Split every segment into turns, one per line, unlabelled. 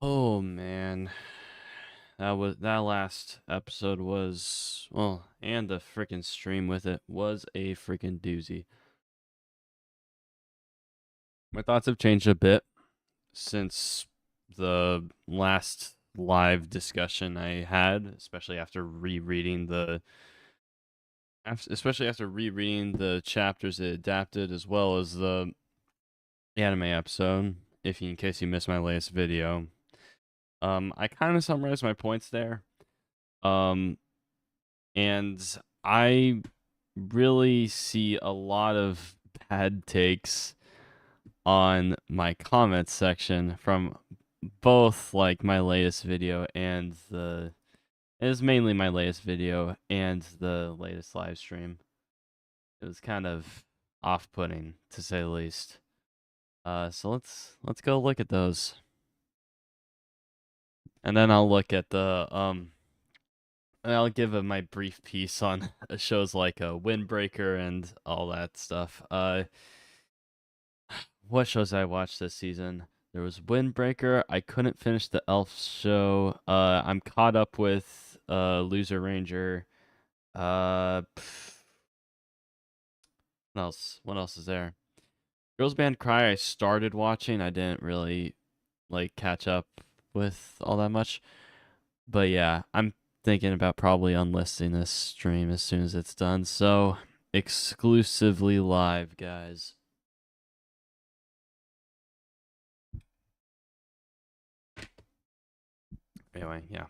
Oh man, that last episode was and the freaking stream with it was a freaking doozy. My thoughts have changed a bit since the last live discussion I had, especially after rereading the chapters it adapted as well as the anime episode. In case you missed my latest video, I kind of summarized my points there. Um, and I really see a lot of bad takes on my comments section from both like my latest video and the it was mainly my latest video and the latest live stream. It was kind of off-putting to say the least. So let's go look at those, and then I'll look at and I'll give my brief piece on shows like Windbreaker and all that stuff. What shows I watched this season? There was Windbreaker. I couldn't finish the Elf show. I'm caught up with Loser Ranger. What else? What else is there? Girls Band Cry. I started watching. I didn't really like catch up with all that much. But yeah, I'm thinking about probably unlisting this stream as soon as it's done. So exclusively live, guys. Anyway, yeah.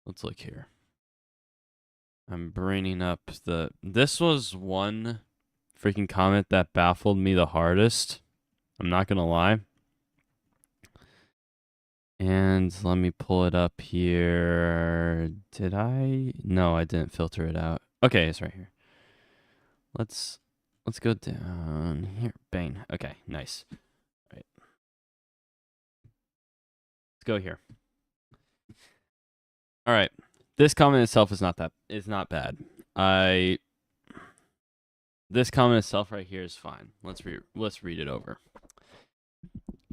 Let's look here. I'm bringing up This was one freaking comment that baffled me the hardest. I'm not gonna lie. And let me pull it up here. Did I? No, I didn't filter it out. Okay, it's right here. Let's go down here. Bang. Okay, nice. All right. Let's go here. All right. This comment itself is not bad. This comment itself right here is fine. Let's read it over.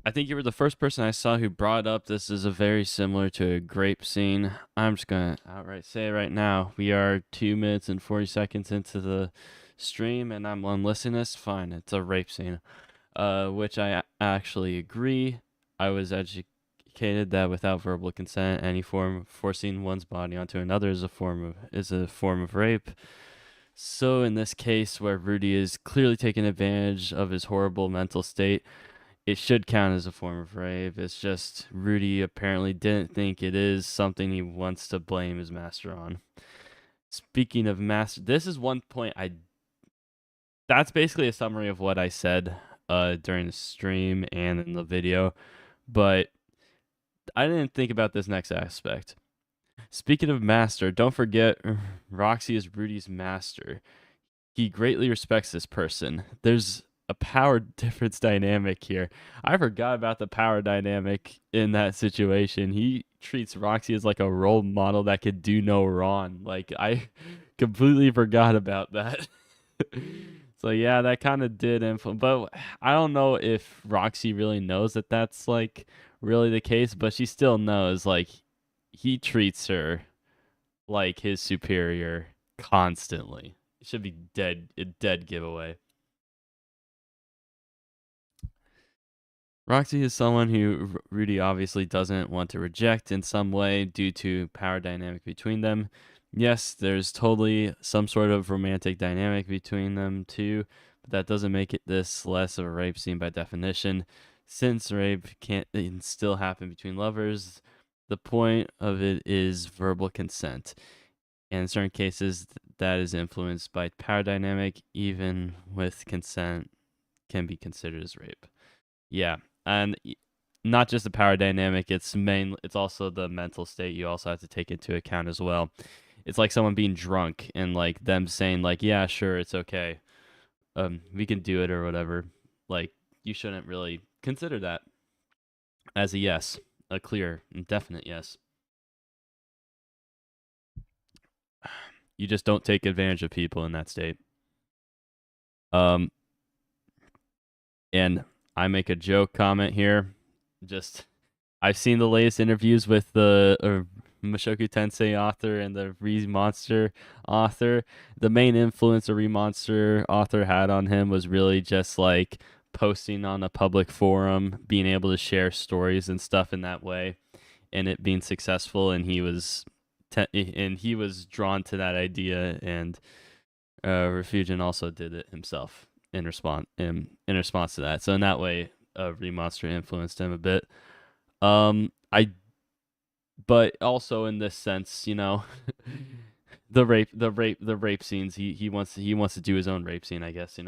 I think you were the first person I saw who brought up this is a very similar to a grape scene. I'm just gonna outright say it right now. We are 2 minutes and 40 seconds into the stream, and I'm unlisting this. Fine, it's a rape scene, which I actually agree. I was educated that without verbal consent, any form of forcing one's body onto another is a form of rape. So in this case, where Rudy is clearly taking advantage of his horrible mental state, it should count as a form of rape. It's just Rudy apparently didn't think it is something he wants to blame his master on. Speaking of master, this is one point that's basically a summary of what I said during the stream and in the video, but I didn't think about this next aspect. Speaking of master, don't forget Roxy is Rudy's master. He greatly respects this person. There's a power difference dynamic here. I forgot about the power dynamic in that situation. He treats Roxy as like a role model that could do no wrong. Like I completely forgot about that. So yeah, that kind of did influence, but I don't know if Roxy really knows that that's like really the case, but she still knows like he treats her like his superior constantly. It should be a dead giveaway. Roxy is someone who Rudy obviously doesn't want to reject in some way due to power dynamic between them. Yes, there's totally some sort of romantic dynamic between them too, but that doesn't make it this less of a rape scene by definition. Since rape can still happen between lovers, the point of it is verbal consent. And in certain cases, that is influenced by power dynamic, even with consent, can be considered as rape. Yeah, and not just the power dynamic. It's also the mental state you also have to take into account as well. It's like someone being drunk and like them saying like, yeah, sure, it's okay, we can do it or whatever. Like you shouldn't really consider that as a yes, a clear and definite yes. You just don't take advantage of people in that state. Um, and I make a joke comment here. Just I've seen the latest interviews with the Mushoku Tensei author and the Re Monster author. The main influence a Re Monster author had on him was really just like posting on a public forum, being able to share stories and stuff in that way, and it being successful. And he was drawn to that idea, and Refugian also did it himself in response to that. So in that way, Re Monster influenced him a bit. I but also in this sense, the rape scenes. He wants to do his own rape scene, I guess.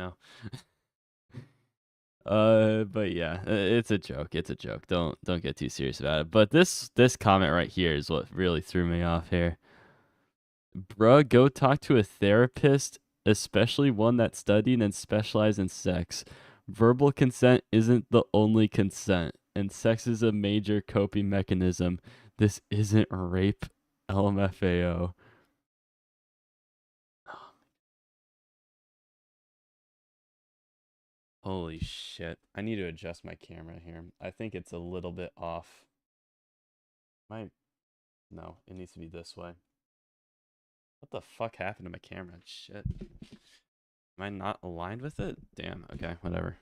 But yeah, it's a joke. It's a joke. Don't get too serious about it. But this comment right here is what really threw me off here. Bruh, go talk to a therapist, especially one that studied and specialized in sex. Verbal consent isn't the only consent, and sex is a major coping mechanism. This isn't rape, LMFAO. Holy shit. I need to adjust my camera here. I think it's a little bit off. No, it needs to be this way. What the fuck happened to my camera? Shit. Am I not aligned with it? Damn. Okay, whatever.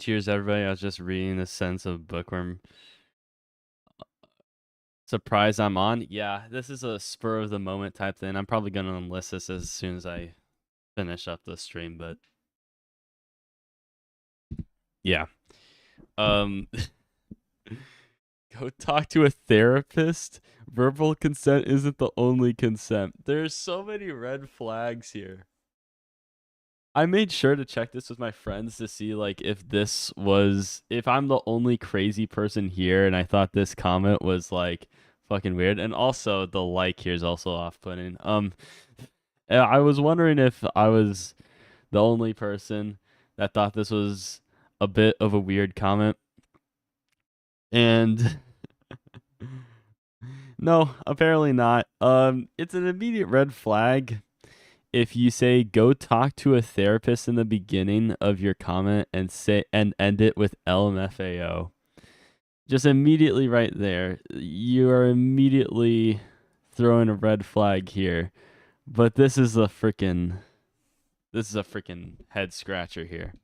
Cheers, everybody. I was just reading the sense of bookworm. Surprised I'm on. Yeah, this is a spur of the moment type thing. I'm probably gonna enlist this as soon as I finish up the stream, but yeah. Um Go talk to a therapist. Verbal consent isn't the only consent. There's so many red flags here. I made sure to check this with my friends to see like if I'm the only crazy person here, and I thought this comment was like fucking weird. And also the like here is also off-putting. I was wondering if I was the only person that thought this was a bit of a weird comment. And no, apparently not. It's an immediate red flag if you say go talk to a therapist in the beginning of your comment and end it with LMFAO. Just immediately right there, you are immediately throwing a red flag here. But this is a freaking head scratcher here.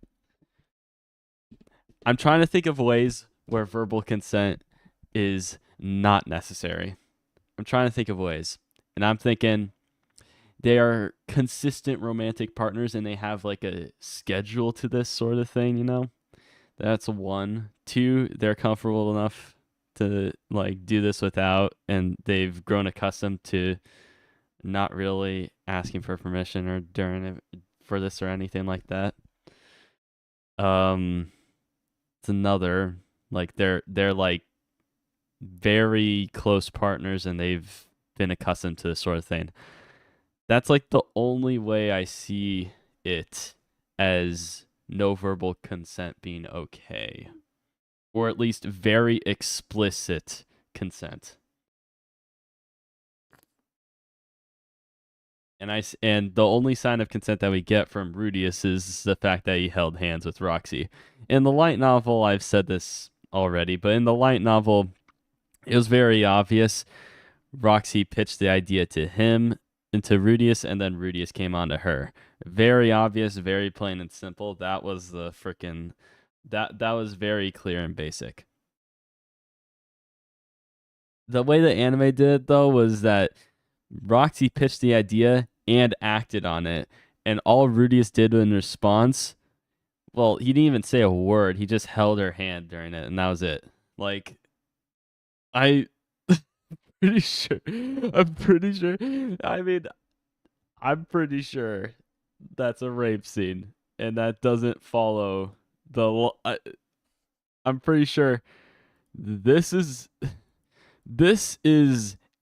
I'm trying to think of ways where verbal consent is not necessary. I'm trying to think of ways. And I'm thinking they are consistent romantic partners and they have like a schedule to this sort of thing. That's one. Two, they're comfortable enough to like do this without, and they've grown accustomed to not really asking for permission or during it for this or anything like that. It's another, like they're like very close partners and they've been accustomed to this sort of thing. That's like the only way I see it as no verbal consent being okay, or at least very explicit consent. And the only sign of consent that we get from Rudius is the fact that he held hands with Roxy. In the light novel, I've said this already, but in the light novel, it was very obvious. Roxy pitched the idea to him and to Rudius, and then Rudius came on to her. Very obvious, very plain and simple. That was the freaking that was very clear and basic. The way the anime did it though was that Roxy pitched the idea and acted on it, and all Rudius did in response, well, he didn't even say a word. He just held her hand during it, and that was it. Like, I'm pretty sure. I'm pretty sure. I mean, I'm pretty sure that's a rape scene, and that doesn't follow the. I'm pretty sure this is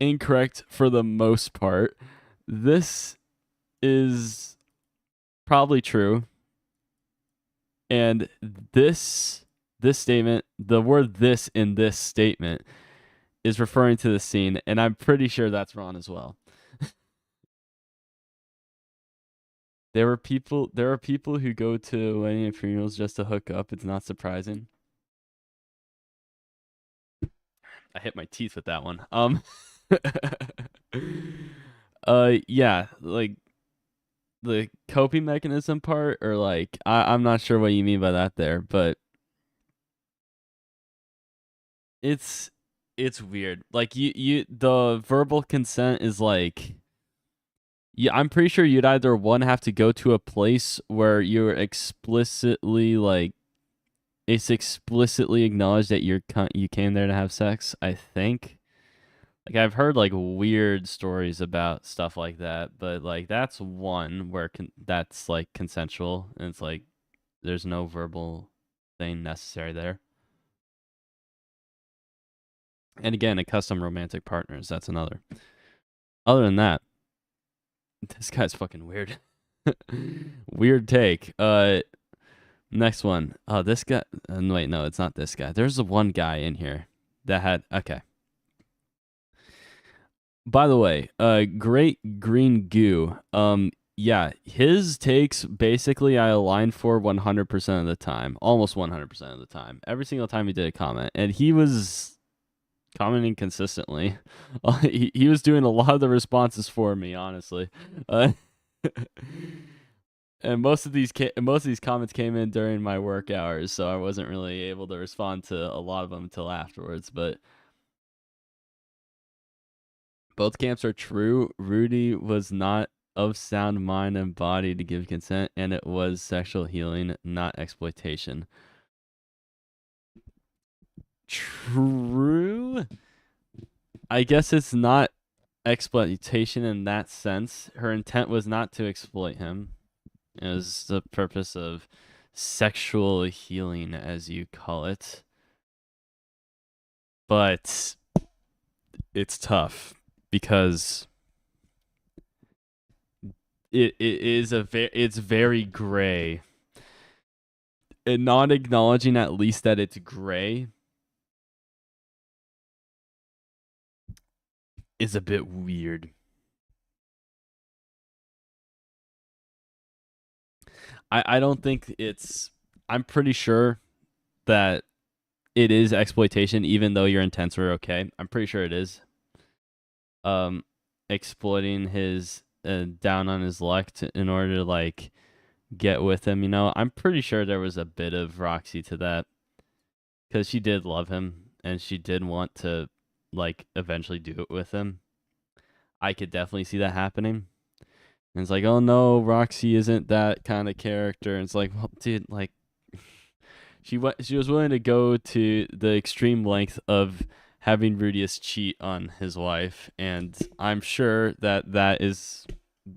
incorrect for the most part. This is probably true, and this statement, the word "this" in this statement, is referring to the scene, and I'm pretty sure that's wrong as well. There are people who go to wedding and funerals just to hook up. It's not surprising. I hit my teeth with that one. Yeah, like the coping mechanism part, or like I'm not sure what you mean by that there, but it's weird. Like the verbal consent is like, yeah, I'm pretty sure you'd either one have to go to a place where you're explicitly like it's explicitly acknowledged that you came there to have sex, I think. Like I've heard like weird stories about stuff like that, but like that's one where that's like consensual and it's like there's no verbal thing necessary there. And again, a custom romantic partners, that's another. Other than that, this guy's fucking weird. Weird take. Next one. Oh, this guy. Wait, no, it's not this guy. There's the one guy in here that had. Okay. By the way, Great Green Goo. Yeah, his takes basically I align for 100% of the time, almost 100% of the time. Every single time he did a comment, and he was commenting consistently. He was doing a lot of the responses for me, honestly. And most of these comments came in during my work hours, so I wasn't really able to respond to a lot of them until afterwards. But both camps are true. Rudy was not of sound mind and body to give consent, and it was sexual healing, not exploitation. True. I guess it's not exploitation in that sense. Her intent was not to exploit him. It was the purpose of sexual healing, as you call it. But it's tough because it's very gray. And not acknowledging at least that it's gray is a bit weird. I don't think I'm pretty sure that it is exploitation, even though your intents were okay. I'm pretty sure it is. Exploiting his down on his luck in order to like get with him. You know, I'm pretty sure there was a bit of Roxy to that because she did love him and she did want to like eventually do it with him. I could definitely see that happening. And it's like, oh no, Roxy isn't that kind of character. And it's like, well, dude, like she was willing to go to the extreme length of having Rudius cheat on his wife, and I'm sure that is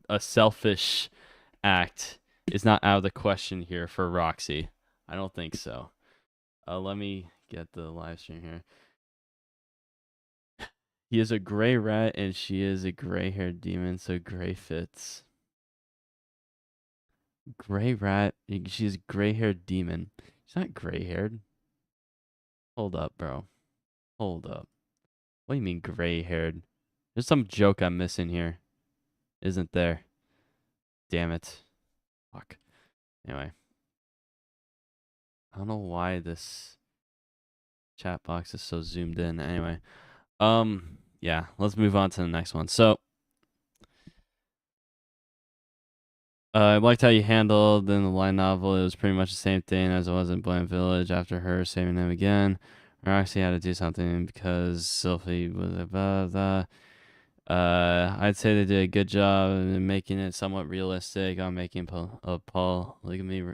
a selfish act. Is not out of the question here for Roxy. I don't think so. Let me get the live stream here. He is a gray rat and she is a gray-haired demon, so gray fits. Gray rat. She's a gray-haired demon. She's not gray-haired. Hold up, bro. Hold up. What do you mean gray-haired? There's some joke I'm missing here. Isn't there? Damn it. Fuck. Anyway. I don't know why this chat box is so zoomed in. Anyway. Yeah, let's move on to the next one. So I liked how you handled in the light novel. It was pretty much the same thing as it was in Bland Village after her saving him again. Roxy had to do something because Sylphie was above the. I'd say they did a good job in making it somewhat realistic on making a polygamy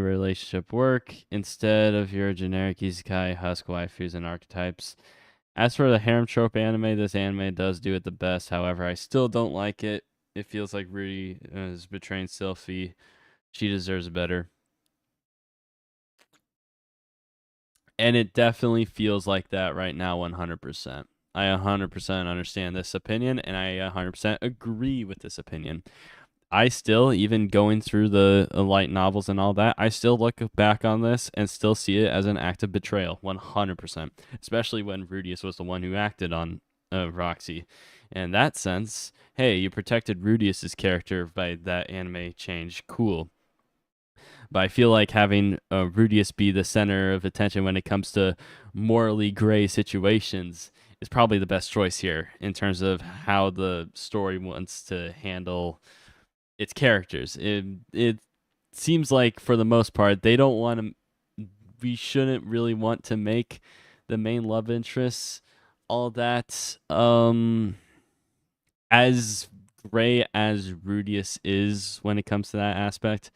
relationship work instead of your generic isekai husk waifus and archetypes. As for the harem trope anime, this anime does do it the best. However, I still don't like it. It feels like Rudy is betraying Sylphie. She deserves better. And it definitely feels like that right now, 100%. I 100% understand this opinion, and I 100% agree with this opinion. I still, even going through the light novels and all that, I still look back on this and still see it as an act of betrayal, 100%. Especially when Rudius was the one who acted on Roxy In that sense, hey, you protected Rudius's character by that anime change. Cool. But I feel like having Rudius be the center of attention when it comes to morally gray situations is probably the best choice here in terms of how the story wants to handle its characters. It seems like for the most part they don't want to. We shouldn't really want to make the main love interests all that as gray as Rudius is when it comes to that aspect,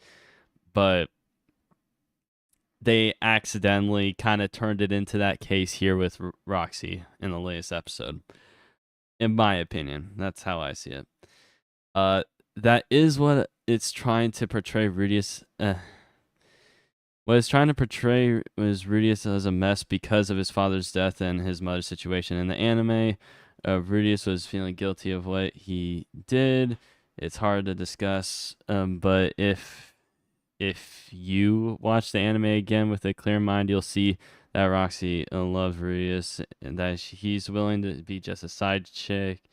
but they accidentally kind of turned it into that case here with Roxy in the latest episode. In my opinion, that's how I see it. Uh, that is what it's trying to portray Rudius. What it's trying to portray was Rudius as a mess because of his father's death and his mother's situation. In the anime, Rudius was feeling guilty of what he did. It's hard to discuss, but if you watch the anime again with a clear mind, you'll see that Roxy loves Rudius and that he's willing to be just a side chick.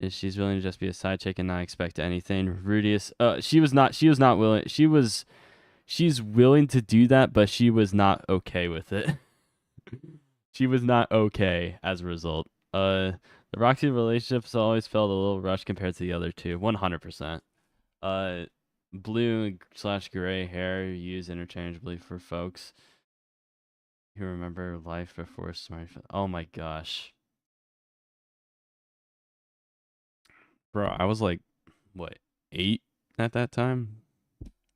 She's willing to just be a side chick and not expect anything. Rudius, she was not willing. She's willing to do that, but she was not okay with it. She was not okay as a result. The Roxy relationships always felt a little rushed compared to the other two. 100%. Blue slash gray hair used interchangeably for folks who remember life before smartphone. Oh my gosh, bro! I was like, what, 8 at that time,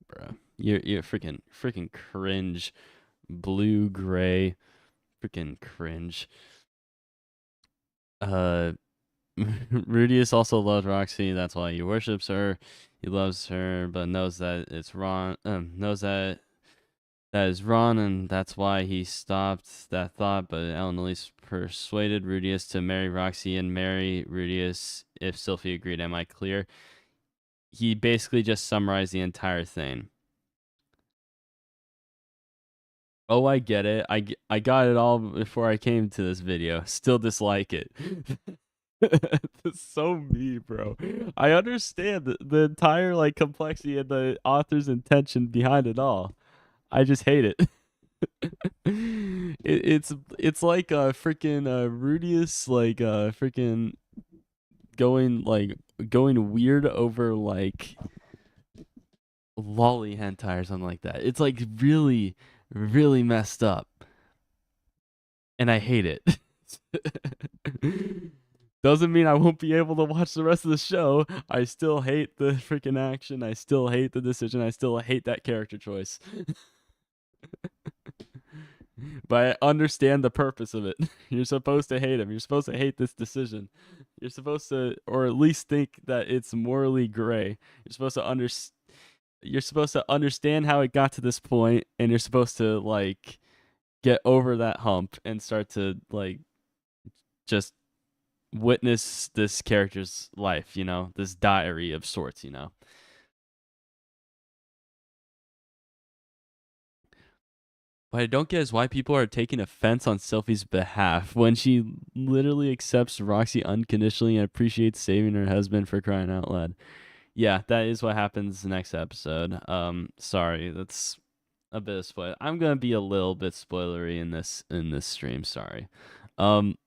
bro? You're freaking cringe. Blue gray, freaking cringe. Uh, Rudius also loves Roxy. That's why he worships her. He loves her, but knows that it's wrong. Knows that is wrong, and that's why he stopped that thought. But Ellen Elise persuaded Rudius to marry Roxy and marry Rudius if Sylphie agreed. Am I clear? He basically just summarized the entire thing. Oh, I get it. I got it all before I came to this video. Still dislike it. That's so me, bro. I understand the entire like complexity and the author's intention behind it all. I just hate it. It's like freaking Rudius like freaking going weird over like lolly hentai or something like that. It's like really really messed up, and I hate it. Doesn't mean I won't be able to watch the rest of the show. I still hate the freaking action. I still hate the decision. I still hate that character choice. But I understand the purpose of it. You're supposed to hate him. You're supposed to hate this decision. You're supposed to, or at least think that it's morally gray. You're supposed to understand how it got to this point, and you're supposed to like get over that hump and start to like just witness this character's life, this diary of sorts. What I don't get is why people are taking offense on Sylphie's behalf when she literally accepts Roxy unconditionally and appreciates saving her husband, for crying out loud. Yeah, that is what happens next episode. Sorry, that's a bit of spoiler. I'm gonna be a little bit spoilery in this stream. Sorry. Um,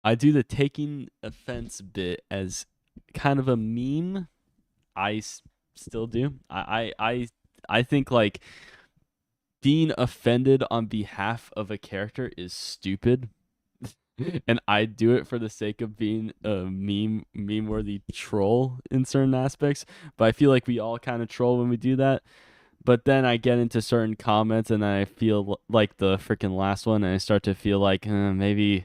I do the taking offense bit as kind of a meme. Still do. I think like being offended on behalf of a character is stupid. And I do it for the sake of being a meme worthy troll in certain aspects. But I feel like we all kind of troll when we do that. But then I get into certain comments and I feel like the freaking last one, and I start to feel like maybe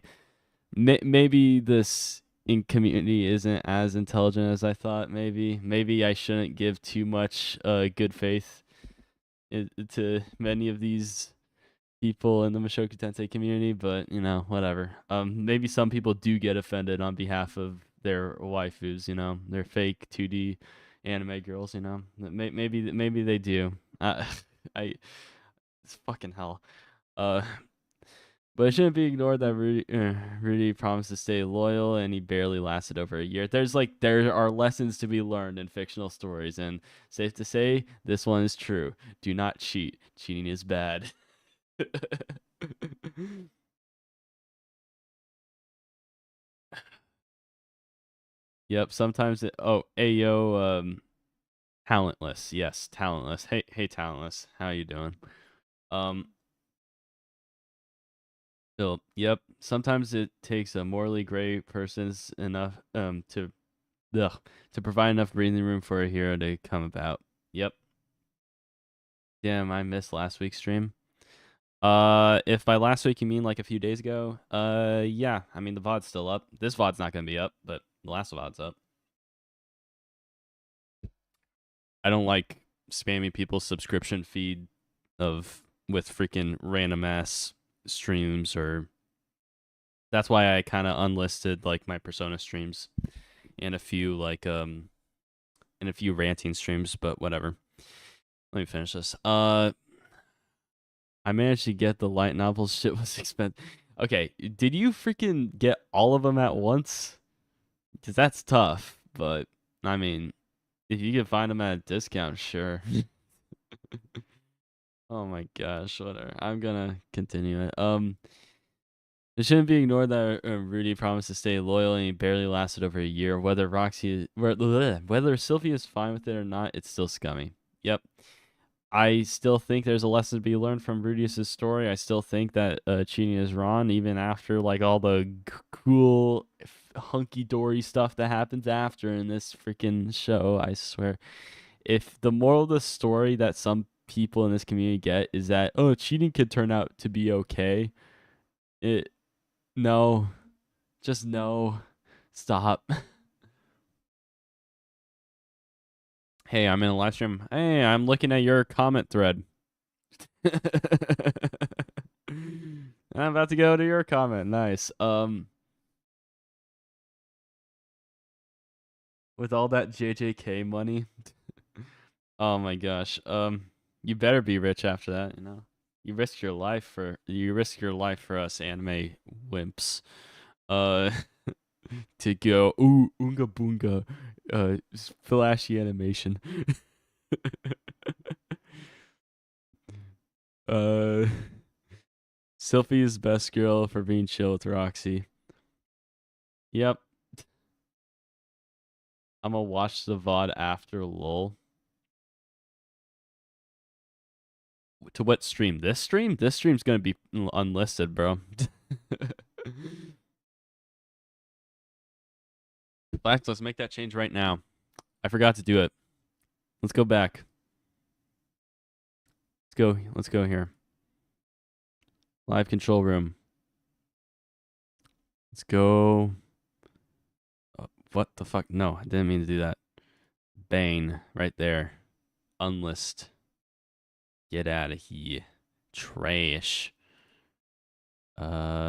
this in community isn't as intelligent as I thought. Maybe I shouldn't give too much good faith to many of these people in the Mushoku Tensei community, but whatever. Maybe some people do get offended on behalf of their waifus, their fake 2D anime girls, maybe they do. I it's fucking hell. Uh, But it shouldn't be ignored that Rudy promised to stay loyal, and he barely lasted over a year. There are lessons to be learned in fictional stories, and safe to say, this one is true. Do not cheat. Cheating is bad. Yep. Sometimes Ayo, talentless. Yes, talentless. Hey, talentless. How you doing? Um, Still, yep. Sometimes it takes a morally gray person's enough ugh, to provide enough breathing room for a hero to come about. Yep. Damn, I missed last week's stream. If by last week you mean like a few days ago, yeah. I mean the VOD's still up. This VOD's not gonna be up, but the last VOD's up. I don't like spamming people's subscription feed of with freaking random ass streams, or that's why I kind of unlisted like my Persona streams and a few ranting streams, but whatever. Let me finish this. I managed to get the light novels. Shit was expensive. Okay, did you freaking get all of them at once? Because that's tough. But I mean, if you can find them at a discount, sure. Oh my gosh, whatever. I'm gonna continue it. It shouldn't be ignored that Rudy promised to stay loyal and he barely lasted over a year. Whether Sylvie is fine with it or not, it's still scummy. Yep. I still think there's a lesson to be learned from Rudius's story. I still think that cheating is wrong, even after like all the cool, hunky dory stuff that happens after in this freaking show. I swear, if the moral of the story that some people in this community get is that cheating could turn out to be okay, it no, just no, stop. Hey, I'm in a live stream. Hey, I'm looking at your comment thread. I'm about to go to your comment. Nice. With all that JJK money. Oh my gosh. You better be rich after that, you know. You risk your life for us anime wimps. Uh to go oonga boonga flashy animation. uh Sylphie's best girl for being chill with Roxy. Yep. I'm gonna watch the VOD after lol. To what stream? This stream? This stream's gonna be unlisted, bro. Flax, let's make that change right now. I forgot to do it. Let's go back. Let's go here. Live control room. Let's go. What the fuck? No, I didn't mean to do that. Bane, right there. Unlist. Get out of here. Trash. Back.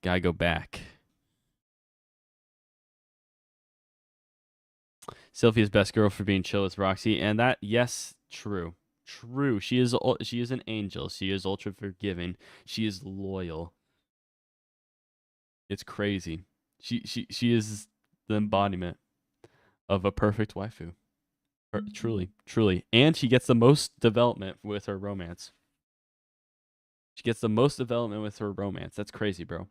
Gotta go back. Sylvia's best girl for being chill with Roxy, and that, yes, true. She is an angel. She is ultra forgiving. She is loyal. It's crazy. She is the embodiment of a perfect waifu. Truly. And she gets the most development with her romance. That's crazy, bro.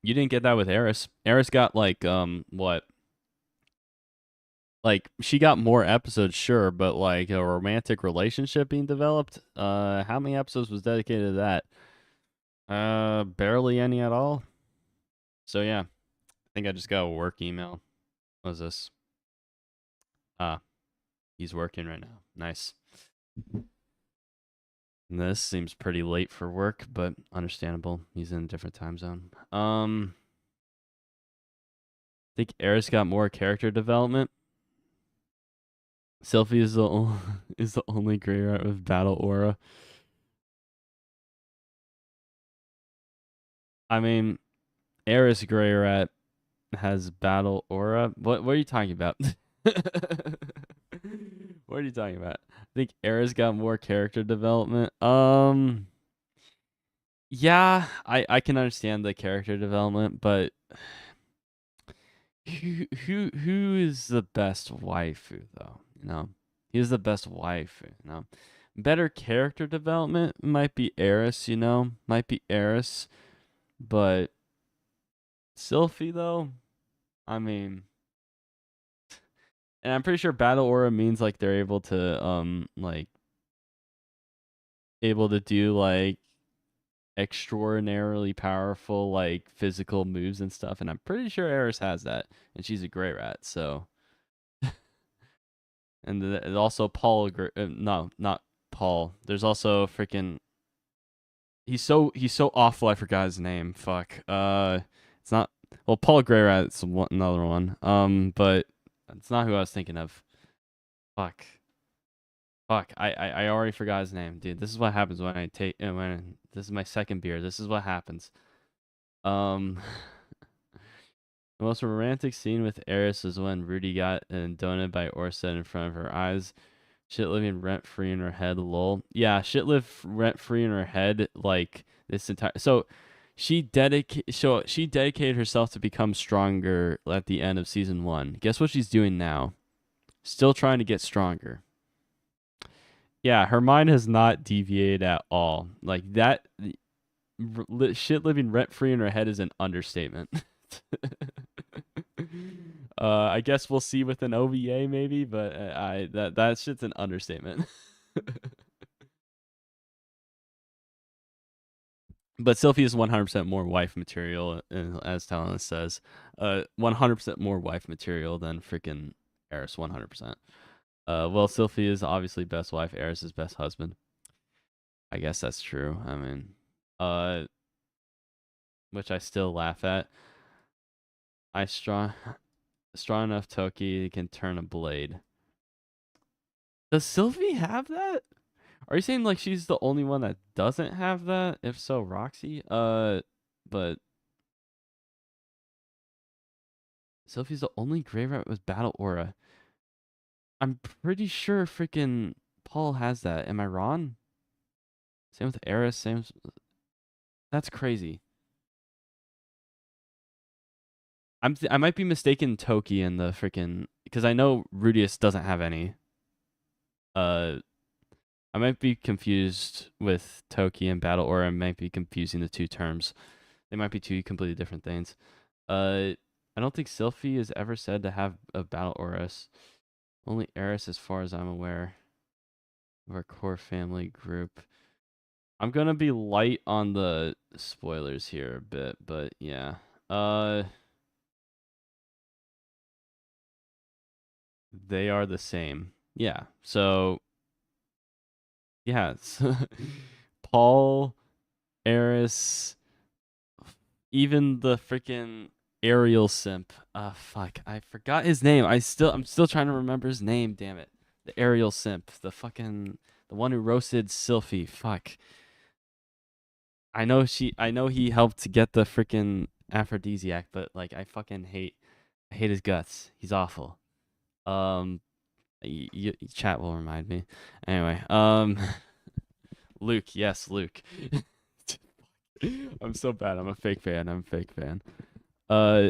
You didn't get that with Eris. Eris got like what? Like she got more episodes, sure, but like a romantic relationship being developed. How many episodes was dedicated to that? Barely any at all. So yeah, I think I just got a work email. What is this? Ah, he's working right now. Nice. This seems pretty late for work, but understandable. He's in a different time zone. I think Eris got more character development. Sylvie is is the only gray rat with battle aura. I mean, Eris Grey Rat has battle aura. What are you talking about? What are you talking about? I think Era's got more character development. Yeah, I can understand the character development, but who is the best waifu though? You know, he's the best waifu. You know, better character development might be Eris. You know, might be Eris, but Sylphie though. I mean, and I'm pretty sure battle aura means like they're able to like able to do like extraordinarily powerful like physical moves and stuff, and I'm pretty sure Eris has that, and she's a gray rat. So, and also Paul. No, not Paul. There's also freaking. He's so awful. I forgot his name. Fuck. It's not. Well, Paul Gray Rat's another one. But it's not who I was thinking of. Fuck. Fuck. I already forgot his name, dude. This is what happens when I take when this is my second beer. This is what happens. Um. The most romantic scene with Eris was when Rudy got a donut by Orsa in front of her eyes. Shit living rent free in her head, lol. Yeah, shit lived rent free in her head like this entire. She dedicated herself to become stronger at the end of season 1. Guess what she's doing now? Still trying to get stronger. Yeah, her mind has not deviated at all. Like that shit living rent free in her head is an understatement. I guess we'll see with an OVA maybe, but that shit's an understatement. But Sylphie is 100% more wife material, as Talon says. 100% more wife material than freaking Eris. 100%. Well, Sylphie is obviously best wife. Eris is best husband. I guess that's true. I mean, uh, which I still laugh at. I strong enough Toki can turn a blade. Does Sylvie have that? Are you saying like she's the only one that doesn't have that? If so, Roxy. But Sylvie's the only Grey Rat with battle aura. I'm pretty sure freaking Paul has that. Am I wrong? Same with Eris. That's crazy. I might be mistaken Toki and the freaking because I know Rudius doesn't have any. Uh, I might be confused with Toki and battle aura. I might be confusing the two terms. They might be two completely different things. I don't think Sylphie is ever said to have a battle Aurus. Only Eris, as far as I'm aware, of our core family group. I'm gonna be light on the spoilers here a bit, but yeah. They are the same. Yeah. So yeah, Paul, Eris, even the freaking Ariel simp. Fuck, I forgot his name. I'm still trying to remember his name. Damn it, the Ariel simp, the one who roasted Sylphie. Fuck. I know he helped to get the freaking aphrodisiac, but like I hate his guts. He's awful. Um, chat will remind me. Anyway, Luke, yes, Luke. I'm so bad. I'm a fake fan. I'm a fake fan. Uh,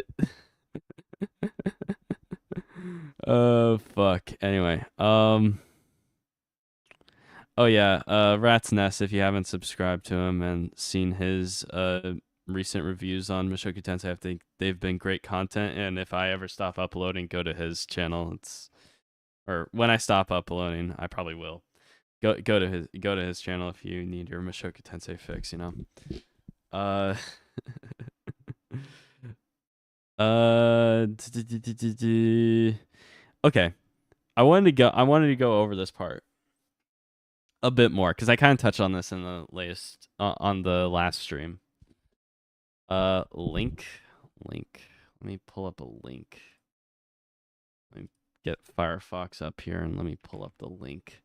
fuck. Anyway, oh yeah, Rat's Nest. If you haven't subscribed to him and seen his recent reviews on Mushoku Tensei, I think they've been great content. And if I ever stop uploading, go to his channel. Or when I stop uploading, I probably will. Go to his channel if you need your Mushoku Tensei fix. You know. Uh. Okay. I wanted to go over this part a bit more because I kind of touched on this in the latest on the last stream. Link. Let me pull up a link. Let me get Firefox up here and let me pull up the link.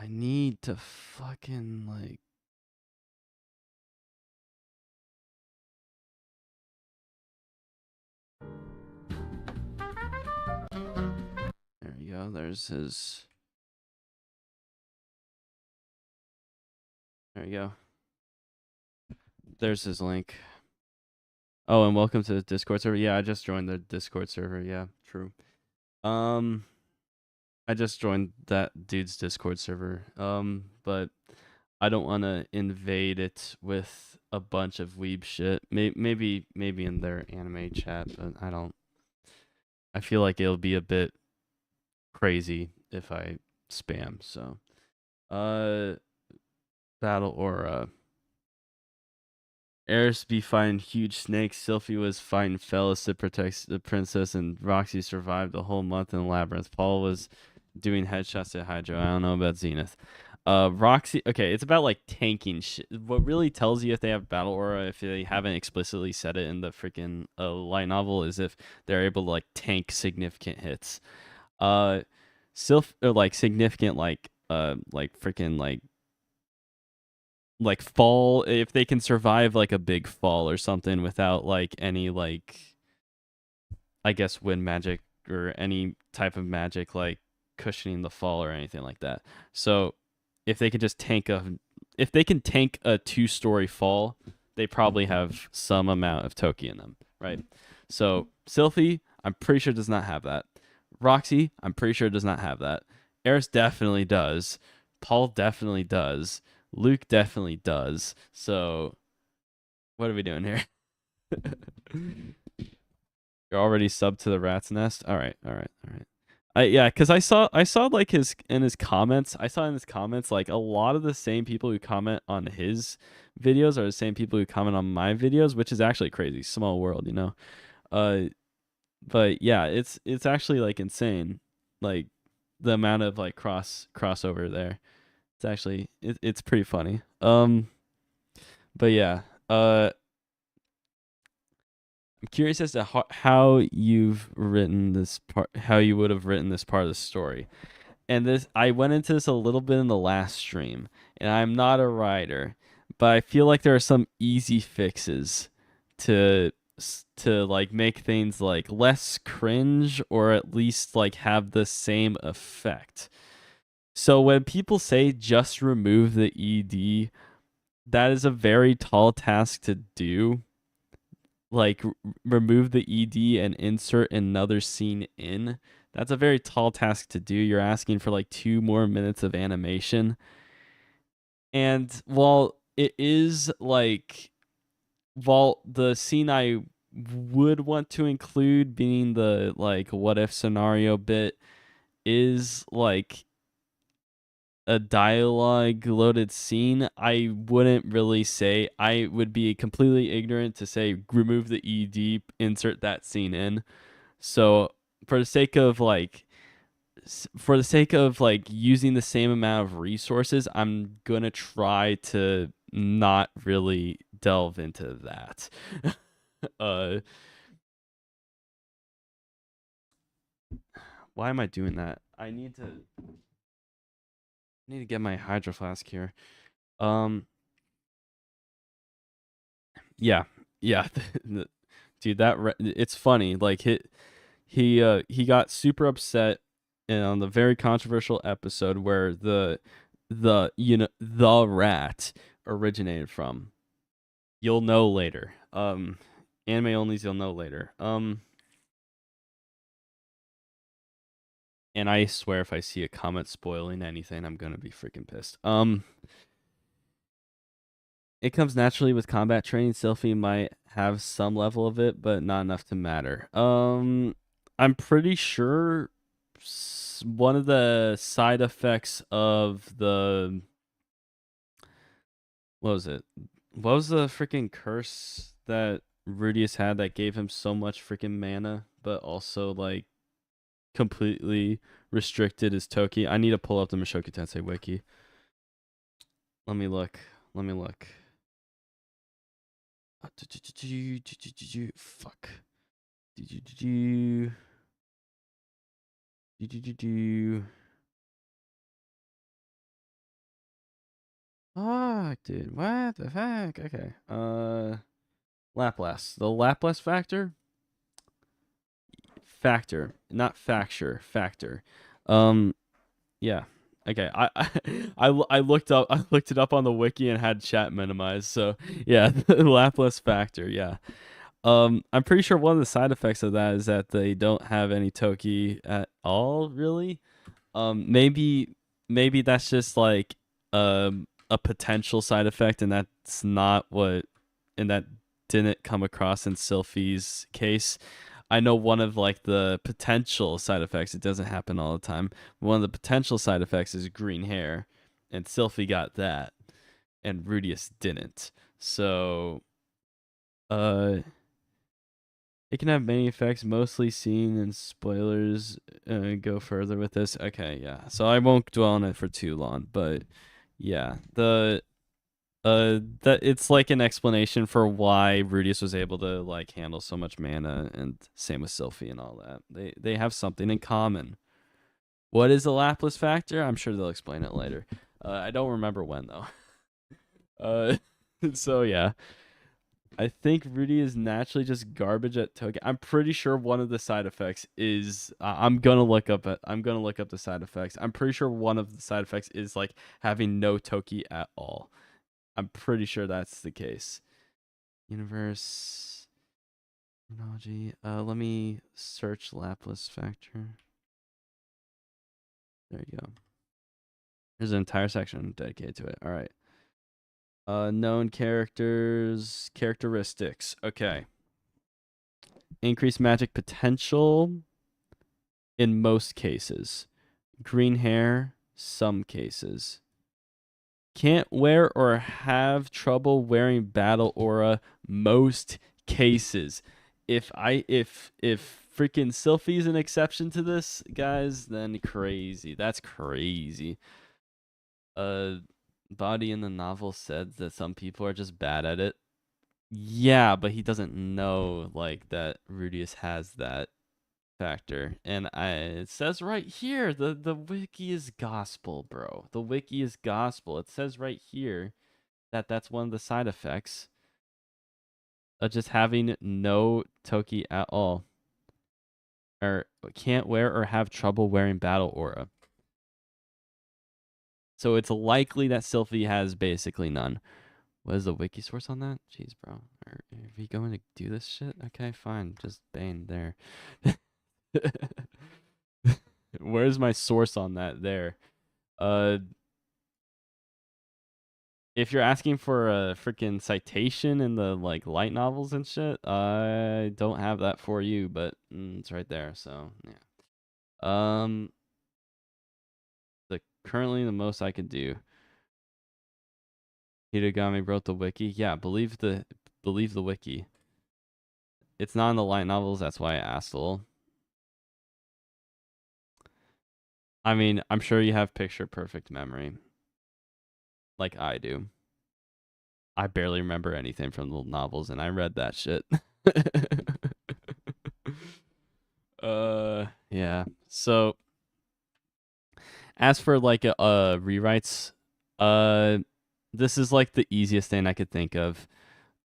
I need to fucking like you go. There's his. There you go. There's his link. Oh, and welcome to the Discord server. Yeah, I just joined the Discord server. Yeah, true. I just joined that dude's Discord server. But I don't want to invade it with a bunch of weeb shit. Maybe in their anime chat, but I don't. I feel like it'll be a bit crazy if I spam. So, battle aura. Eris be fighting huge snakes. Sylphie was fighting Fellas to protect the princess, and Roxy survived the whole month in the labyrinth. Paul was doing headshots at Hydro. I don't know about Zenith. Roxy. Okay, it's about like tanking shit. What really tells you if they have battle aura, if they haven't explicitly said it in the freaking light novel, is if they're able to like tank significant hits. Sylph or like significant like freaking like fall, if they can survive like a big fall or something without like any like I guess wind magic or any type of magic like cushioning the fall or anything like that. So if they could just tank a if they can tank a 2-story fall, they probably have some amount of Toki in them, right? So Sylphie, I'm pretty sure does not have that. Roxy, I'm pretty sure does not have that. Eris definitely does. Paul definitely does. Luke definitely does. So what are we doing here? You're already subbed to the rat's nest. All right. Yeah, because I saw like his in his comments. I saw in his comments like a lot of the same people who comment on his videos are the same people who comment on my videos, which is actually crazy. Small world, you know. But yeah, it's actually like insane, like the amount of like crossover there. It's actually it's pretty funny. But yeah, I'm curious as to how you've written this part, how you would have written this part of the story. And this, I went into this a little bit in the last stream, and I'm not a writer, but I feel like there are some easy fixes to like make things like less cringe or at least like have the same effect. So when people say just remove the ED, that is a very tall task to do, like remove the ED and insert another scene in. That's a very tall task to do. You're asking for like 2 more minutes of animation. And while it is like, while the scene I would want to include being the like what if scenario bit is like a dialogue loaded scene, I wouldn't really say, I would be completely ignorant to say remove the ED, insert that scene in. So for the sake of like using the same amount of resources, I'm gonna try to not really delve into that. uh why am I doing that? I need to get my hydro flask here. Um yeah. Yeah. Dude, it's funny. Like he got super upset on the very controversial episode where the the rat originated from. You'll know later. Anime onlys, you'll know later. And I swear if I see a comment spoiling anything, I'm gonna be freaking pissed. It comes naturally with combat training. Sylphie might have some level of it, but not enough to matter. I'm pretty sure one of the side effects of the what was it? What was the freaking curse that Rudius had that gave him so much freaking mana, but also like completely restricted his Toki? I need to pull up the Mushoku Tensei wiki. Let me look. Fuck. Ah, dude, what the fuck? Okay. Laplace. The Laplace factor? Factor, not facture. Factor. Um, yeah. Okay. I looked it up on the wiki and had chat minimized. So yeah, the Laplace factor. Yeah. I'm pretty sure one of the side effects of that is that they don't have any Toki at all, really. Maybe that's just like a potential side effect, and that's not what, and that didn't come across in Sylphie's case. I know one of like the potential side effects. It doesn't happen all the time. One of the potential side effects is green hair, and Sylphie got that, and Rudius didn't. So, uh, it can have many effects, mostly seen in spoilers. Go further with this. Okay, yeah. So I won't dwell on it for too long, but yeah, that it's like an explanation for why Rudius was able to like handle so much mana, and same with Sylphie and all that. They have something in common. What is the Laplace factor? I'm sure they'll explain it later. I don't remember when though. So yeah. I think Rudy is naturally just garbage at Toki. I'm pretty sure one of the side effects is I'm gonna look up the side effects. I'm pretty sure one of the side effects is like having no Toki at all. I'm pretty sure that's the case. Universe terminology. Let me search Laplace factor. There you go. There's an entire section dedicated to it. All right. Known characteristics. Okay. Increased magic potential in most cases. Green hair, some cases. Can't wear or have trouble wearing battle aura, most cases. If freaking Sylphie's an exception to this, guys, then crazy. That's crazy. Body in the novel said that some people are just bad at it. Yeah, but he doesn't know like that Rudius has that factor. And it says right here, the wiki is gospel, bro. The wiki is gospel. It says right here that that's one of the side effects of just having no Toki at all. Or can't wear or have trouble wearing battle aura. So it's likely that Sylphie has basically none. What is the wiki source on that? Jeez, bro. Are we going to do this shit? Okay, fine. Just Bane there. Where's my source on that? There. Uh, if you're asking for a freaking citation in the like light novels and shit, I don't have that for you, but it's right there. So yeah. Um, the currently the most I could do. Hitogami wrote the wiki. Yeah, believe the wiki. It's not in the light novels. That's why I asked Lol. I mean, I'm sure you have picture perfect memory, like I do. I barely remember anything from the novels, and I read that shit. Yeah. So, as for like rewrites, uh, this is like the easiest thing I could think of.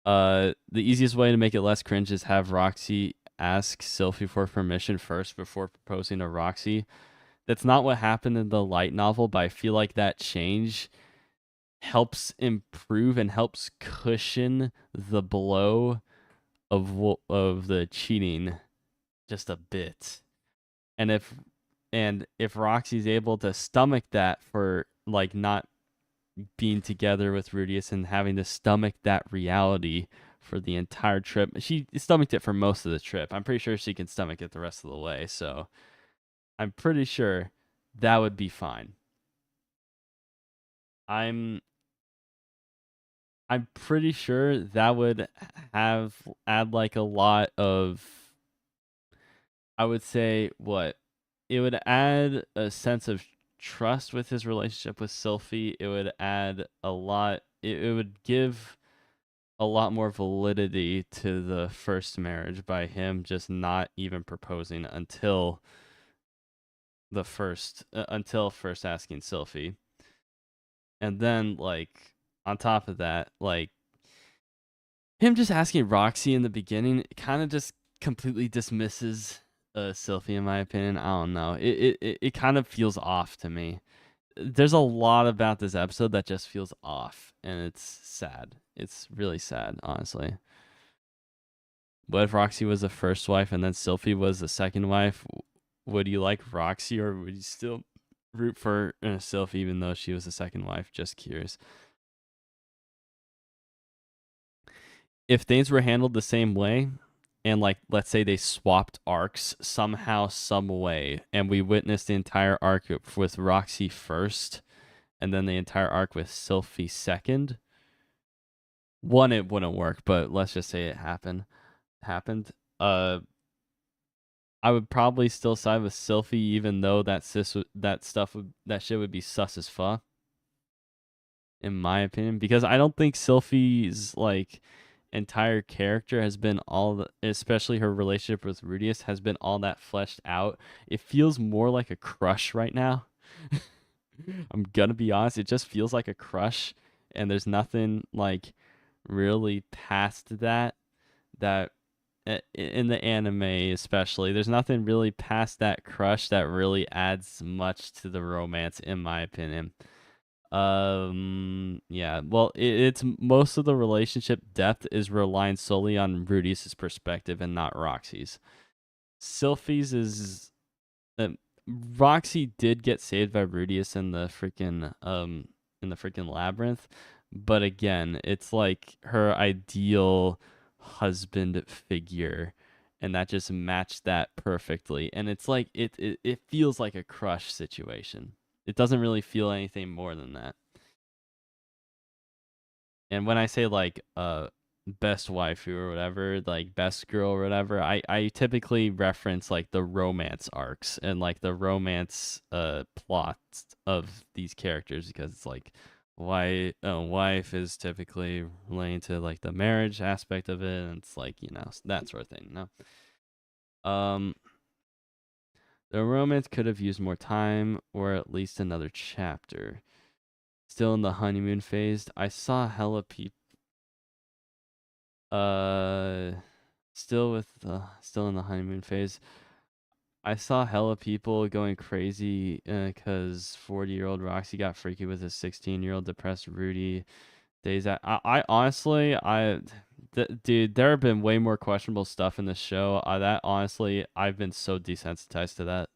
The easiest way to make it less cringe is have Roxy ask Sylphie for permission first before proposing to Roxy. That's not what happened in the light novel, but I feel like that change helps improve and helps cushion the blow of the cheating just a bit. And if Roxy's able to stomach that for like not being together with Rudius and having to stomach that reality for the entire trip, she stomached it for most of the trip. I'm pretty sure she can stomach it the rest of the way. So I'm pretty sure that would be fine. I'm pretty sure that would add like a lot of, I would say, what it would add a sense of trust with his relationship with Sylphie. It would add a lot. It would give a lot more validity to the first marriage by him just not even proposing until first asking Sylphie. And then like on top of that, like him just asking Roxy in the beginning kind of just completely dismisses Sylvie, in my opinion. I don't know. It kind of feels off to me. There's a lot about this episode that just feels off, and it's sad. It's really sad, honestly. What if Roxy was the first wife and then Sylvie was the second wife? Would you like Roxy, or would you still root for Sylvie even though she was the second wife? Just curious. If things were handled the same way, and like let's say they swapped arcs somehow, some way, and we witnessed the entire arc with Roxy first, and then the entire arc with Sylvie second. One, it wouldn't work, but let's just say it happened. Uh, I would probably still side with Sylvie, even though that shit would be sus as fuck, in my opinion, because I don't think Sylvie's like entire character has been especially her relationship with Rudius has been all that fleshed out. It feels more like a crush right now. I'm gonna be honest, it just feels like a crush, and there's nothing like really past that in the anime especially, there's nothing really past that crush that really adds much to the romance, in my opinion. Yeah, well, it's most of the relationship depth is relying solely on Rudius's perspective and not Roxy's. Sylphie's is um, Roxy did get saved by Rudius in the freaking labyrinth, but again, it's like her ideal husband figure, and that just matched that perfectly. And it's like it feels like a crush situation. It doesn't really feel anything more than that. And when I say like best waifu or whatever, like best girl or whatever, I typically reference like the romance arcs and like the romance plots of these characters, because it's like why a wife is typically relating to like the marriage aspect of it, and it's like, that sort of thing, um the romance could have used more time or at least another chapter. Still in the honeymoon phase. I saw hella people Uh, still in the honeymoon phase. I saw hella people going crazy because 40-year-old Roxy got freaky with a 16-year-old depressed Rudy. Days at I honestly dude, there have been way more questionable stuff in the show. That honestly, I've been so desensitized to that.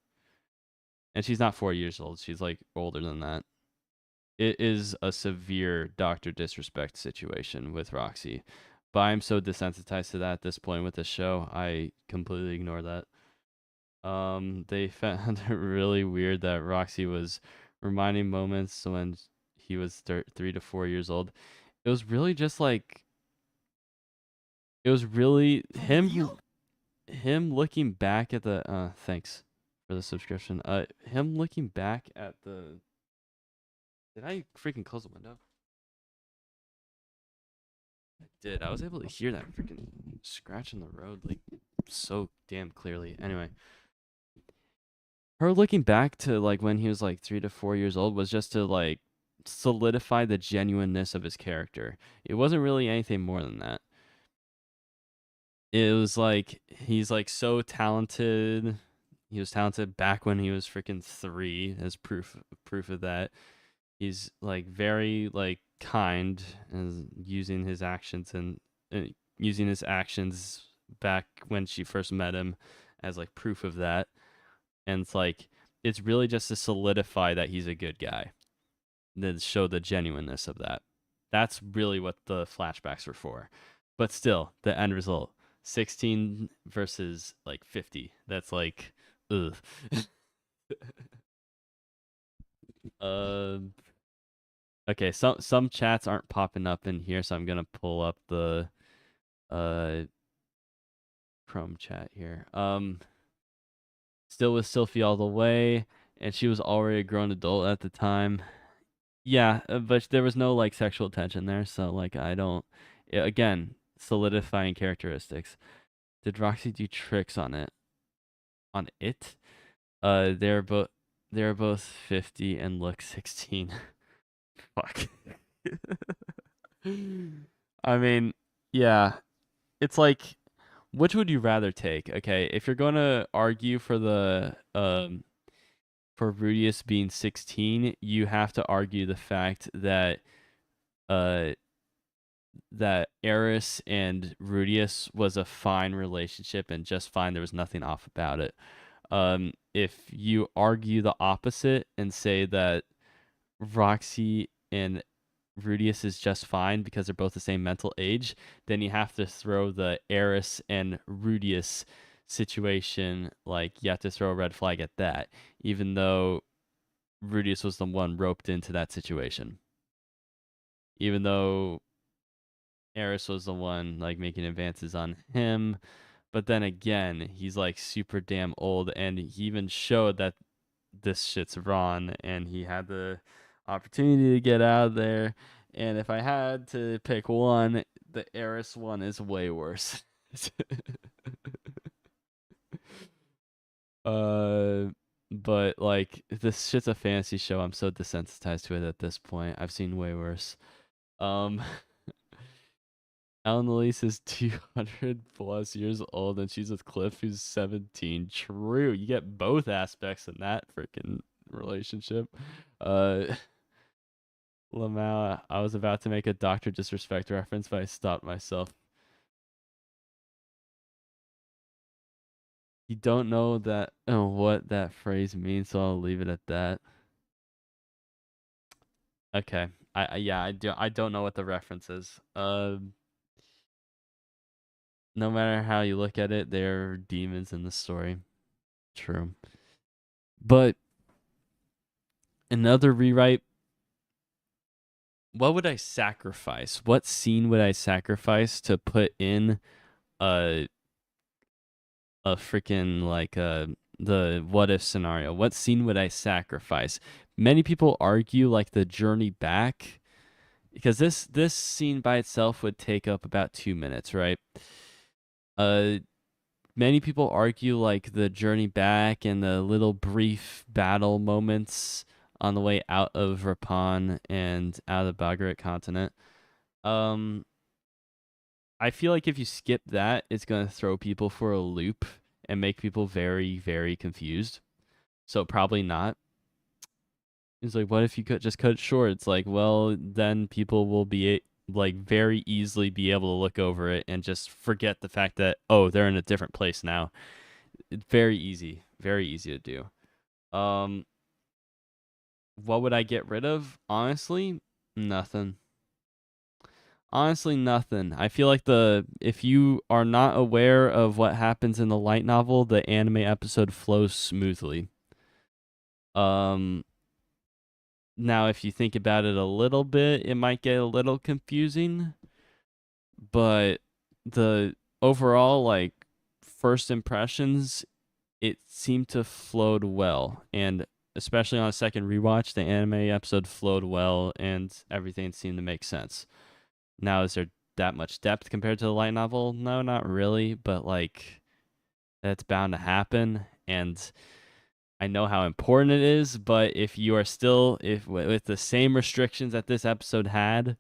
And she's not 4 years old. She's like older than that. It is a severe Doctor Disrespect situation with Roxy. But I'm so desensitized to that at this point with the show, I completely ignore that. They found it really weird that Roxy was reminding moments when he was 3 to 4 years old. It was really just like it was really him looking back at the thanks for the subscription. Him looking back at the did I freaking close the window? I did. I was able to hear that freaking scratch in the road like so damn clearly. Anyway, her looking back to like when he was like 3 to 4 years old was just to like solidify the genuineness of his character. It wasn't really anything more than that. It was like he's like so talented. He was talented back when he was freaking 3, as proof of that. He's like very like kind and uh, using his actions back when she first met him as like proof of that. And it's like it's really just to solidify that he's a good guy, to show the genuineness of that. That's really what the flashbacks were for. But still, the end result, 16 versus like 50. That's like ugh. uh okay, some chats aren't popping up in here, so I'm going to pull up the uh Chrome chat here. Still with Sylphie all the way, and she was already a grown adult at the time. Yeah, but there was no like sexual tension there, so like I don't. Again, solidifying characteristics. Did Roxy do tricks on it? On it? They're both 50 and look 16. Fuck. I mean, yeah, it's like which would you rather take? Okay, if you're going to argue for the for Rudius being 16, you have to argue the fact that uh that Eris and Rudius was a fine relationship and just fine. There was nothing off about it. If you argue the opposite and say that Roxy and Rudius is just fine because they're both the same mental age, then you have to throw the Eris and Rudius situation, like you have to throw a red flag at that, even though Rudius was the one roped into that situation. Even though Eris was the one like making advances on him, but then again, he's like super damn old, and he even showed that this shit's wrong, and he had the opportunity to get out of there. And if I had to pick one, the Eris one is way worse. uh, but like this shit's a fantasy show. I'm so desensitized to it at this point. I've seen way worse. Um, Ellen Elise is 200 plus years old, and she's with Cliff, who's 17. True, you get both aspects in that freaking relationship. Uh, Lamau, I was about to make a Doctor Disrespect reference, but I stopped myself. You don't know that what that phrase means, so I'll leave it at that. Okay. Yeah, I don't know what the reference is. No matter how you look at it, they're demons in the story. True. But another rewrite, what would I sacrifice? What scene would I sacrifice to put in a freaking like the what if scenario? What scene would I sacrifice? Many people argue like the journey back, because this scene by itself would take up about 2 minutes, right? Uh Many people argue like the journey back and the little brief battle moments on the way out of Rappan and out of the Bagarit continent. Um I feel like if you skip that, it's going to throw people for a loop and make people very, very confused. So probably not. It's like, what if you could just cut it short? It's like, well, then people will be like very easily be able to look over it and just forget the fact that, oh, they're in a different place now. It's very easy to do. What would I get rid of? Honestly, nothing. Honestly, nothing. I feel like if you are not aware of what happens in the light novel, the anime episode flows smoothly. Um Now if you think about it a little bit, it might get a little confusing, but the overall like first impressions, it seemed to flowed well, and especially on a second rewatch, the anime episode flowed well and everything seemed to make sense. Now, is there that much depth compared to the light novel? No, not really, but like that's bound to happen, and I know how important it is, but if you are still if with the same restrictions that this episode had,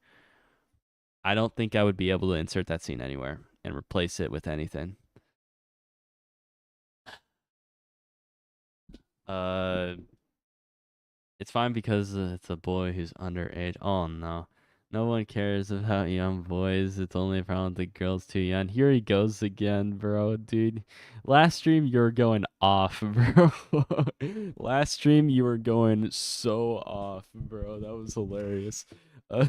I don't think I would be able to insert that scene anywhere and replace it with anything. Uh it's fine because it's a boy who's underage. Oh no. No one cares about young boys. It's only a problem with the girls too young. Here he goes again, bro, dude. Last stream you were going off, bro. Last stream you were going so off, bro. That was hilarious. Uh,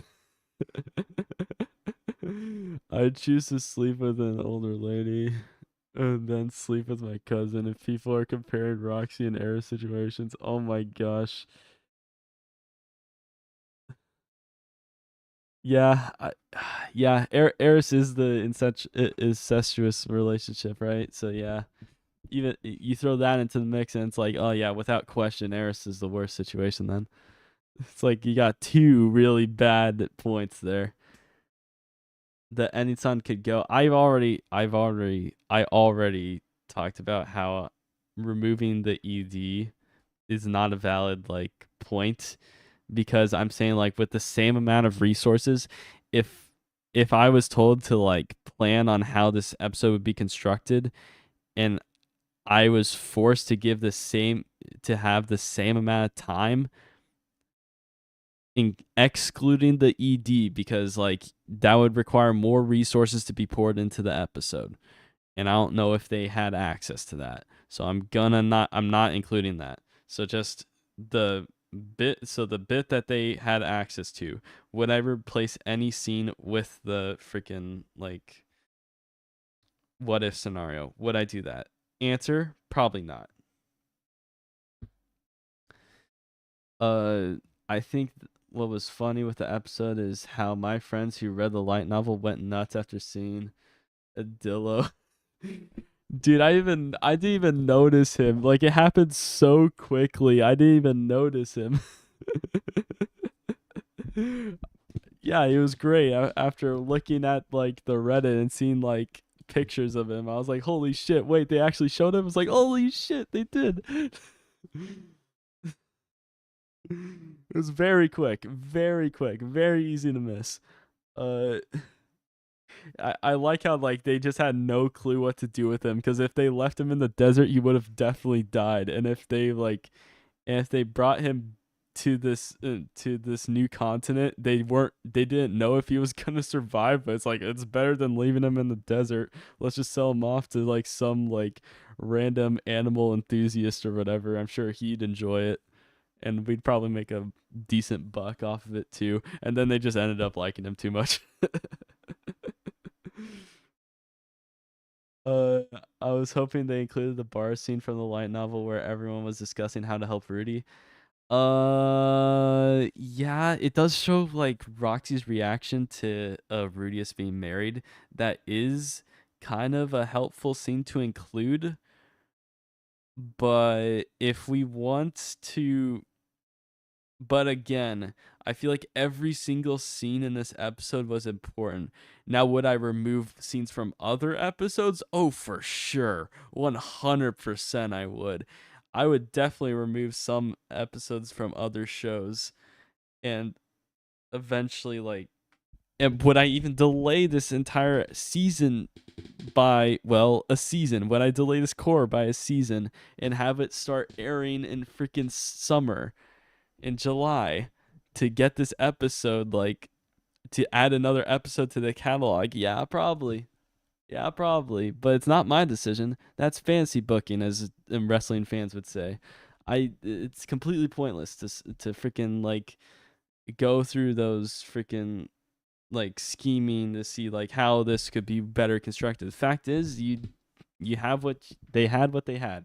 I choose to sleep with an older lady and then sleep with my cousin. If people are comparing Roxy and Era situations, oh my gosh. Yeah, yeah. Eris is the incestuous relationship, right? So yeah, even you throw that into the mix, and it's like, oh yeah, without question, Eris is the worst situation. Then it's like you got two really bad points there that any son could go. I already talked about how removing the ED is not a valid like point, because I'm saying like with the same amount of resources, if if I was told to like plan on how this episode would be constructed, and I was forced to give the same to have the same amount of time, excluding the ED, because like that would require more resources to be poured into the episode, and I don't know if they had access to that. So I'm not including that. So just the the bit that they had access to, would I replace any scene with the freaking like what if scenario? Would I do that? Answer, probably not. Uh I think what was funny with the episode is how my friends who read the light novel went nuts after seeing Adillo. Dude, I didn't even notice him. Like it happened so quickly. I didn't even notice him. Yeah, he was great. After looking at like the Reddit and seeing like pictures of him, I was like, "Holy shit! Wait, they actually showed him." I was like, "Holy shit, they did." It was very quick, very easy to miss. Uh, I like how like they just had no clue what to do with him, because if they left him in the desert, he would have definitely died. And if they brought him to this new continent, they didn't know if he was gonna survive. But it's like it's better than leaving him in the desert. Let's just sell him off to like some like random animal enthusiast or whatever. I'm sure he'd enjoy it, and we'd probably make a decent buck off of it too. And then they just ended up liking him too much. Uh, I was hoping they included the bar scene from the light novel where everyone was discussing how to help Rudy. Yeah, it does show like Roxy's reaction to Rudius being married. That is kind of a helpful scene to include. But if we want to, but again, I feel like every single scene in this episode was important. Now, would I remove scenes from other episodes? Oh, for sure. 100% I would. I would definitely remove some episodes from other shows, and eventually like, and would I even delay this entire season by, well, a season? Would I delay this core by a season and have it start airing in freaking summer in July to get this episode, like to add another episode to the catalog? Yeah, probably. Yeah, probably. But it's not my decision. That's fancy booking, as wrestling fans would say. It's completely pointless to freaking like go through those freaking like scheming to see like how this could be better constructed. The fact is, you have what they had, what they had.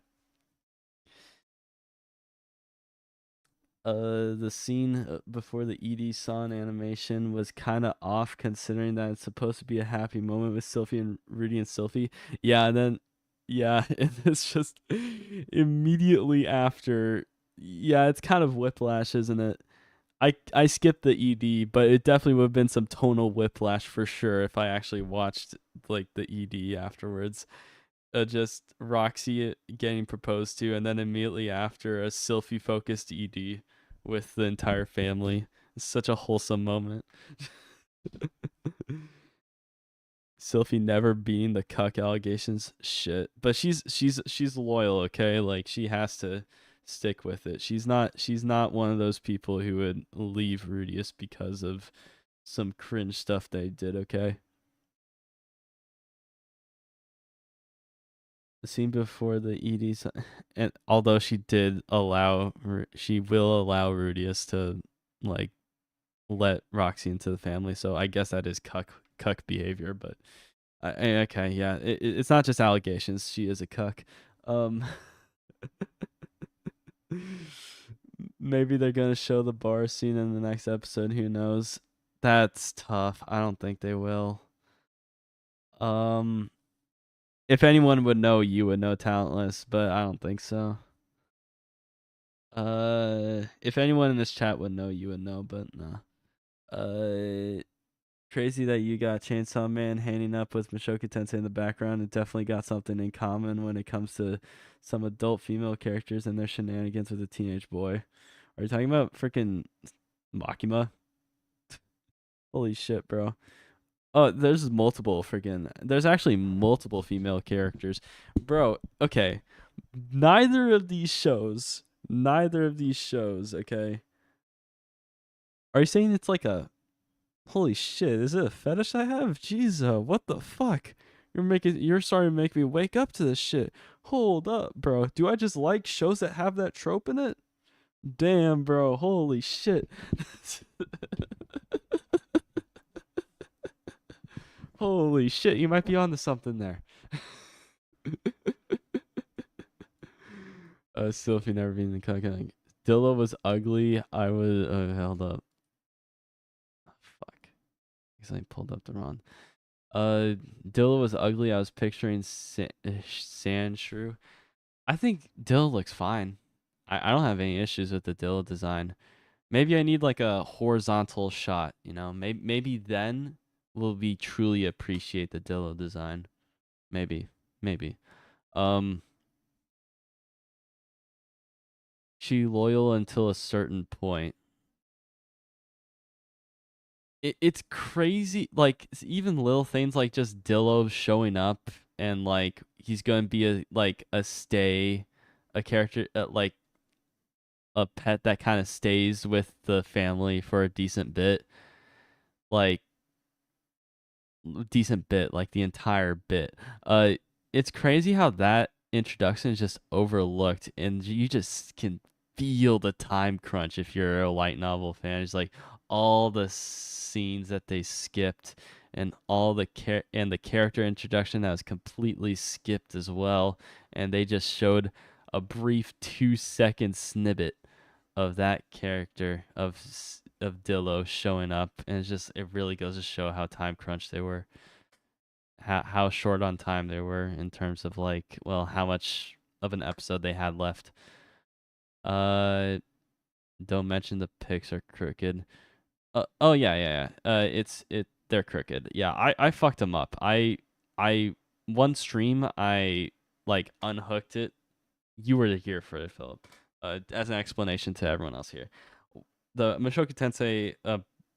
The scene before the Edie San animation was kind of off, considering that it's supposed to be a happy moment with Sylphie and Rudy and Sylphie. Yeah, and then yeah, and it's just immediately after. Yeah, it's kind of whiplash, isn't it? I skipped the ED, but it definitely would have been some tonal whiplash for sure if I actually watched like the ED afterwards. Just Roxy getting proposed to, and then immediately after a Sylphie focused ED with the entire family. It's such a wholesome moment. Sylphie never being the cuck allegations, shit. But she's loyal, okay? Like she has to stick with it. She's not one of those people who would leave Rudius because of some cringe stuff they did, okay? The scene before the ED's, and although she will allow Rudius to like let Roxy into the family, so I guess that is cuck behavior. But okay, yeah, it's not just allegations. She is a cuck. Um, maybe they're gonna show the bar scene in the next episode. Who knows? That's tough. I don't think they will. Um, if anyone would know, you would know Talentless, but I don't think so. If anyone in this chat would know, you would know, but no. Crazy that you got Chainsaw Man hanging up with Mushoku Tensei in the background. It definitely got something in common when it comes to some adult female characters and their shenanigans with a teenage boy. Are you talking about freaking Makima? Holy shit, bro. Oh, there's multiple freaking. There's actually multiple female characters, bro. Okay, neither of these shows. Neither of these shows. Okay. Are you saying it's like a holy shit? Is it a fetish I have? Jeez, what the fuck? You're starting to make me wake up to this shit. Hold up, bro. Do I just like shows that have that trope in it? Damn, bro. Holy shit. Holy shit. You might be onto something there. Still, if you never been in the cooking, Dilla was ugly. I was held up. Fuck. Because I pulled up the wrong. Dilla was ugly. I was picturing Sand Shrew. I think Dilla looks fine. I don't have any issues with the Dilla design. Maybe I need like a horizontal shot, you know? Maybe then will we truly appreciate the Dilla design. Maybe. Maybe. Um she loyal until a certain point. It's crazy. Like even little things like just Dillo showing up and like he's gonna be a stay, a character like a pet that kind of stays with the family for a decent bit, like like the entire bit. It's crazy how that introduction is just overlooked, and you just can feel the time crunch if you're a light novel fan. It's like all the scenes that they skipped, and all the character introduction that was completely skipped as well, and they just showed a brief 2 second snippet of that character of Dillo showing up, and it really goes to show how time crunched they were, how short on time they were in terms of like, well, how much of an episode they had left. Uh, don't mention the pics are crooked. Oh yeah, yeah, yeah. They're crooked. Yeah, I fucked them up. I one stream I like unhooked it. You were here for it, Philip. As an explanation to everyone else here, the Mushoku Tensei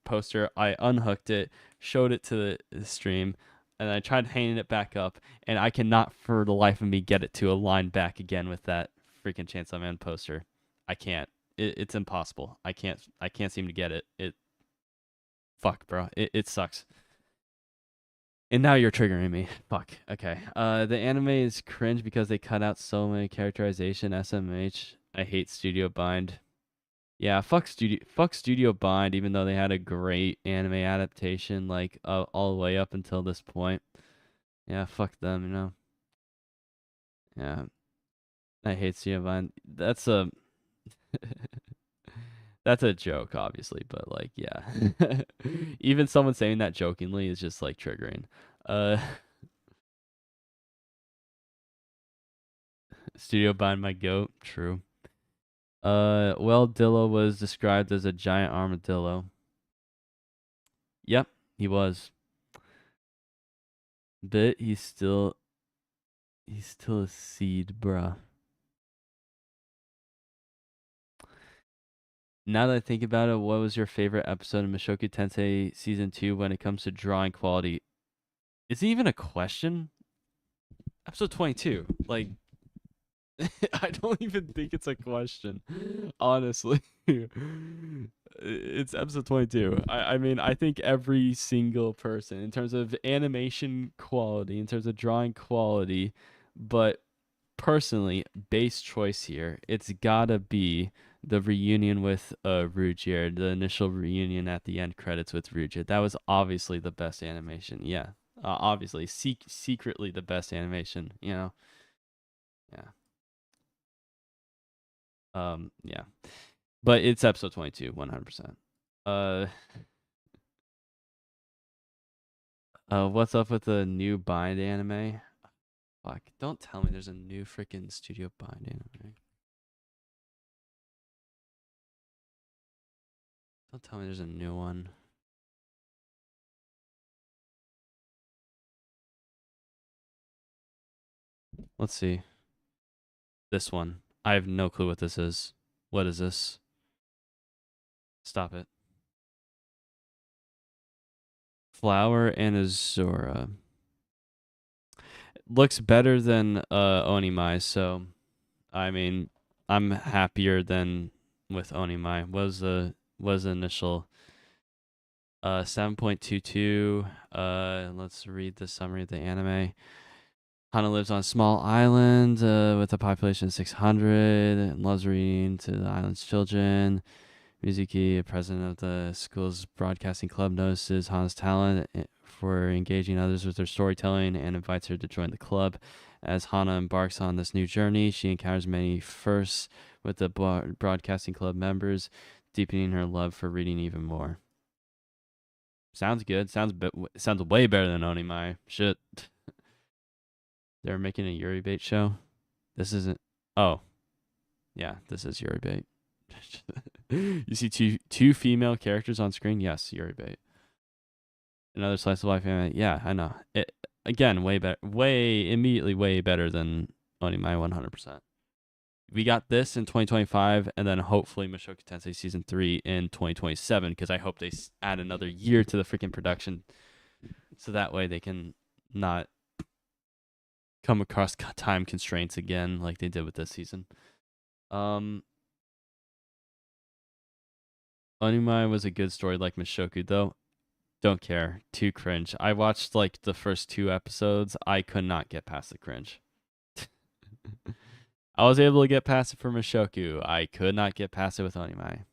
poster, I unhooked it, showed it to the stream, and I tried hanging it back up, and I cannot for the life of me get it to align back again with that freaking Chainsaw Man poster. I can't. It's impossible. I can't seem to get it. Fuck, bro. It sucks. And now you're triggering me. Fuck. Okay. The anime is cringe because they cut out so many characterization. SMH. I hate Studio Bind. Yeah, fuck Studio Bind, even though they had a great anime adaptation, like all the way up until this point. Yeah, fuck them, you know. Yeah, I hate Studio Bind. That's a joke, obviously, but like, yeah. Even someone saying that jokingly is just like triggering. Uh, Studio Bind my goat. True. Well, Dillo was described as a giant armadillo. Yep, he was. But he's still a seed, bruh. Now that I think about it, what was your favorite episode of Mushoku Tensei season 2 when it comes to drawing quality? Is it even a question? Episode 22. Like I don't even think it's a question. Honestly. It's episode 22. I mean, I think every single person in terms of animation quality, in terms of drawing quality, but personally, base choice here, it's gotta be the reunion with Rugier, the initial reunion at the end credits with Rugier. That was obviously the best animation. Yeah, obviously, secretly the best animation. You know, yeah, yeah. But it's episode 22, 100%. Uh, what's up with the new Bind anime? Fuck, don't tell me there's a new freaking Studio Bind anime. Don't tell me there's a new one. Let's see. This one. I have no clue what this is. What is this? Stop it. Flower and Azora looks better than Onimai, so I mean, I'm happier than with Onimai. Was the initial 7.22. Let's read the summary of the anime. Hana lives on a small island with a population of 600 and loves reading to the island's children. Mizuki, president of the school's broadcasting club, notices Hana's talent for engaging others with her storytelling and invites her to join the club. As Hana embarks on this new journey, she encounters many firsts with the broadcasting club members, deepening her love for reading even more. Sounds good. Sounds way better than Onimai. Shit. They're making a Yuri bait show. This isn't. Oh, yeah, this is Yuri bait. You see two female characters on screen. Yes, Yuri bait. Another slice of life anime. Yeah, I know. It again way better. Immediately way better than Onimai 100%. We got this in 2025, and then hopefully Mushoku Tensei season 3 in 2027. Because I hope they add another year to the freaking production, so that way they can not come across time constraints again like they did with this season. Onimai was a good story like Mushoku, though. Don't care. Too cringe. I watched like the first 2 episodes. I could not get past the cringe. I was able to get past it for Mushoku. I could not get past it with Onimai.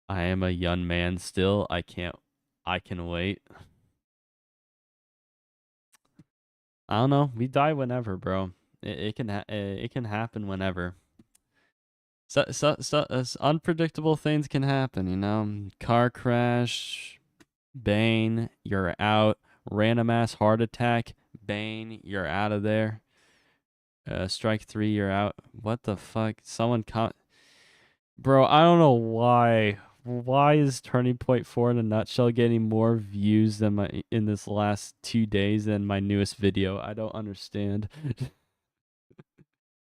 I am a young man still. I can wait. I don't know. We die whenever, bro. It can happen whenever. So unpredictable things can happen, you know. Car crash, Bane, you're out. Random ass heart attack, Bane, you're out of there. Strike 3, you're out. What the fuck? Bro, I don't know why. Why is Turning Point 4 in a nutshell getting more views than in this last 2 days than my newest video? I don't understand.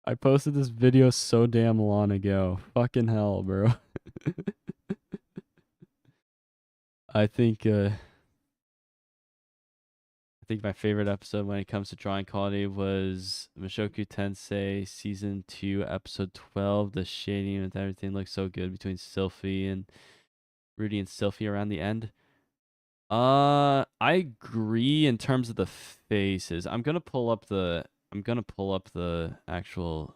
I posted this video so damn long ago. Fucking hell, bro. I think my favorite episode when it comes to drawing quality was Mushoku Tensei season 2 episode 12. The shading with everything looks so good between Sylphie and Rudy and Sylphie around the end. I agree in terms of the faces. I'm gonna pull up the actual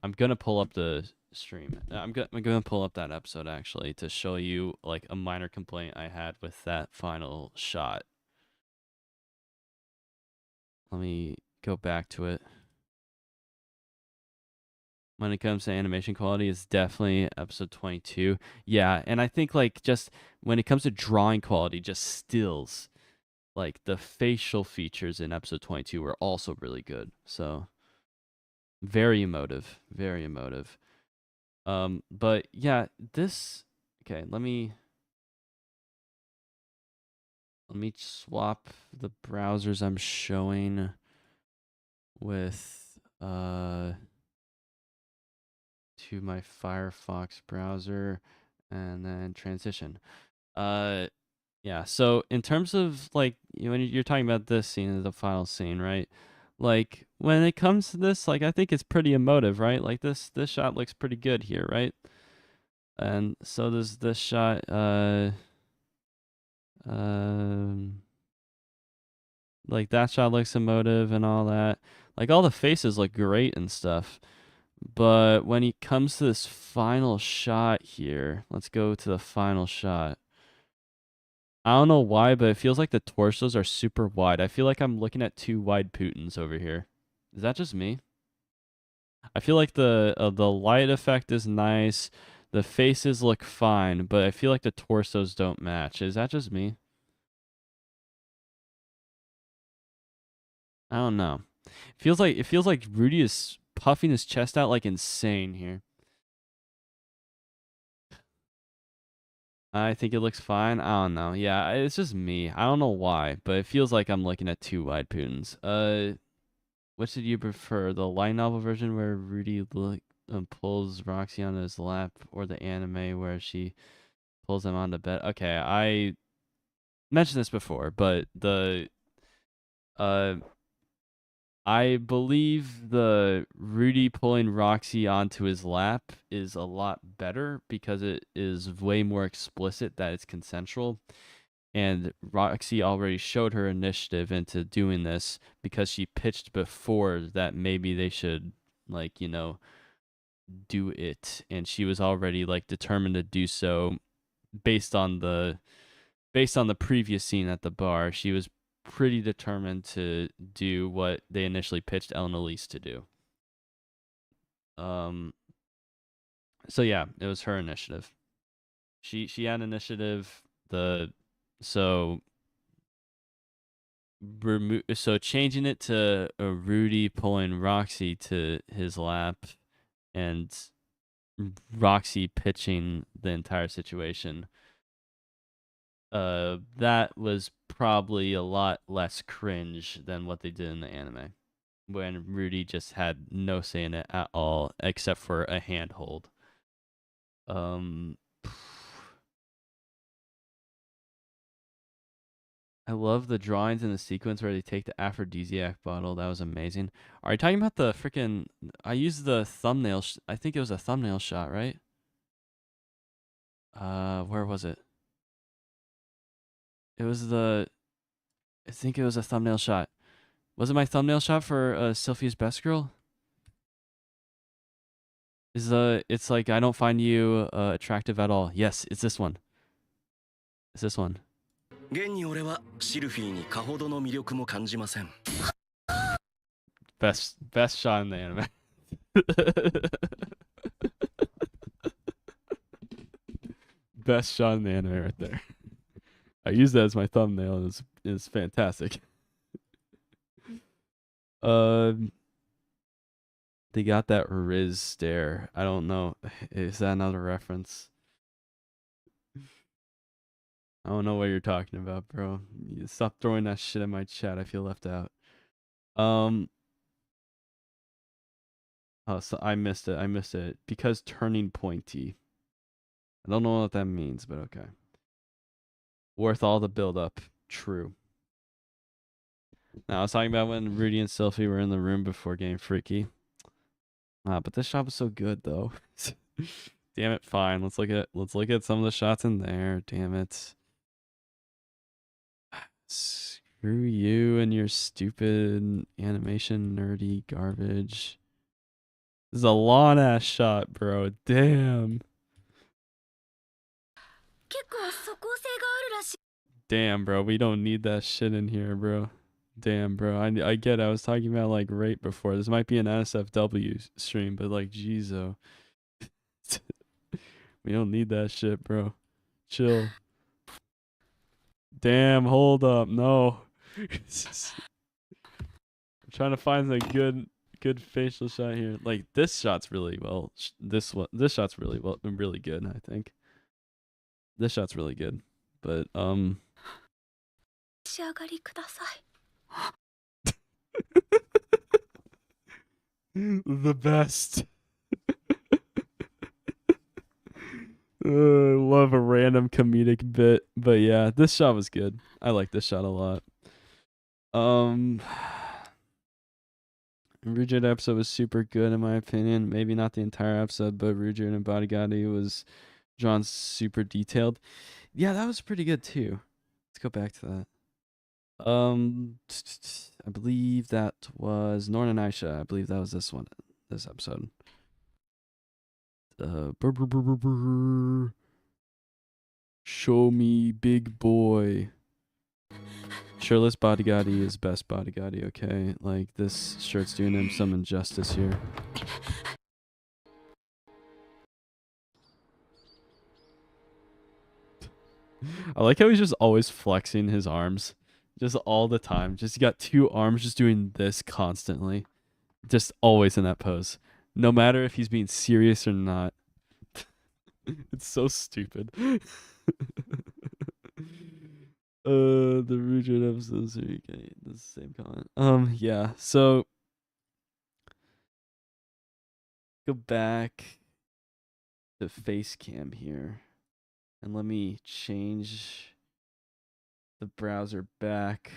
I'm gonna pull up the stream. I'm gonna pull up that episode actually to show you like a minor complaint I had with that final shot. Let me go back to it. When it comes to animation quality, it's definitely episode 22. Yeah, and I think like just when it comes to drawing quality, just stills, like the facial features in episode 22 were also really good. So very emotive, very emotive. But yeah, this okay, let me swap the browsers I'm showing with to my Firefox browser and then transition. Yeah, so in terms of like when you're talking about this scene, the final scene, right? Like when it comes to this, like I think it's pretty emotive, right? Like this shot looks pretty good here, right? And so does this shot. Like that shot looks emotive and all that. Like all the faces look great and stuff. But when it comes to this final shot here, let's go to the final shot. I don't know why, but it feels like the torsos are super wide. I feel like I'm looking at 2 wide Putins over here. Is that just me? I feel like the light effect is nice. The faces look fine, but I feel like the torsos don't match. Is that just me? I don't know. It feels like Rudy is puffing his chest out like insane here. I think it looks fine. I don't know. Yeah, it's just me. I don't know why, but it feels like I'm looking at 2 wide Putins. Which did you prefer? The light novel version where Rudy pulls Roxy onto his lap, or the anime where she pulls him onto bed. Okay, I mentioned this before, but uh I believe the Rudy pulling Roxy onto his lap is a lot better because it is way more explicit that it's consensual. And Roxy already showed her initiative into doing this because she pitched before that maybe they should, like, do it. And she was already, like, determined to do so based on the previous scene at the bar. She was pretty determined to do what they initially pitched Ellen Elise to do. Um, so yeah, it was her initiative. She had initiative. So so changing it to a Rudy pulling Roxy to his lap and Roxy pitching the entire situation. That was probably a lot less cringe than what they did in the anime, when Rudy just had no say in it at all, except for a handhold. Um, I love the drawings in the sequence where they take the aphrodisiac bottle. That was amazing. Are you talking about the freaking? I used the thumbnail. I think it was a thumbnail shot, right? Where was it? It was the. I think it was a thumbnail shot. Was it my thumbnail shot for Sylphia's Best Girl? It's like, I don't find you attractive at all. Yes, it's this one. It's this one. Best shot in the anime. Best shot in the anime right there. I use that as my thumbnail. It's fantastic. They got that Riz stare. I don't know. Is that another reference? I don't know what you're talking about, bro. Stop throwing that shit in my chat. I feel left out. Oh, so I missed it. I missed it because turning pointy. I don't know what that means, but okay. Worth all the build up. True. Now I was talking about when Rudy and Sylphie were in the room before getting freaky. But this shot was so good though. Damn it, fine. Let's look at some of the shots in there. Damn it. Screw you and your stupid animation nerdy garbage. This is a long ass shot, bro. Damn. Damn, bro. We don't need that shit in here, bro. Damn, bro. I get it. I was talking about like rape before. This might be an NSFW stream, but like, jeez, oh. We don't need that shit, bro. Chill. Damn, hold up. No. I'm trying to find a good facial shot here. Like, this shot's really well. This shot's really good, I think. This shot's really good. But the best. Love a random comedic bit, but yeah, this shot was good. I like this shot a lot. Ruijin episode was super good in my opinion. Maybe not the entire episode, but Ruijin and Bodyguardi was drawn super detailed. Yeah, that was pretty good too. Let's go back to that. I believe that was Norn and Aisha. I believe that was this episode. Show me big boy. Shirtless Bodyguardi is best Bodyguardi, okay? Like, this shirt's doing him some injustice here. I like how he's just always flexing his arms. Just all the time. Just got two arms just doing this constantly. Just always in that pose. No matter if he's being serious or not. It's so stupid. The Ruijin episodes are okay. The same comment. Yeah. So Go back to face cam here. And let me change the browser back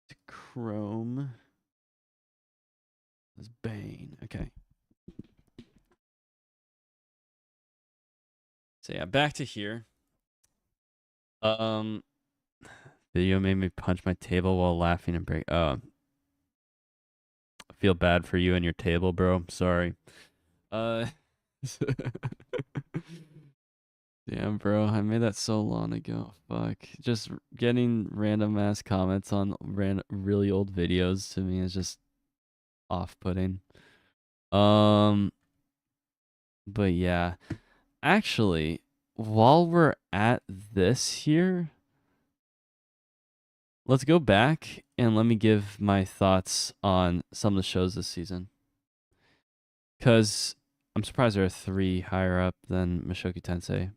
to Chrome. That's Bane. Okay. So yeah, back to here. Um, video made me punch my table while laughing and break. I feel bad for you and your table, bro. Sorry. Uh, damn, bro. I made that so long ago. Fuck. Just getting random ass comments on really old videos to me is just off-putting. Um, but yeah. Actually, while we're at this here, let's go back and let me give my thoughts on some of the shows this season. Cause I'm surprised there are 3 higher up than Mushoku Tensei.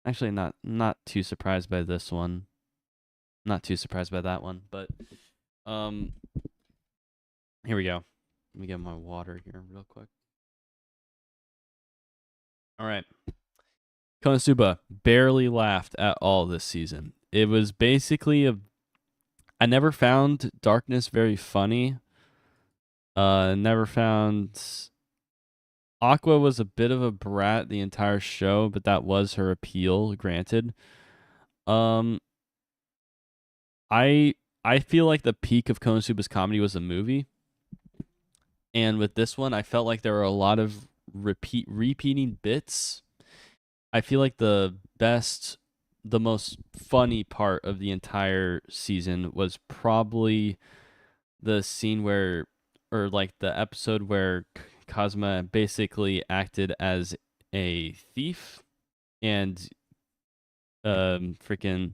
Actually, not too surprised by this one. Not too surprised by that one, but um, here we go. Let me get my water here real quick. All right. Konosuba barely laughed at all this season. It was basically I never found Darkness very funny. Never found Aqua was a bit of a brat the entire show, but that was her appeal, granted. Um, I I feel like the peak of Konosuba's comedy was a movie, and with this one, I felt like there were a lot of repeating bits. I feel like the most funny part of the entire season was probably the scene where, or like the episode where Kazuma basically acted as a thief and freaking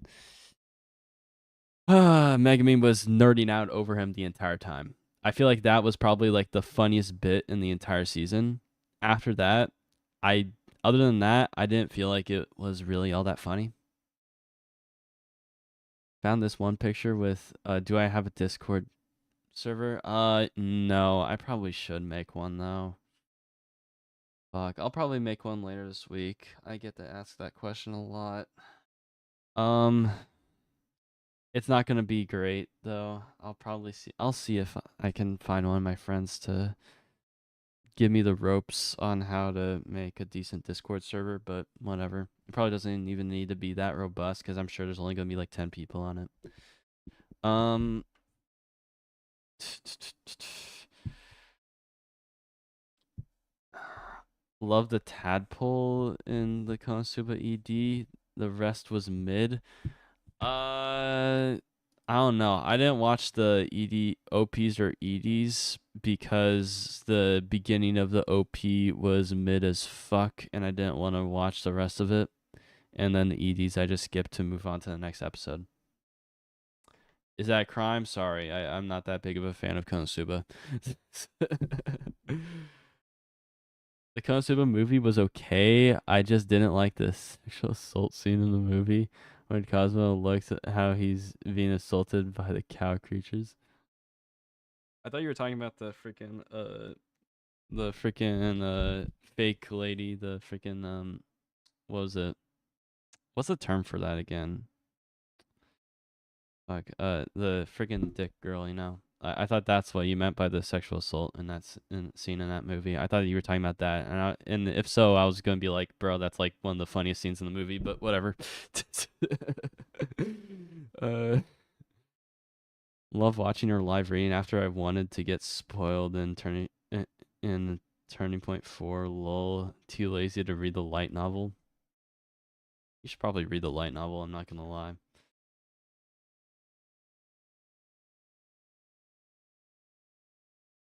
Megumin was nerding out over him the entire time. I feel like that was probably like the funniest bit in the entire season. After that, I other than that, I didn't feel like it was really all that funny. Found this one picture with do I have a Discord server? No, I probably should make one though. Fuck, I'll probably make one later this week. I get to ask that question a lot. Um, it's not gonna be great though. I'll probably see. I'll see if I can find one of my friends to give me the ropes on how to make a decent Discord server. But whatever. It probably doesn't even need to be that robust because I'm sure there's only gonna be like 10 people on it. Um. Love the tadpole in the Konosuba ED. The rest was mid. I don't know. I didn't watch the ED OPs or EDs because the beginning of the OP was mid as fuck, and I didn't want to watch the rest of it. And then the EDs I just skipped to move on to the next episode. Is that a crime? Sorry, I'm not that big of a fan of Konosuba. The Konosuba movie was okay. I just didn't like the sexual assault scene in the movie when Cosmo looks at how he's being assaulted by the cow creatures. I thought you were talking about the freaking fake lady, the freaking what was it? What's the term for that again? Fuck, the freaking dick girl, you know. I thought that's what you meant by the sexual assault in that scene in that movie. I thought you were talking about that, and if so, I was gonna be like, bro, that's like one of the funniest scenes in the movie. But whatever. uh, love watching her live reading after I wanted to get spoiled in Turning Point 4. Lol, too lazy to read the light novel. You should probably read the light novel. I'm not gonna lie.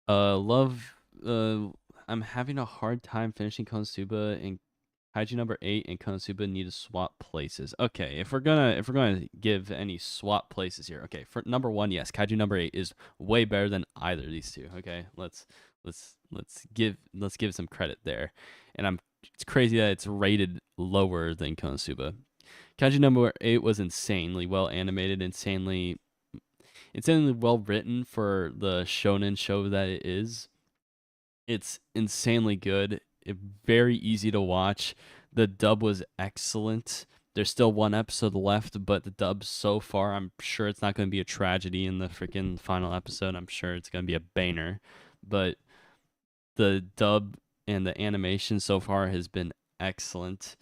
Love. I'm having a hard time finishing Konosuba, and Kaiju number 8 and Konosuba need to swap places. Okay, if we're gonna give any swap places here. Okay, for number 1, yes, Kaiju number 8 is way better than either of these two. Okay, let's give some credit there, and it's crazy that it's rated lower than Konosuba. Kaiju number 8 was insanely well animated, insanely well written for the shonen show that it is. It's insanely good. Very easy to watch. The dub was excellent. There's still one episode left, but the dub so far, I'm sure it's not going to be a tragedy in the freaking final episode. I'm sure it's going to be a banger. But the dub and the animation so far has been excellent.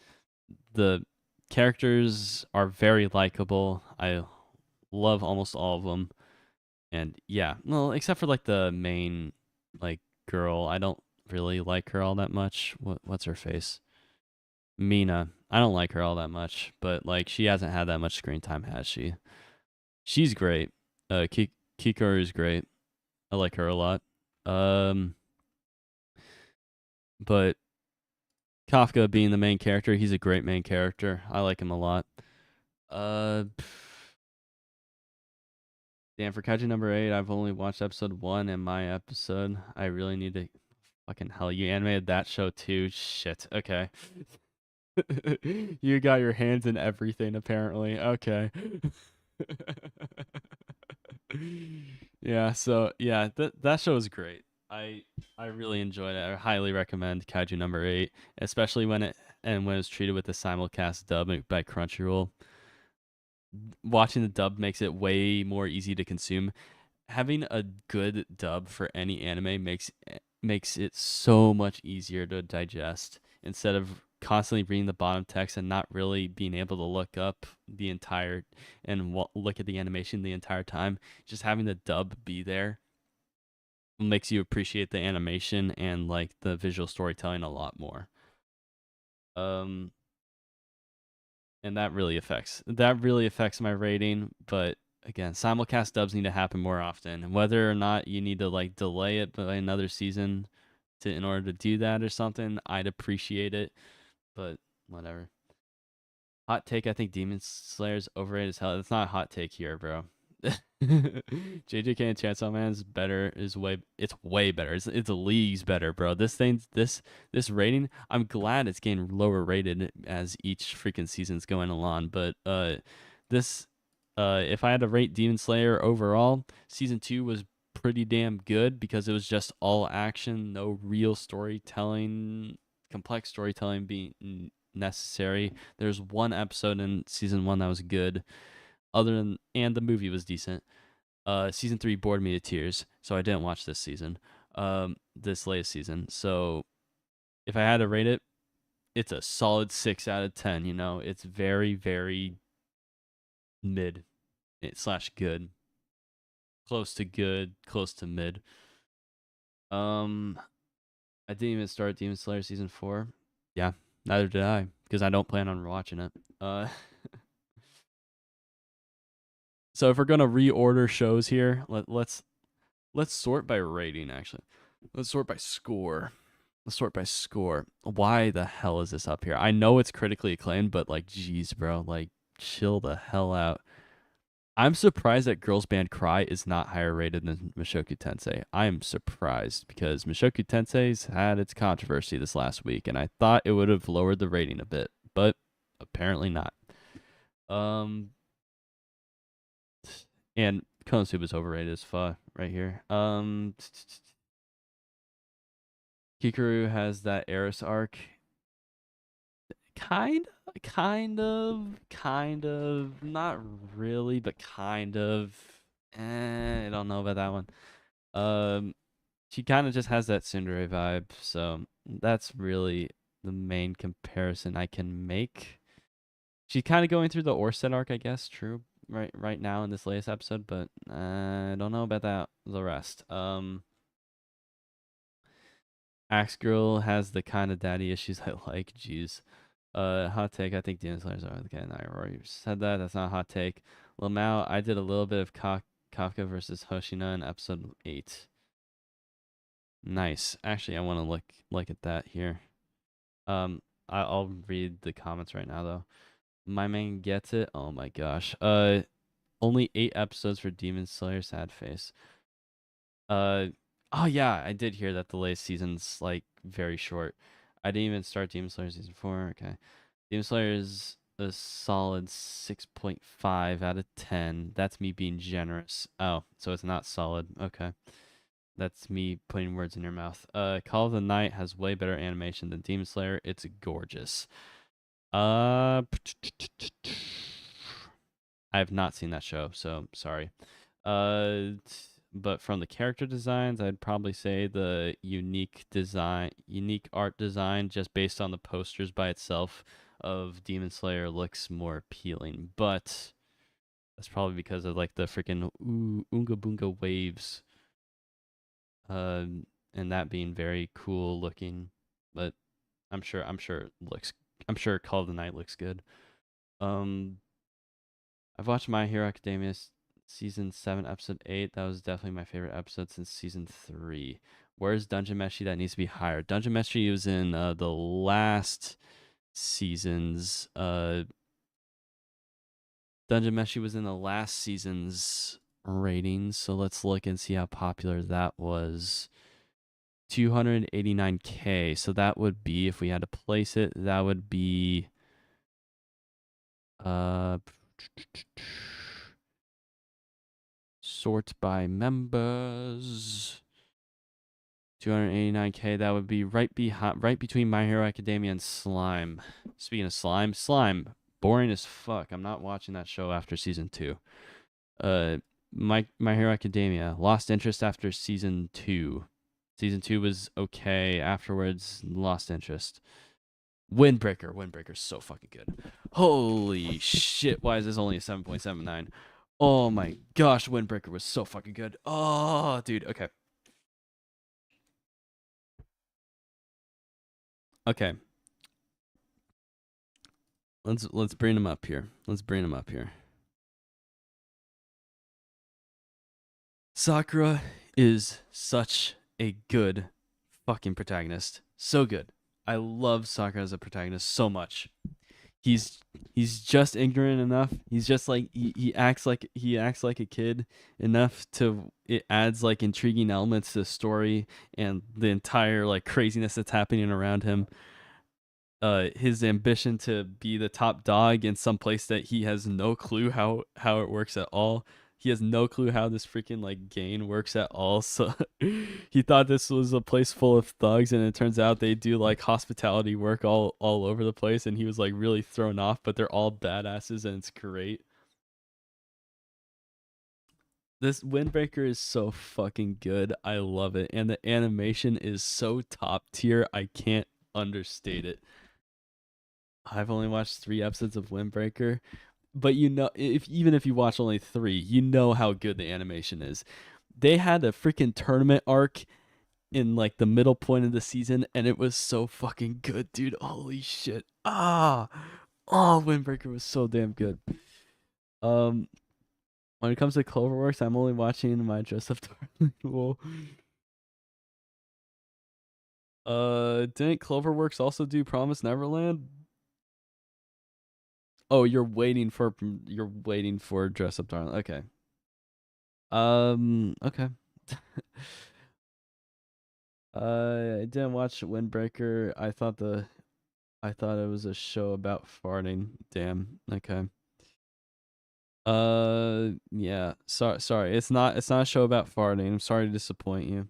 The characters are very likable. I love almost all of them. And yeah, well, except for like the main like girl, I don't really like her all that much. What's her face? Mina. I don't like her all that much, but like she hasn't had that much screen time, has she? She's great. Kikoru is great. I like her a lot. Um, but Kafka being the main character, he's a great main character. I like him a lot. Uh, Damn, for Kaiju number 8, I've only watched episode 1 and my episode. I really need to. Fucking hell, you animated that show too? Shit. Okay. You got your hands in everything, apparently. Okay. Yeah, so yeah, that show is great. I really enjoyed it. I highly recommend Kaiju number 8, especially when it's treated with the simulcast dub by Crunchyroll. Watching the dub makes it way more easy to consume. Having a good dub for any anime makes it so much easier to digest instead of constantly reading the bottom text and not really being able to look up the entire and look at the animation the entire time. Just having the dub be there makes you appreciate the animation and like the visual storytelling a lot more. Um, and that really affects my rating. But again, simulcast dubs need to happen more often. Whether or not you need to like delay it by another season in order to do that or something, I'd appreciate it. But whatever. Hot take: I think Demon Slayer's overrated as hell. It's not a hot take here, bro. JJK and Chainsaw Man's better is way it's way better. It's leagues better, bro. This rating, I'm glad it's getting lower rated as each freaking season's going along. But this if I had to rate Demon Slayer overall, season 2 was pretty damn good because it was just all action, no real storytelling, complex storytelling being necessary. There's one episode in season 1 that was good and the movie was decent. Season 3 bored me to tears, so I didn't watch this season. This latest season. So if I had to rate it, it's a solid 6 out of 10. It's very, very mid slash good, close to good, close to mid. I didn't even start Demon Slayer season 4. Yeah, neither did I, because I don't plan on watching it. So if we're gonna reorder shows here, let's sort by rating. Actually, let's sort by score. Let's sort by score. Why the hell is this up here? I know it's critically acclaimed, but like, geez, bro, like, chill the hell out. I'm surprised that Girls Band Cry is not higher rated than Mushoku Tensei. I am surprised because Mushoku Tensei's had its controversy this last week, and I thought it would have lowered the rating a bit, but apparently not. And Konosuba is overrated as fuck right here. Kikaru has that Eris arc. Kind of, not really, but kind of. I don't know about that one. She kind of just has that tsundere vibe, so that's really the main comparison I can make. She's kind of going through the Orsted arc, I guess. True, right now in this latest episode, but I don't know about the rest. Axe Girl has the kind of daddy issues I like. Jeez. Hot take. I think Demon Slayer's are okay. And I already said that. That's not a hot take. Lamau, I did a little bit of Kafka versus Hoshina in episode 8. Nice. Actually, I want to look at that here. I'll read the comments right now though. My man gets it. Oh my gosh. Only 8 episodes for Demon Slayer. Sad face. Oh yeah, I did hear that the latest season's like very short. I didn't even start Demon Slayer season 4. Okay. Demon Slayer is a solid 6.5 out of 10. That's me being generous. Oh, so it's not solid. Okay. That's me putting words in your mouth. Call of the Night has way better animation than Demon Slayer. It's gorgeous. I have not seen that show, so sorry. But from the character designs, I'd probably say the unique art design, just based on the posters by itself of Demon Slayer, looks more appealing. But that's probably because of like the freaking Oonga Boonga waves, and that being very cool looking. But I'm sure Call of the Night looks good. Um, I've watched My Hero Academia season 7, episode 8. That was definitely my favorite episode since season 3. Where's Dungeon Meshi? That needs to be higher. Dungeon Meshi was in the last season's. Dungeon Meshi was in the last season's ratings. So let's look and see how popular that was. 289K. So that would be, if we had to place it, that would be uh sort by members. 289K. That would be right between My Hero Academia and Slime. Speaking of Slime, boring as fuck. I'm not watching that show after season 2. My Hero Academia lost interest after season 2. Season 2 was okay. Afterwards, lost interest. Windbreaker's so fucking good. Holy shit, why is this only a 7.79? Oh my gosh, Windbreaker was so fucking good. Oh, dude, okay. Okay. Let's bring him up here. Sakura is such a good fucking protagonist. So good. I love Sakura as a protagonist so much. He's just ignorant enough. He's just like he acts like a kid enough to it adds like intriguing elements to the story and the entire like craziness that's happening around him. His ambition to be the top dog in some place that he has no clue how it works at all. He has no clue how this freaking like gain works at all. So he thought this was a place full of thugs, and it turns out they do like hospitality work all over the place. And he was like really thrown off, but they're all badasses, and it's great. This Windbreaker is so fucking good. I love it, and the animation is so top tier. I can't understate it. I've only watched 3 episodes of Windbreaker, but you know, even if you watch only 3, you know how good the animation is. They had a freaking tournament arc in like the middle point of the season, and it was so fucking good, dude. Holy shit! Windbreaker was so damn good. Um, when it comes to Cloverworks, I'm only watching My Dress Up Darling. Well, didn't Cloverworks also do Promise Neverland? Oh, you're waiting for Dress Up Darling. Okay. Okay. I didn't watch Windbreaker. I thought it was a show about farting. Damn. Okay. Yeah. Sorry. It's not a show about farting. I'm sorry to disappoint you.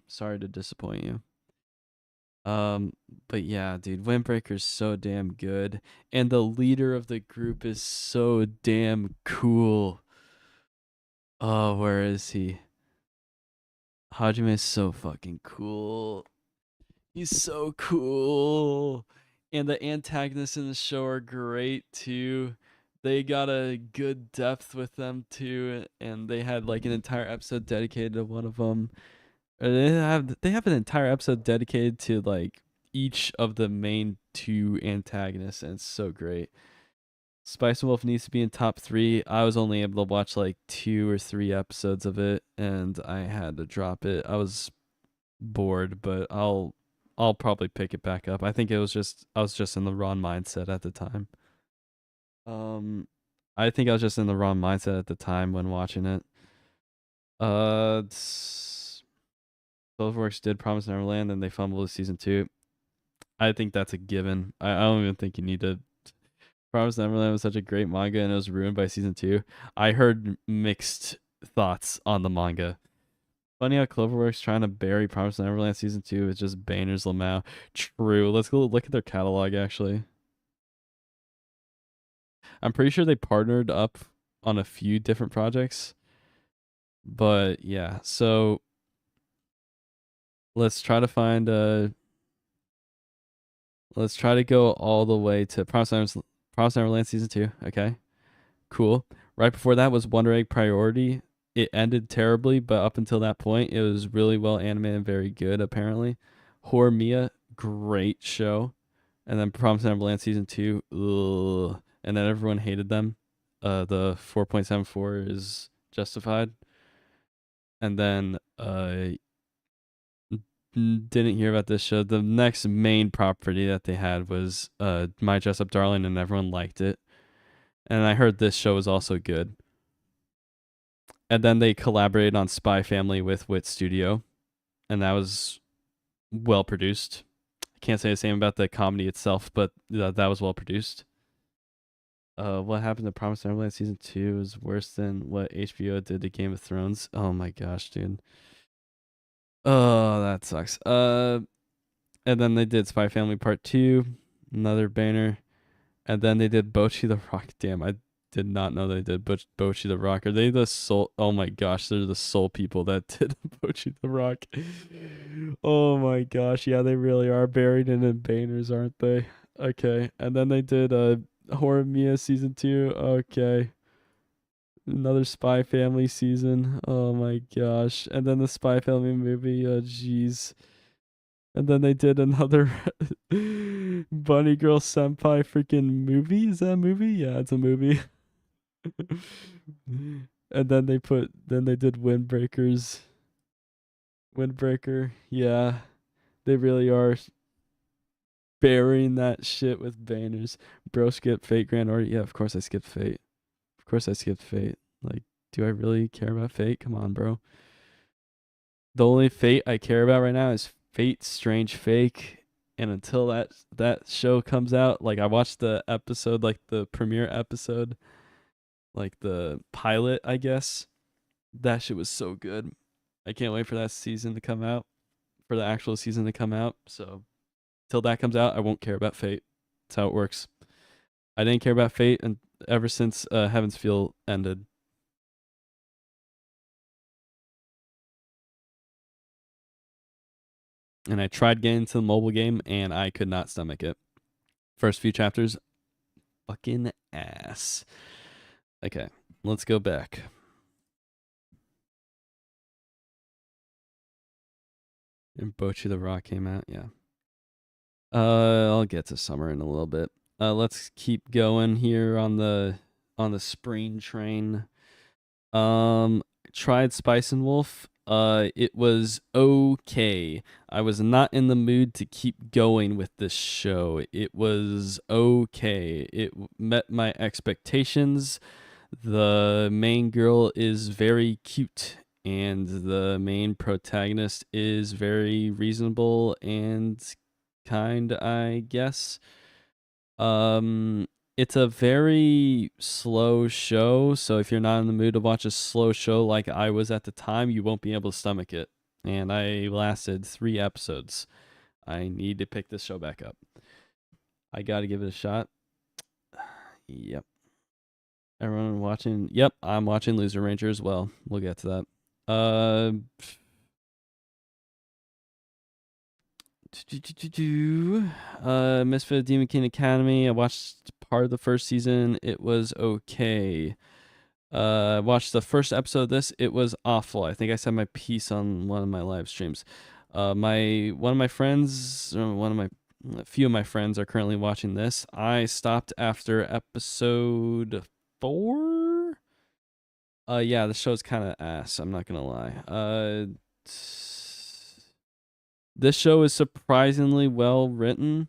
Um, but yeah, dude, Windbreaker's so damn good, and the leader of the group is so damn cool. Oh, where is he? Hajime is so fucking cool. He's so cool. And the antagonists in the show are great too. They got a good depth with them too, and they had like an entire episode dedicated to one of them. They have an entire episode dedicated to like each of the main 2 antagonists, and it's so great. Spice and Wolf needs to be in top 3. I was only able to watch like 2 or 3 episodes of it, and I had to drop it. I was bored, but I'll probably pick it back up. I think I was just in the wrong mindset at the time. Um, I think I was just in the wrong mindset at the time when watching it. Cloverworks did Promise Neverland, and they fumbled with season 2. I think that's a given. I don't even think you need to. Promise Neverland was such a great manga, and it was ruined by season 2. I heard mixed thoughts on the manga. Funny how Cloverworks trying to bury Promised Neverland season 2 is just Banner's Lamau. True. Let's go look at their catalog actually. I'm pretty sure they partnered up on a few different projects. But yeah, so let's try to find let's try to go all the way to Promised Neverland season 2. Okay. Cool. Right before that was Wonder Egg Priority. It ended terribly, but up until that point, it was really well animated and very good, apparently. Horimiya, great show. And then Promised Neverland season 2, ugh. And then everyone hated them. The 4.74 is justified. And then didn't hear about this show. The next main property that they had was My Dress Up Darling, and everyone liked it. And I heard this show was also good. And then they collaborated on Spy Family with Wit Studio, and that was well produced. I can't say the same about the comedy itself, but that was well produced. What happened to Promised Neverland season 2 is worse than what HBO did to Game of Thrones. Oh my gosh, dude. Oh, that sucks. And then they did Spy Family Part 2, another banner. And then they did Bochi the Rock. Damn, I did not know they did Bochi the Rock. Are they the soul? Oh my gosh, they're the soul people that did Bochi the Rock. Oh my gosh, yeah, they really are buried in banners, aren't they? Okay, and then they did Horimiya season 2. Okay, another Spy Family season. Oh my gosh, and then the Spy Family movie. Oh jeez. And then they did another Bunny Girl Senpai freaking movie. Is that a movie? Yeah, it's a movie. And then they did Windbreakers. Windbreaker. Yeah. They really are burying that shit with banners. Bro skipped Fate Grand Order. Yeah, of course I skipped Fate. Of course I skipped Fate. Like, do I really care about Fate? Come on, bro. The only Fate I care about right now is Fate Strange Fake. And until that show comes out, like I watched the episode, like the premiere episode, like the pilot, I guess. That shit was so good. I can't wait for that season to come out, for the actual season to come out. So till that comes out, I won't care about Fate. That's how it works. I didn't care about Fate and ever since Heaven's Feel ended. And I tried getting into the mobile game and I could not stomach it. First few chapters, fucking ass. Okay, let's go back. And Bochi the Rock came out, yeah. I'll get to summer in a little bit. Let's keep going here on the spring train. Tried Spice and Wolf. It was okay. I was not in the mood to keep going with this show. It was okay. It met my expectations. The main girl is very cute, and the main protagonist is very reasonable and kind, I guess. Um, it's a very slow show, so if you're not in the mood to watch a slow show like I was at the time, you won't be able to stomach it. And I lasted 3 episodes. I need to pick this show back up. I got to give it a shot. Yep. Everyone watching? Yep, I'm watching Loser Ranger as well. We'll get to that. Misfit Demon King Academy. I watched part of the first season. It was okay. Watched the first episode of this. It was awful. I think I said my piece on one of my live streams. A few of my friends are currently watching this. I stopped after episode 4. Yeah, the show's kind of ass. I'm not gonna lie. This show is surprisingly well written.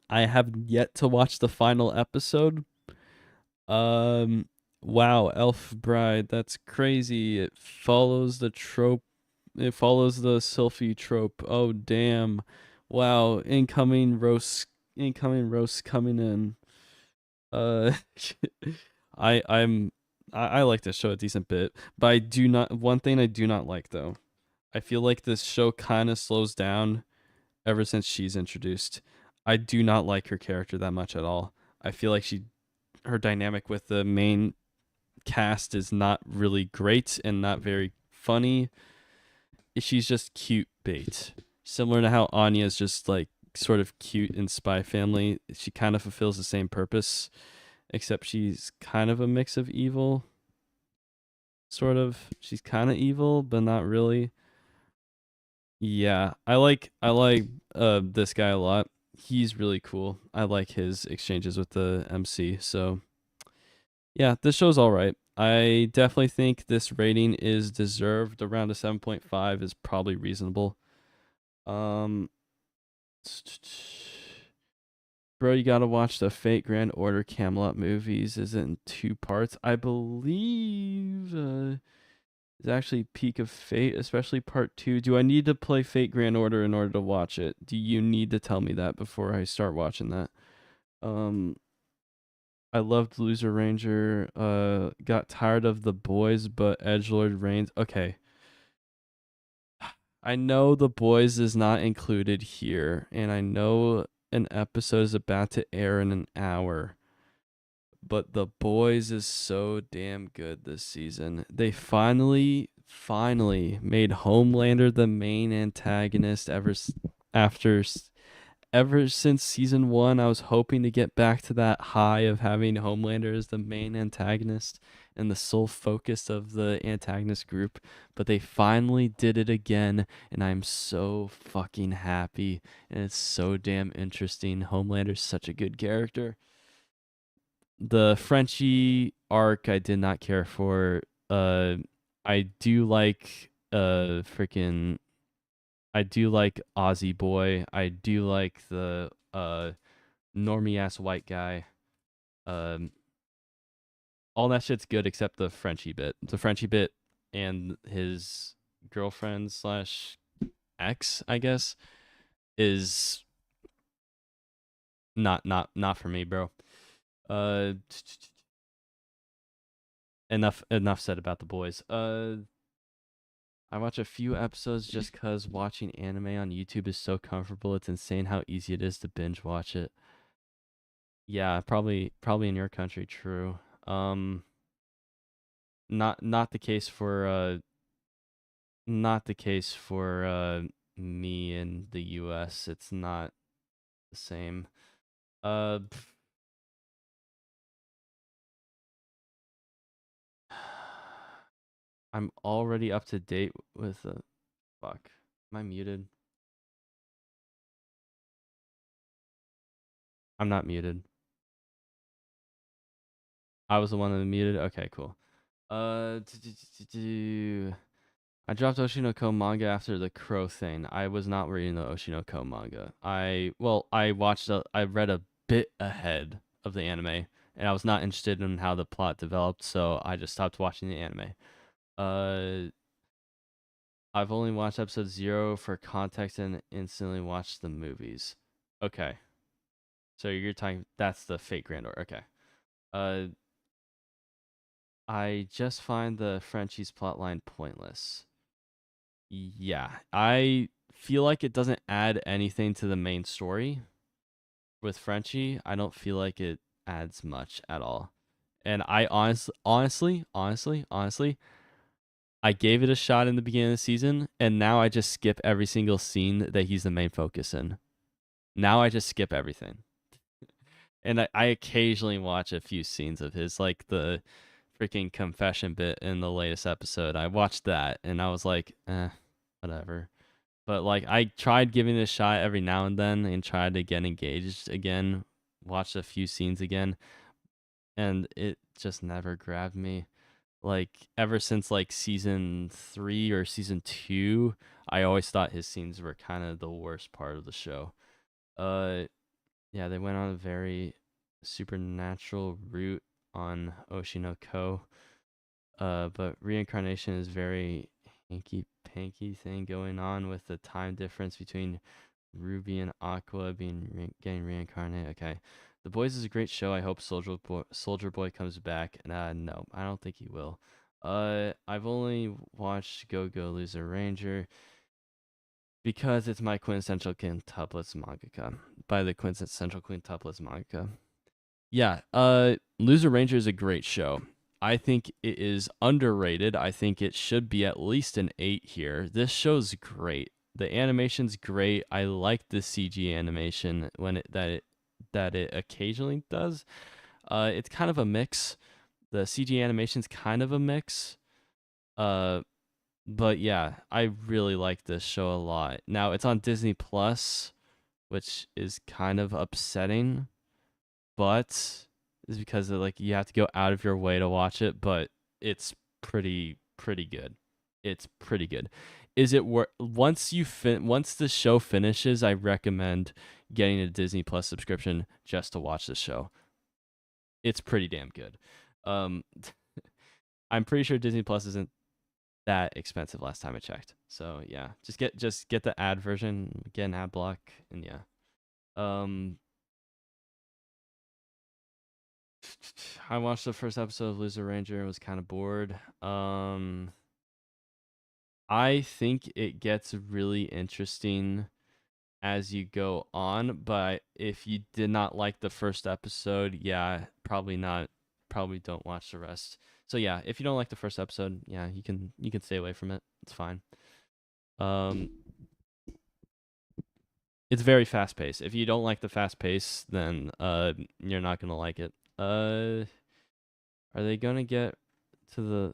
I have yet to watch the final episode. Wow, Elf Bride, that's crazy. It follows the trope. It follows the Sylphie trope. Oh damn. Wow, incoming roast coming in. I'm I like this show a decent bit, but I do not. One thing I do not like though, I feel like this show kind of slows down ever since she's introduced. I do not like her character that much at all. I feel like her dynamic with the main cast is not really great and not very funny. She's just cute bait. Similar to how Anya is just like sort of cute in Spy Family. She kind of fulfills the same purpose, except she's kind of a mix of evil. Sort of. She's kind of evil, but not really. Yeah, I like this guy a lot. He's really cool. I like his exchanges with the MC. So yeah, this show's all right. I definitely think this rating is deserved. Around a 7.5 is probably reasonable. Um, bro, you gotta watch the Fate Grand Order Camelot movies. Is it in 2 parts? I believe it's actually Peak of Fate, especially part 2. Do I need to play Fate Grand Order in order to watch it? Do you need to tell me that before I start watching that? Um, I loved Loser Ranger. Got tired of The Boys, but Edgelord reigns. Okay. I know The Boys is not included here, and I know an episode is about to air in an hour. But The Boys is so damn good this season. They finally made Homelander the main antagonist after ever since season 1. I was hoping to get back to that high of having Homelander as the main antagonist and the sole focus of the antagonist group, but they finally did it again, and I'm so fucking happy, and it's so damn interesting. Homelander's such a good character. The Frenchie arc I did not care for. Uh, I do like freaking I do like Aussie Boy. I do like the normie ass white guy. Um, all that shit's good except the Frenchie bit. The Frenchie bit and his girlfriend slash ex, I guess, is not for me, bro. Uh, enough said about the boys. I watch a few episodes just cause watching anime on YouTube is so comfortable. It's insane how easy it is to binge watch it. Yeah, probably in your country, true. Um, not the case for not the case for me in the US. It's not the same. Pff, I'm already up to date with the fuck. Am I muted? I'm not muted. I was the one that muted. Okay, cool. Uh, I dropped Oshinoko manga after the Crow thing. I was not reading the Oshinoko manga. I read a bit ahead of the anime, and I was not interested in how the plot developed, so I just stopped watching the anime. Uh, I've only watched episode 0 for context and instantly watched the movies. Okay, so you're talking that's the Fate Grand Order. Okay. Uh, I just find the Frenchie's plotline pointless. Yeah, I feel like it doesn't add anything to the main story with Frenchie. I don't feel like it adds much at all. And I honestly, I gave it a shot in the beginning of the season, and now I just skip every single scene that he's the main focus in. Now I just skip everything. And I occasionally watch a few scenes of his, like the freaking confession bit in the latest episode. I watched that, and I was like, whatever. But like I tried giving it a shot every now and then and tried to get engaged again, watched a few scenes again, and it just never grabbed me. Like ever since like season 3 or season 2, I always thought his scenes were kind of the worst part of the show. Uh yeah, they went on a very supernatural route on Oshinoko. But reincarnation is very hanky panky thing going on with the time difference between Ruby and Aqua getting reincarnated. Okay. The Boys is a great show. I hope Soldier Boy comes back. No, I don't think he will. I've only watched Go Go Loser Ranger because it's my quintessential quintuplets mangaka by the quintessential quintuplets mangaka. Yeah, Loser Ranger is a great show. I think it is underrated. I think it should be at least an 8 here. This show's great. The animation's great. I like the CG animation when it occasionally does. It's kind of a mix. The CG animation's kind of a mix. Uh, but yeah, I really like this show a lot. Now it's on Disney Plus, which is kind of upsetting, but it's because like you have to go out of your way to watch it, but it's pretty good. It's pretty good. Is it worth once the show finishes, I recommend getting a Disney Plus subscription just to watch the show. It's pretty damn good. Um I'm pretty sure Disney Plus isn't that expensive last time I checked. So yeah, just get the ad version, get an ad block, and yeah. Um, I watched the first episode of Loser Ranger and was kind of bored. I think it gets really interesting as you go on, but if you did not like the first episode, yeah, probably not. Probably don't watch the rest. So yeah, if you don't like the first episode, yeah, you can stay away from it. It's fine. Um, it's very fast paced. If you don't like the fast pace, then you're not gonna like it. Are they gonna to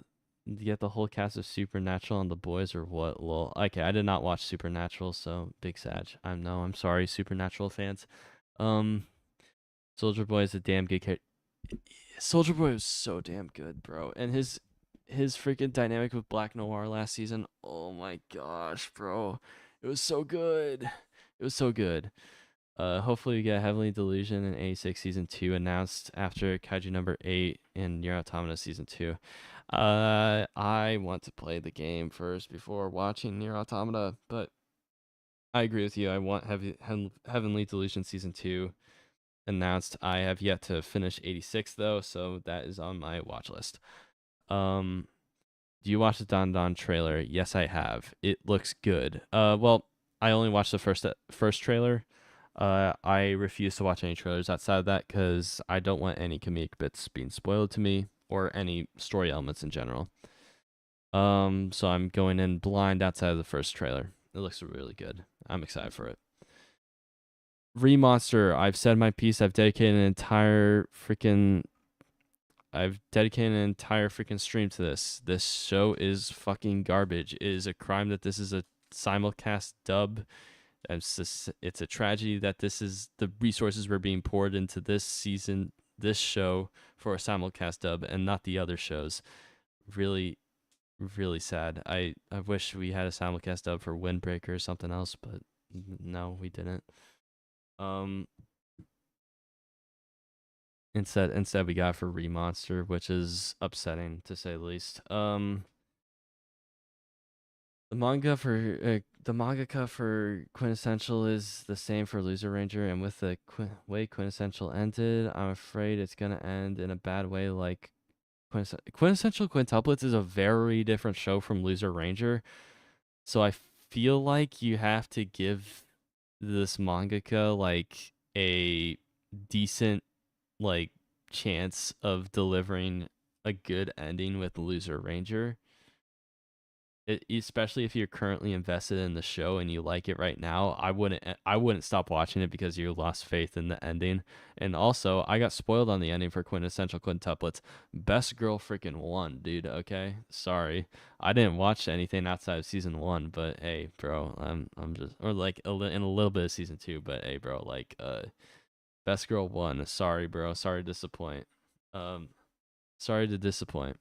get the whole cast of Supernatural on The Boys or what? Lol. Okay, I did not watch Supernatural, so big sag. I'm sorry, Supernatural fans. Um, Soldier Boy is a damn good character. Soldier Boy was so damn good, bro, and his freaking dynamic with Black Noir last season. Oh my gosh, bro, it was so good. It was so good. Hopefully we get Heavenly Delusion in 86 season 2 announced after Kaiju number 8 in Nier Automata season 2. I want to play the game first before watching Nier Automata, but I agree with you. I want Heavenly Delusion season 2 announced. I have yet to finish 86 though, so that is on my watch list. Do you watch the Don Don trailer? Yes, I have. It looks good. Well, I only watched the first trailer. I refuse to watch any trailers outside of that because I don't want any comedic bits being spoiled to me or any story elements in general. So I'm going in blind outside of the first trailer. It looks really good. I'm excited for it. Remonster. I've said my piece. I've dedicated an entire freaking stream to this. This show is fucking garbage. It is a crime that this is a simulcast dub. It's a tragedy that this is the resources were being poured into this season, this show for a simulcast dub and not the other shows. Really, really sad. I wish we had a simulcast dub for Windbreaker or something else, but no, we didn't. Instead we got for Remonster, which is upsetting to say the least. The mangaka for Quintessential is the same for Loser Ranger, and with the way Quintessential ended, I'm afraid it's gonna end in a bad way. Like Quintessential Quintuplets is a very different show from Loser Ranger, so I feel like you have to give this mangaka like a decent like chance of delivering a good ending with Loser Ranger. Especially if you're currently invested in the show and you like it right now, I wouldn't stop watching it because you lost faith in the ending. And also, I got spoiled on the ending for Quintessential Quintuplets. Best girl freaking won, dude. Okay, sorry, I didn't watch anything outside of season 1, but hey, bro, I'm just or like in a little bit of season 2, but hey, bro, like best girl won. Sorry, bro. Sorry to disappoint. Um, sorry to disappoint.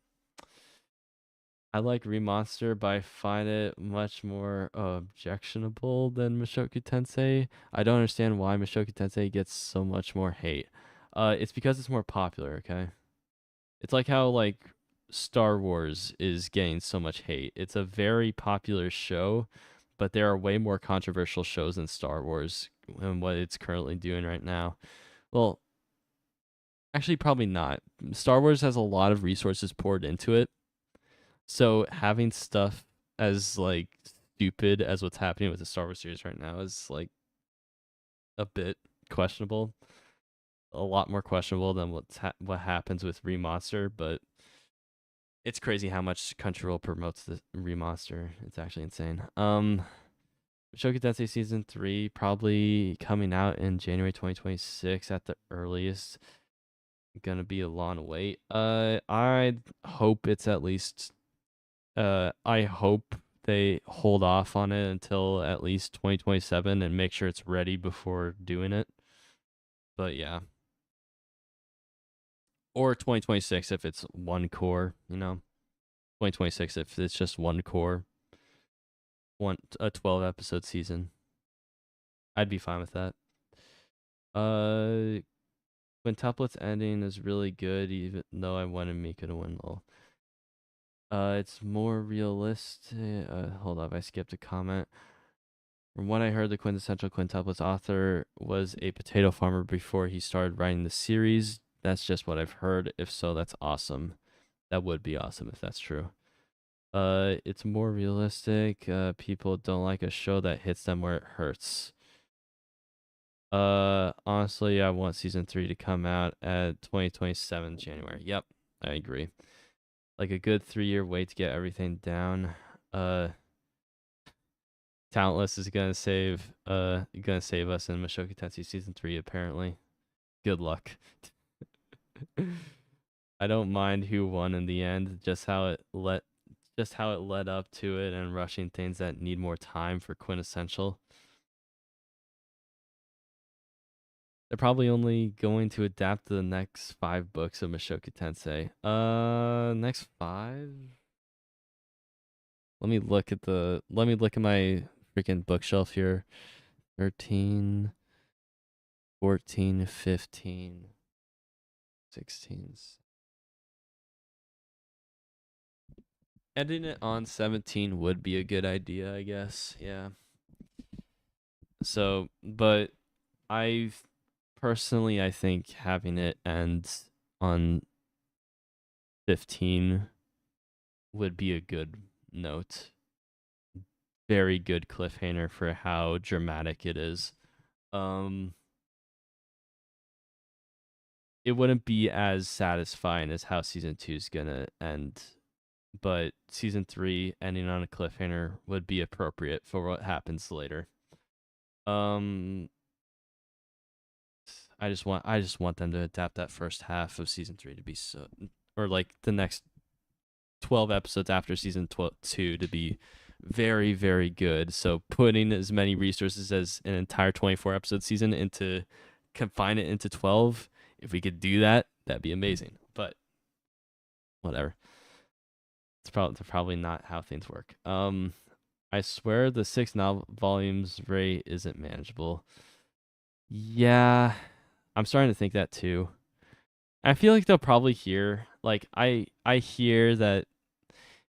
I like Remonster, but I find it much more objectionable than Mushoku Tensei. I don't understand why Mushoku Tensei gets so much more hate. It's because it's more popular, okay? It's like how like Star Wars is getting so much hate. It's a very popular show, but there are way more controversial shows than Star Wars and what it's currently doing right now. Well, Actually, probably not. Star Wars has a lot of resources poured into it, so having stuff as like stupid as what's happening with the Star Wars series right now is like a bit questionable. A lot more questionable than what happens with Remaster, but it's crazy how much Crunchyroll promotes the Remaster. It's actually insane. Mushoku Tensei season 3 probably coming out in January 2026 at the earliest. Gonna be a long wait. I hope it's at least. I hope they hold off on it until at least 2027 and make sure it's ready before doing it. But yeah, or 2026 if it's one core. 2026 if it's just one core, a 12 episode season. I'd be fine with that. Uh, Quintuplet's ending is really good, even though I wanted Mika to win. Lol. It's more realistic. Hold up, I skipped a comment. From what I heard, the quintessential quintuplets author was a potato farmer before he started writing the series. That's just what I've heard. If so, that's awesome. That would be awesome if that's true. It's more realistic. People don't like a show that hits them where it hurts. Honestly, I want season 3 to come out at 2027 January. Yep, I agree. Like a good 3-year wait to get everything down. Talentless is gonna save us in Mushoku Tensei season 3 apparently. Good luck. I don't mind who won in the end, just how it led up to it and rushing things that need more time for quintessential. They're probably only going to adapt the next 5 books of Mushoku Tensei. Next 5? Let me look at my freaking bookshelf here. 13, 14, 15, 16. Ending it on 17 would be a good idea, I guess. Yeah. So, but I personally, I think having it end on 15 would be a good note. Very good cliffhanger for how dramatic it is. Um, it wouldn't be as satisfying as how season 2 is gonna end, but season 3 ending on a cliffhanger would be appropriate for what happens later. Um, I just want them to adapt that first half of season 3 to be so, or like the next 12 episodes after season 2 to be very very good. So putting as many resources as an entire 24 episode season into confine it into 12, if we could do that, that'd be amazing. But whatever. Probably not how things work. I swear the 6 novel volumes rate isn't manageable. Yeah, I'm starting to think that too. I feel like they'll probably hear like I hear that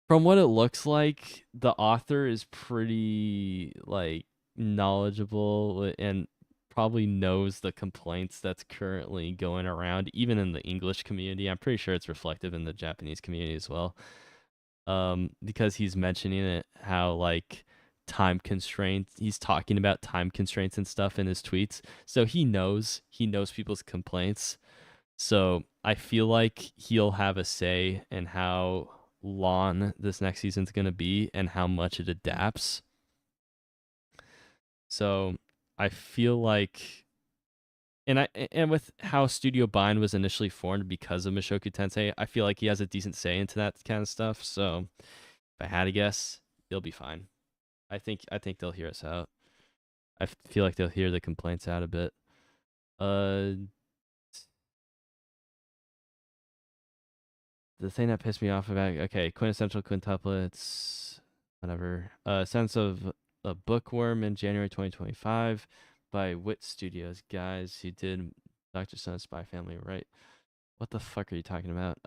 from what it looks like, the author is pretty like knowledgeable and probably knows the complaints that's currently going around even in the English community. I'm pretty sure it's reflective in the Japanese community as well. Because he's mentioning it how like time constraints, he's talking about time constraints and stuff in his tweets. So he knows people's complaints. So I feel like he'll have a say in how long this next season's gonna be and how much it adapts. So I feel like, and with how Studio Bind was initially formed because of Mushoku Tensei, I feel like he has a decent say into that kind of stuff. So if I had to guess, he'll be fine. I think they'll hear us out. I feel like they'll hear the complaints out a bit. Uh, the thing that pissed me off about, okay, quintessential quintuplets, whatever. Sense of a Bookworm in January 2025 by Wit Studios. Guys, he did Dr. Stone Spy Family, right? What the fuck are you talking about?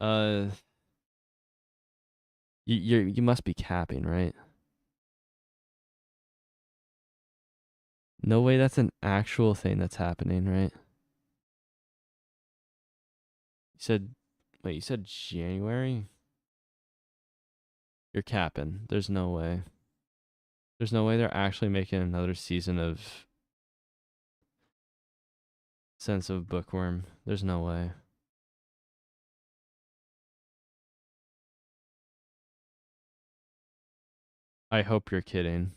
You must be capping, right? No way, that's an actual thing that's happening, right? said, wait, you said January? You're capping. There's no way. There's no way they're actually making another season of Sense of Bookworm. There's no way. I hope you're kidding.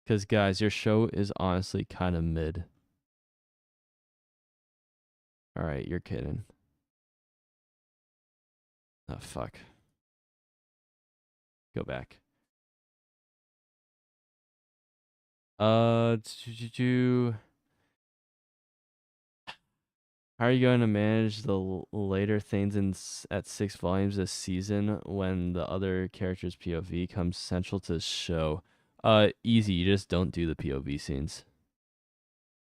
Because, guys, your show is honestly kind of mid. Alright, you're kidding. Oh, fuck. Go back. How are you going to manage the later things at 6 volumes this season when the other character's POV comes central to the show? Easy. You just don't do the POV scenes.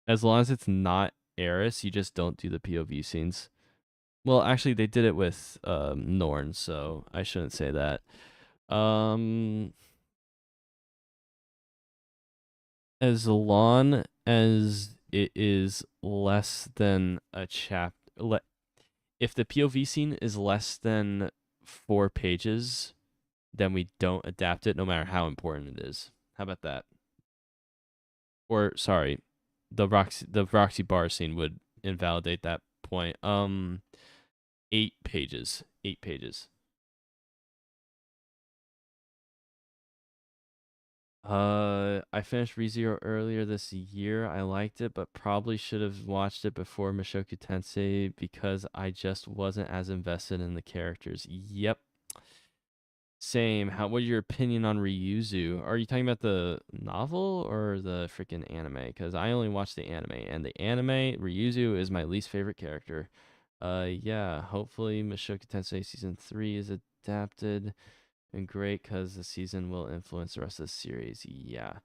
As long as it's not Eris, you just don't do the POV scenes. Well, actually, they did it with Norn, so I shouldn't say that. As long as it is less than a chapter, if the POV scene is less than 4 pages, then we don't adapt it, no matter how important it is. How about that? Or sorry, the Roxy bar scene would invalidate that point. 8 pages. 8 pages. I finished ReZero earlier this year. I liked it, but probably should have watched it before Mushoku Tensei because I just wasn't as invested in the characters. Yep. Same. What's your opinion on Ryuzu? Are you talking about the novel or the freaking anime? Because I only watched the anime, and the anime, Ryuzu is my least favorite character. Yeah, hopefully Mushoku Tensei Season 3 is adapted and great because the season will influence the rest of the series. Yeah.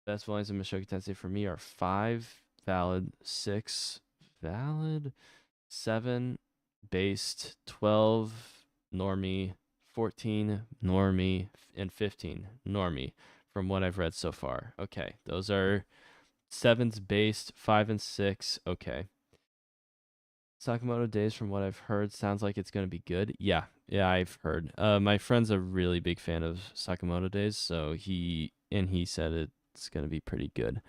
Best volumes of Mushoku Tensei for me are 5, valid, 6, valid, 7, based, 12, normie, 14, normie, and 15, normie, from what I've read so far. Okay, those are 7's based, 5 and 6. Okay. Sakamoto Days, from what I've heard, sounds like it's going to be good. Yeah, I've heard. My friend's a really big fan of Sakamoto Days, so he said it's going to be pretty good.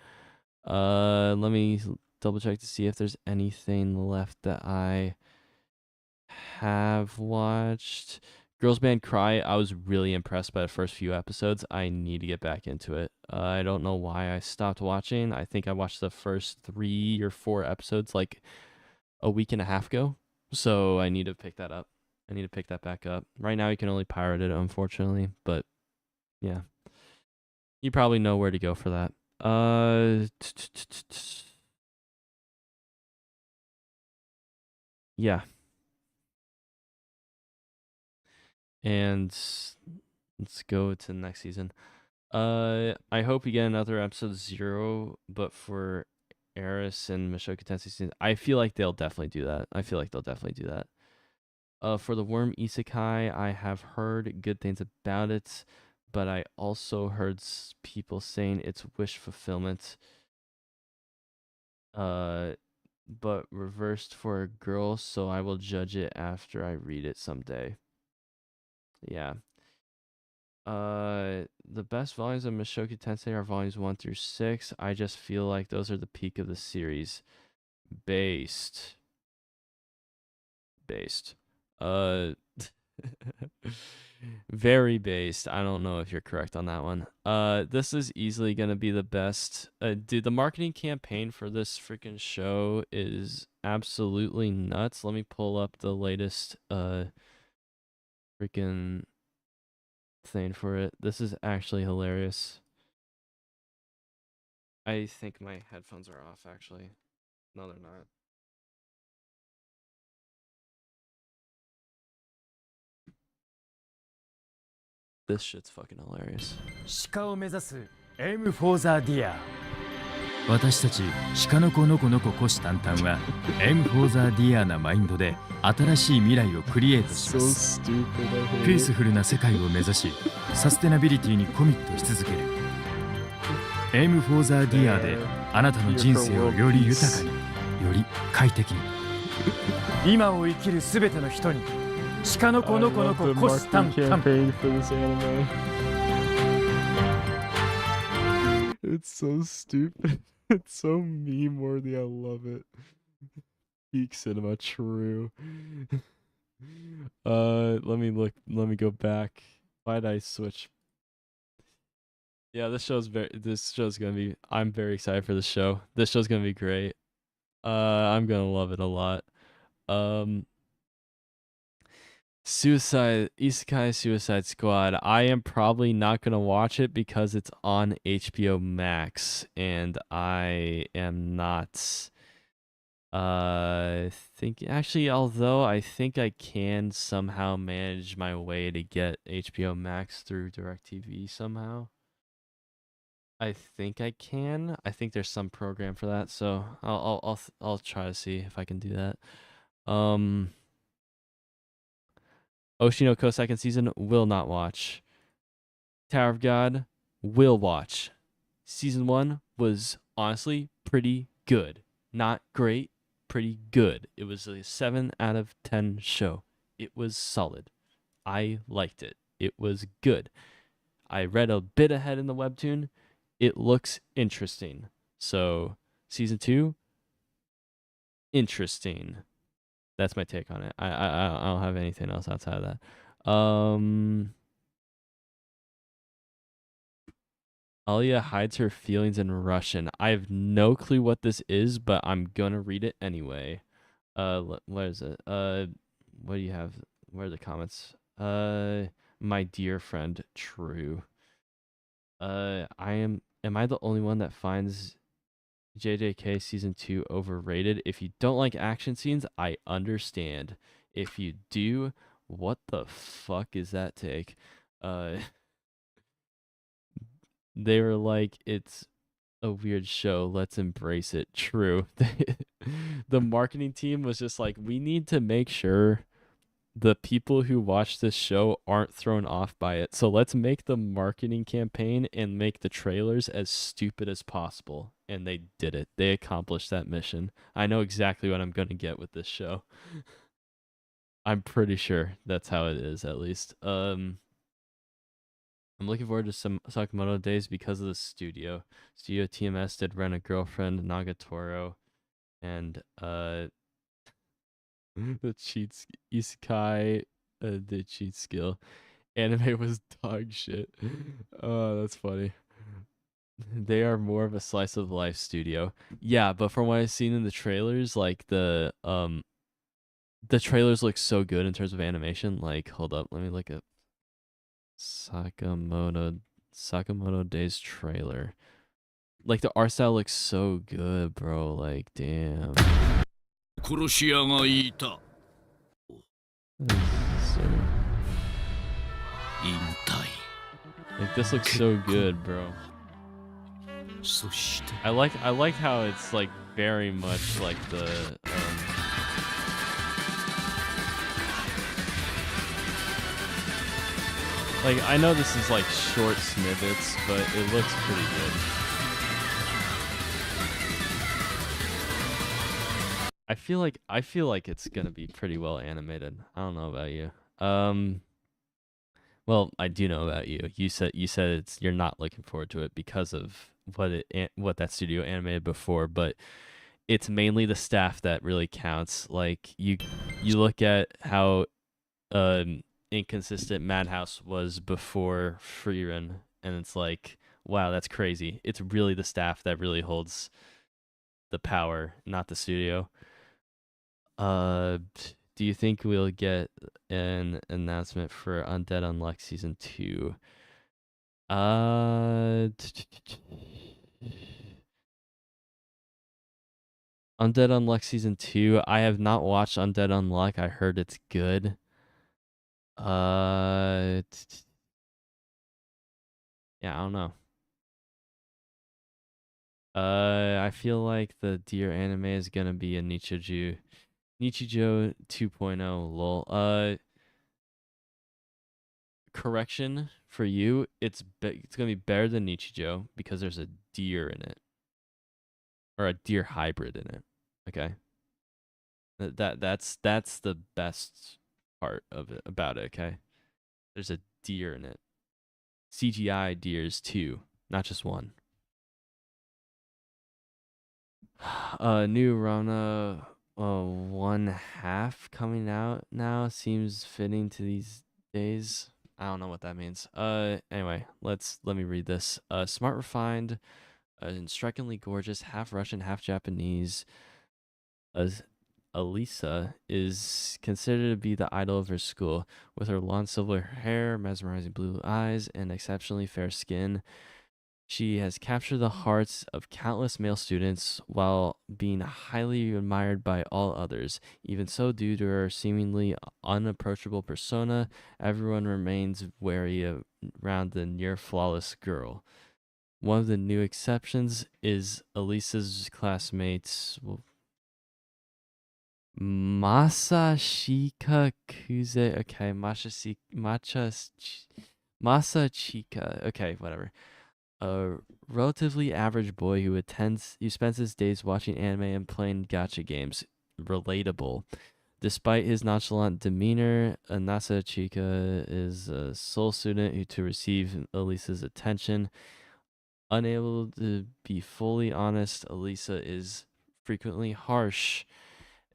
Let me double check to see if there's anything left that I have watched. Girls Band Cry, I was really impressed by the first few episodes. I need to get back into it. I don't know why I stopped watching. I think I watched the first 3 or 4 episodes like a week and a half ago, so I need to pick that up. I need to pick that back up. Right now you can only pirate it, unfortunately, but yeah, you probably know where to go for that. Yeah, and let's go to the next season. I hope we get another episode 0, but for Eris and Mushoku Tensei season, I feel like they'll definitely do that. For the Worm Isekai, I have heard good things about it, but I also heard people saying it's wish fulfillment. But reversed for a girl, so I will judge it after I read it someday. Yeah. The best volumes of Mushoku Tensei are volumes 1 through 6. I just feel like those are the peak of the series. Based. Very based. I don't know if you're correct on that one. This is easily gonna be the best. Dude, the marketing campaign for this freaking show is absolutely nuts. Let me pull up the latest freaking thing for it. This is actually hilarious. I think my headphones are off, actually. No, they're not. This shit's fucking hilarious.
鹿を目指す Aim for the Deer 私たち鹿の子のこのこ虎視眈々は Aim for the Deer なマインドで新しい未来をクリエイトします。ピースフルな世界を目指しサステナビリティにコミットし続ける Aim for the Deer であなたの人生をより豊かにより快適に。今を生きるすべての人に鹿の子の子の子虎視眈々。
for this anime. It's so stupid. It's so meme worthy. I love it. Geek cinema, true. Let me look. Let me go back. Why'd I switch? Yeah, this show's gonna be. I'm very excited for this show. This show's gonna be great. I'm gonna love it a lot. Isekai Suicide Squad. I am probably not gonna watch it because it's on HBO Max, and I am not. Although I think I can somehow manage my way to get HBO Max through DirecTV somehow. I think I can. I think there's some program for that, so I'll try to see if I can do that. Oshinoko second season will not watch. Tower of God will watch. Season 1 was honestly pretty good. Not great, pretty good. It was a 7 out of 10 show. It was solid. I liked it. It was good. I read a bit ahead in the webtoon. It looks interesting. So, season 2, interesting. That's my take on it. I don't have anything else outside of that. Alia hides her feelings in Russian. I have no clue what this is, but I'm gonna read it anyway. Where is it? What do you have? Where are the comments? My dear friend, true. Am I the only one that finds JJK season 2 overrated? If you don't like action scenes, I understand. If you do, what the fuck is that take? They were like, it's a weird show, let's embrace it. True. The marketing team was just like, we need to make sure the people who watch this show aren't thrown off by it. So let's make the marketing campaign and make the trailers as stupid as possible. And they did it. They accomplished that mission. I know exactly what I'm going to get with this show. I'm pretty sure that's how it is, at least. I'm looking forward to some Sakamoto days because of the studio. Studio TMS did Rent a Girlfriend, Nagatoro, and the Isekai, the cheat skill. Anime was dog shit. Oh, that's funny. They are more of a slice of life studio. Yeah, but from what I've seen in the trailers, like the trailers look so good in terms of animation. Like, hold up, let me look at Sakamoto Days trailer. Like the art style looks so good, bro. Like, damn. This is so... Like, this looks so good, bro. I like how it's like very much like the like, I know this is like short snippets, but it looks pretty good. I feel like it's gonna be pretty well animated. I don't know about you. Well, I do know about you. You said you're not looking forward to it because of what that studio animated before, but it's mainly the staff that really counts. Like, you look at how inconsistent Madhouse was before Freerun, and it's like, wow, that's crazy. It's really the staff that really holds the power, not the studio. Do you think we'll get an announcement for Undead Unluck season 2? Undead Unluck season 2. I have not watched Undead Unluck. I heard it's good. Yeah, I don't know. I feel like the Deer anime is gonna be a Nichijou 2.0 lol. Correction for you, it's gonna be better than Nichijou because there's a deer in it, or a deer hybrid in it. Okay, that's the best part of it about it. Okay, there's a deer in it. CGI deers too, not just one. New Rona 1/2 coming out now seems fitting to these days. I don't know what that means. Anyway, let me read this. Smart, refined, and strikingly gorgeous, half Russian, half Japanese. As Elisa is considered to be the idol of her school, with her long silver hair, mesmerizing blue eyes, and exceptionally fair skin. She has captured the hearts of countless male students while being highly admired by all others. Even so, due to her seemingly unapproachable persona, everyone remains wary around the near flawless girl. One of the new exceptions is Elisa's classmates, Masashika Kuze. Okay, Masachika. Okay, whatever. A relatively average boy who spends his days watching anime and playing gacha games. Relatable. Despite his nonchalant demeanor, Anasa Chika is a sole student to receive Elisa's attention. Unable to be fully honest, Elisa is frequently harsh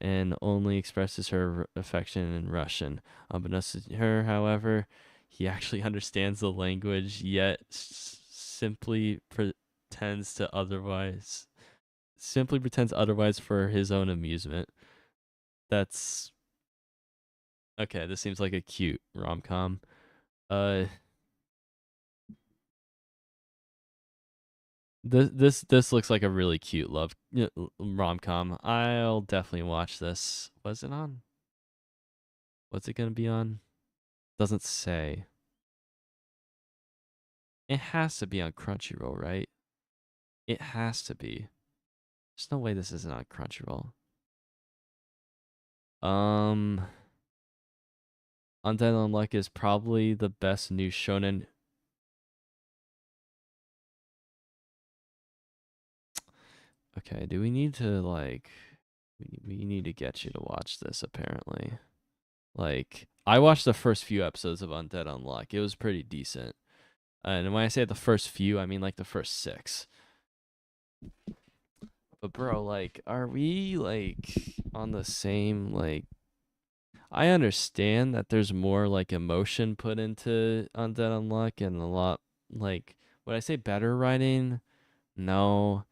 and only expresses her affection in Russian. Unbeknownst to her, however, he actually understands the language, yet simply pretends otherwise for his own amusement. That's okay. This seems like a cute rom com. Uh, this looks like a really cute love rom com. I'll definitely watch this. Was it on? What's it gonna be on? Doesn't say. It has to be on Crunchyroll, right? It has to be. There's no way this isn't on Crunchyroll. Um, Undead Unluck is probably the best new shonen. Okay, do we need to like? We need to get you to watch this. Apparently, like I watched the first few episodes of Undead Unluck. It was pretty decent. And when I say the first few, I mean like the first 6. But bro, like, are we like on the same like? I understand that there's more like emotion put into Undead Unluck and a lot like would I say better writing? No.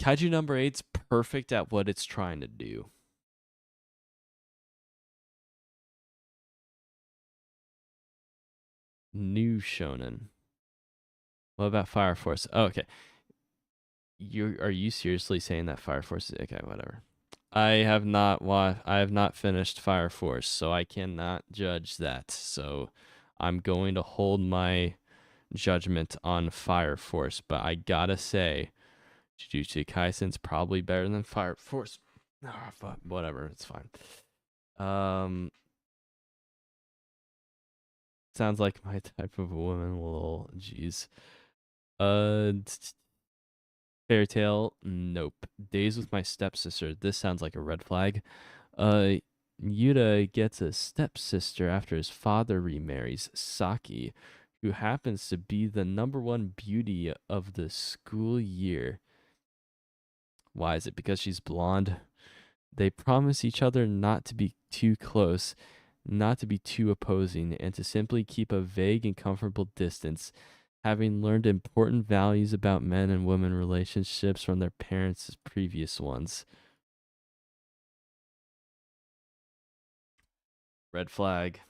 Kaiju number eight's perfect at what it's trying to do. New shonen. What about Fire Force? Oh, okay. Are you seriously saying that Fire Force is okay, whatever. I have not finished Fire Force, so I cannot judge that. So I'm going to hold my judgment on Fire Force, but I gotta say, Jujutsu Kaisen's probably better than Fire Force. Ah, but whatever, it's fine. Um, sounds like my type of woman. Lol, jeez. Fairy Tale, nope. Days with My Stepsister. This sounds like a red flag. Uh, Yuta gets a stepsister after his father remarries Saki, who happens to be the number one beauty of the school year. Why is it? Because she's blonde? They promise each other not to be too close, not to be too opposing, and to simply keep a vague and comfortable distance, having learned important values about men and women relationships from their parents' previous ones. Red flag.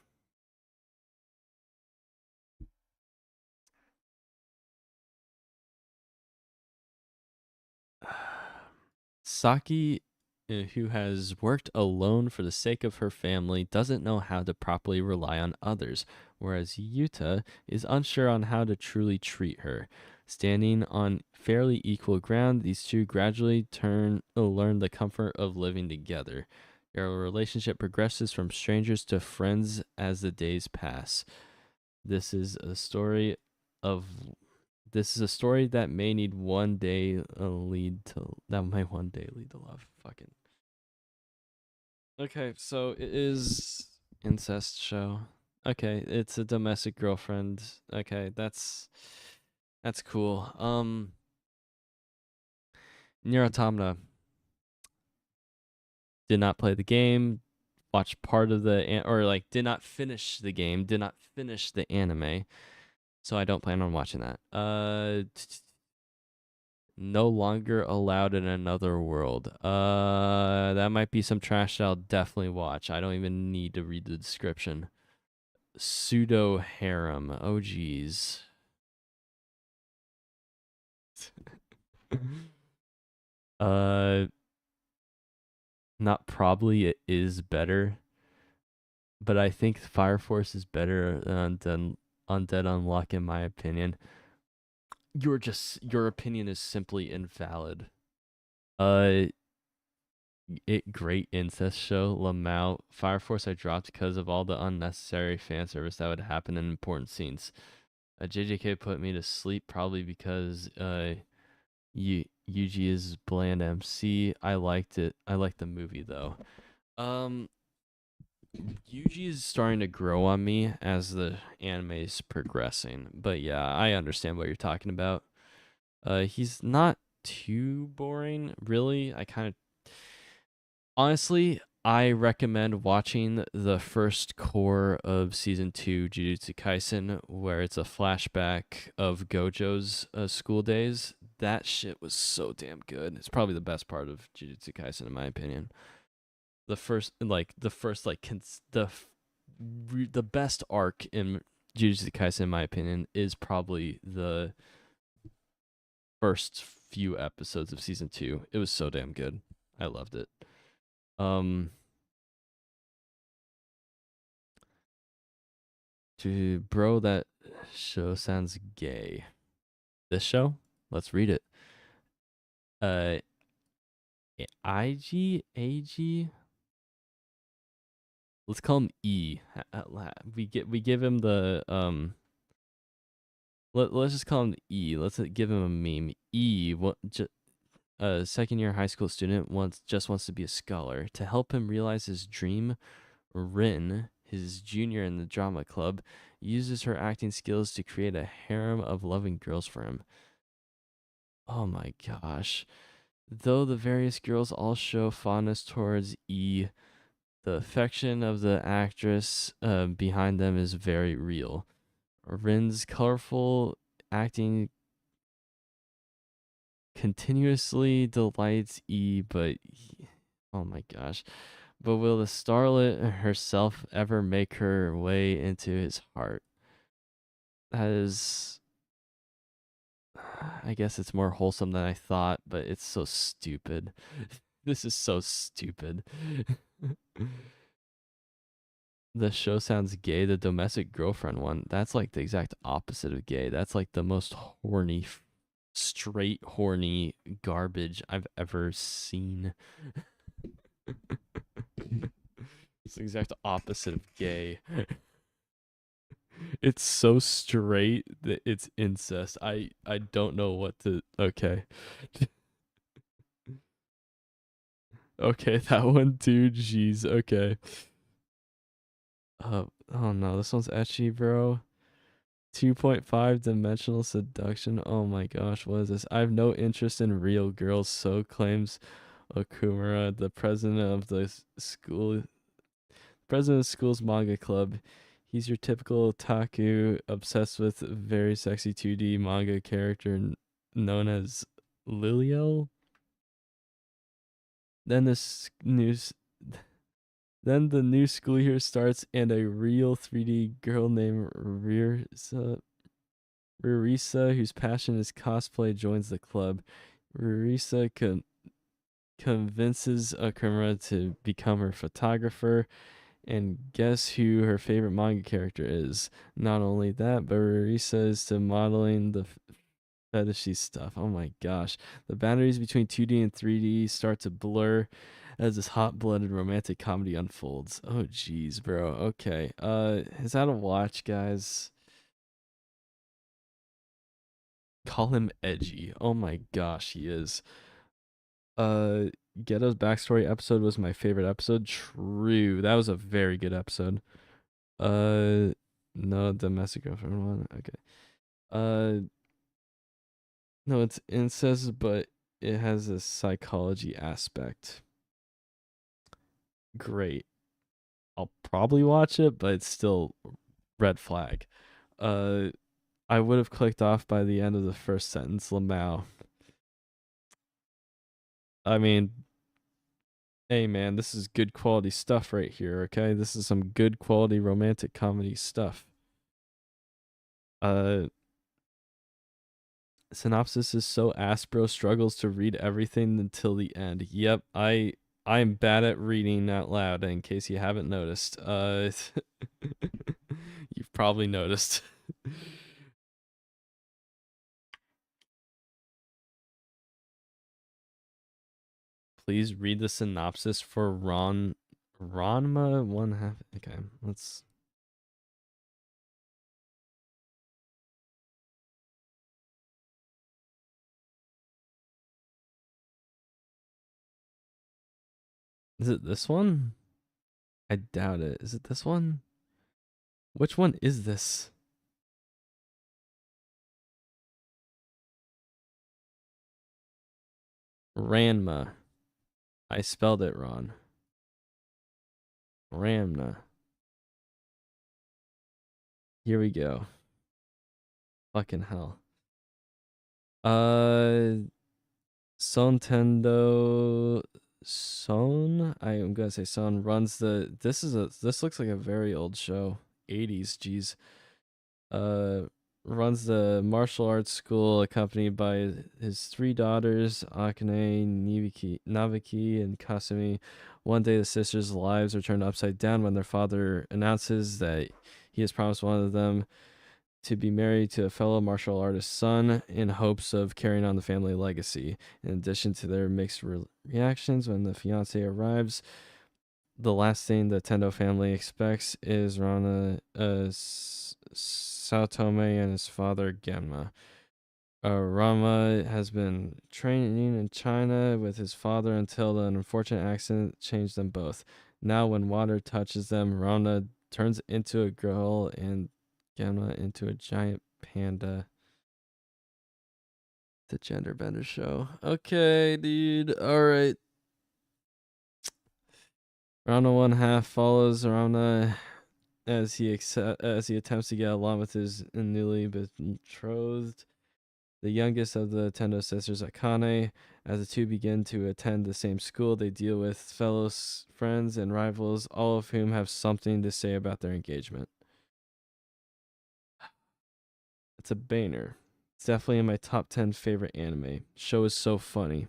Saki, who has worked alone for the sake of her family, doesn't know how to properly rely on others, whereas Yuta is unsure on how to truly treat her. Standing on fairly equal ground, these two gradually learn the comfort of living together. Their relationship progresses from strangers to friends as the days pass. This is a story of This is a story that may need one day lead to that may one day lead to love. Fucking. Okay, so it is incest show. Okay, it's a domestic girlfriend. Okay, that's cool. Nier Automata did not play the game, watched part of or like did not finish the game, did not finish the anime. So I don't plan on watching that. No longer allowed in another world. That might be some trash that I'll definitely watch. I don't even need to read the description. Pseudo harem. Oh geez. uh, not probably. It is better, but I think Fire Force is better than Undead Unluck in my opinion. Your opinion is simply invalid. Uh, great incest show. Lamau Fire Force I dropped because of all the unnecessary fan service that would happen in important scenes. JJK put me to sleep probably because Yuji is bland MC. I liked it. I liked the movie though. Yuji is starting to grow on me as the anime is progressing. But yeah, I understand what you're talking about. He's not too boring, really. Honestly, I recommend watching the first core of season 2 Jujutsu Kaisen, where it's a flashback of Gojo's school days. That shit was so damn good. It's probably the best part of Jujutsu Kaisen in my opinion. The best arc in Jujutsu Kaisen in my opinion is probably the first few episodes of season 2. It was so damn good. I loved it. Dude, bro, that show sounds gay. This show? Let's read it. Uh, IG. Let's call him E. We give him the Let's just call him E. Let's give him a meme. E. What? A second year high school student wants to be a scholar. To help him realize his dream, Rin, his junior in the drama club, uses her acting skills to create a harem of loving girls for him. Oh my gosh. Though the various girls all show fondness towards E, the affection of the actress behind them is very real. Rin's colorful acting continuously delights E, oh my gosh. But will the starlet herself ever make her way into his heart? That is, I guess it's more wholesome than I thought, but it's so stupid. This is so stupid. The show sounds gay. The domestic girlfriend one, that's like the exact opposite of gay. That's like the most horny, straight horny garbage I've ever seen. It's the exact opposite of gay. It's so straight that it's incest. I don't know what to. Okay. Okay, that one too. Jeez. Okay. Oh no, this one's etchy, bro. 2.5 dimensional seduction. Oh my gosh, what is this? I have no interest in real girls, so claims Okumura, the president of the school's manga club. He's your typical otaku, obsessed with very sexy 2D manga character known as Liliel. Then this news Then the new school year starts and a real 3D girl named Rarisa, whose passion is cosplay, joins the club. Rarisa convinces Akumura to become her photographer, and guess who her favorite manga character is? Not only that, but Rarisa is to modeling the fetishy stuff. Oh my gosh. The boundaries between 2D and 3D start to blur as this hot-blooded romantic comedy unfolds. Oh jeez, bro. Okay. Is that a watch, guys?
Call him edgy. Oh my gosh, he is. Uh, Ghetto's backstory episode was my favorite episode. True, that was a very good episode. Uh, no domestic girlfriend one. Okay. No, it's incest, but it has a psychology aspect. Great. I'll probably watch it, but it's still red flag. Uh, I would have clicked off by the end of the first sentence. Lamau. I mean, hey man, this is good quality stuff right here. Okay, this is some good quality romantic comedy stuff. Uh, Synopsis is so ass bro struggles to read everything until the end. Yep, I'm bad at reading out loud in case you haven't noticed. You've probably noticed. Please read the synopsis for Ranma 1/2. Okay, let's. Is it this one? I doubt it. Is it this one? Which one is this? Ranma. I spelled it wrong. Ramna. Here we go. Fucking hell. Sontendo Son. I am gonna say Son runs the. This looks like a very old show. 80s. Geez. Runs the martial arts school accompanied by his three daughters, Akane, Nabiki, and Kasumi. One day, the sisters' lives are turned upside down when their father announces that he has promised one of them to be married to a fellow martial artist's son in hopes of carrying on the family legacy. In addition to their mixed reactions when the fiance arrives, the last thing the Tendo family expects is Rana Saotome and his father Genma. Rama has been training in China with his father until an unfortunate accident changed them both. Now, when water touches them, Rana turns into a girl and Genma into a giant panda. The gender bender show. Okay, dude. All right. Rana 1/2 follows Rana as he attempts to get along with his newly betrothed. The youngest of the Tendo sisters, Akane. As the two begin to attend the same school, they deal with fellow friends and rivals, all of whom have something to say about their engagement. It's a banger. It's definitely in my top 10 favorite anime. Show is so funny.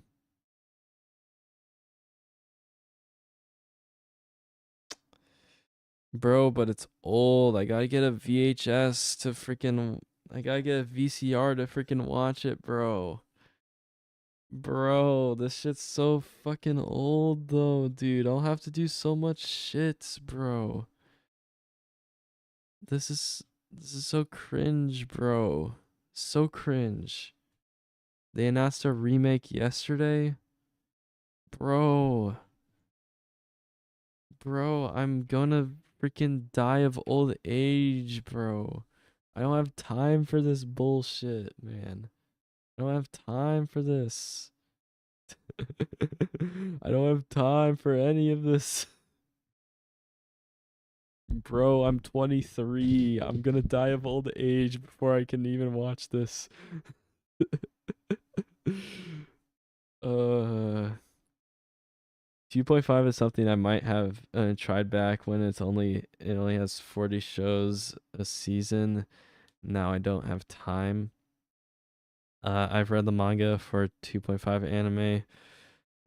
Bro, but it's old. I gotta get a VHS to freaking. I gotta get a VCR to freaking watch it, bro. Bro, this shit's so fucking old though, dude. I'll have to do so much shit, bro. This is so cringe, bro. So cringe. They announced a remake yesterday. Bro. Bro, I'm gonna freaking die of old age, bro. I don't have time for this bullshit, man. I don't have time for this. I don't have time for any of this. Bro, I'm 23. I'm gonna die of old age before I can even watch this. uh 2.5 is something I might have tried back when it only has 40 shows a season. Now I don't have time. I've read the manga for 2.5 anime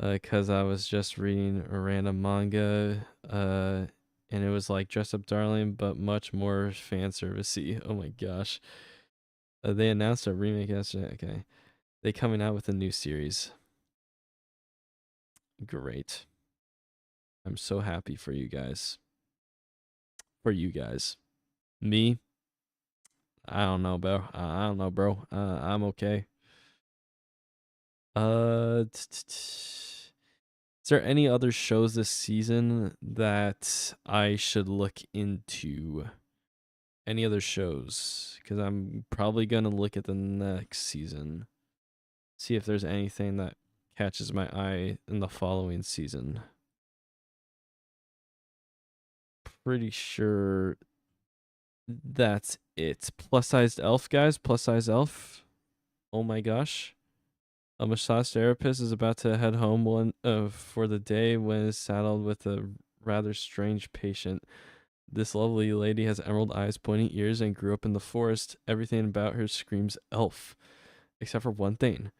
because I was just reading a random manga and it was like Dress Up Darling but much more fan servicey. Oh my gosh. They announced a remake yesterday. Okay. They coming out with a new series. Great. I'm so happy for you guys. For you guys. Me, I don't know, bro. I don't know, bro. I'm okay. Is there any other shows this season that I should look into? Any other shows? Because I'm probably gonna look at the next season, see if there's anything that catches my eye in the following season. Pretty sure that's it. Plus sized elf, guys. Plus size elf. Oh my gosh. A massage therapist is about to head home for the day when is saddled with a rather strange patient. This lovely lady has emerald eyes, pointy ears, and grew up in the forest. Everything about her screams elf, except for one thing: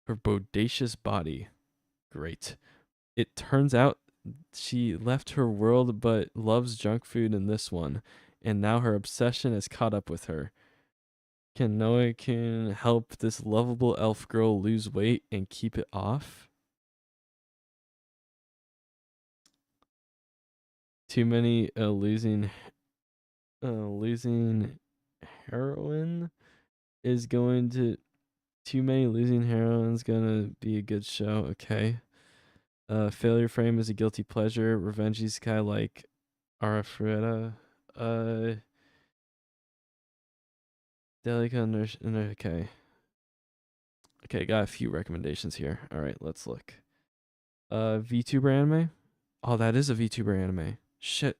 her bodacious body. Great. It turns out she left her world but loves junk food in this one, and now her obsession has caught up with her. Can Noah can help this lovable elf girl lose weight and keep it off? Too many losing heroin is going to too many losing heroines gonna be a good show. Okay. Failure Frame is a guilty pleasure. Revenge Sky like Arafreda. Delica okay. Okay, got a few recommendations here. All right, let's look. VTuber anime. Oh, that is a VTuber anime. Shit.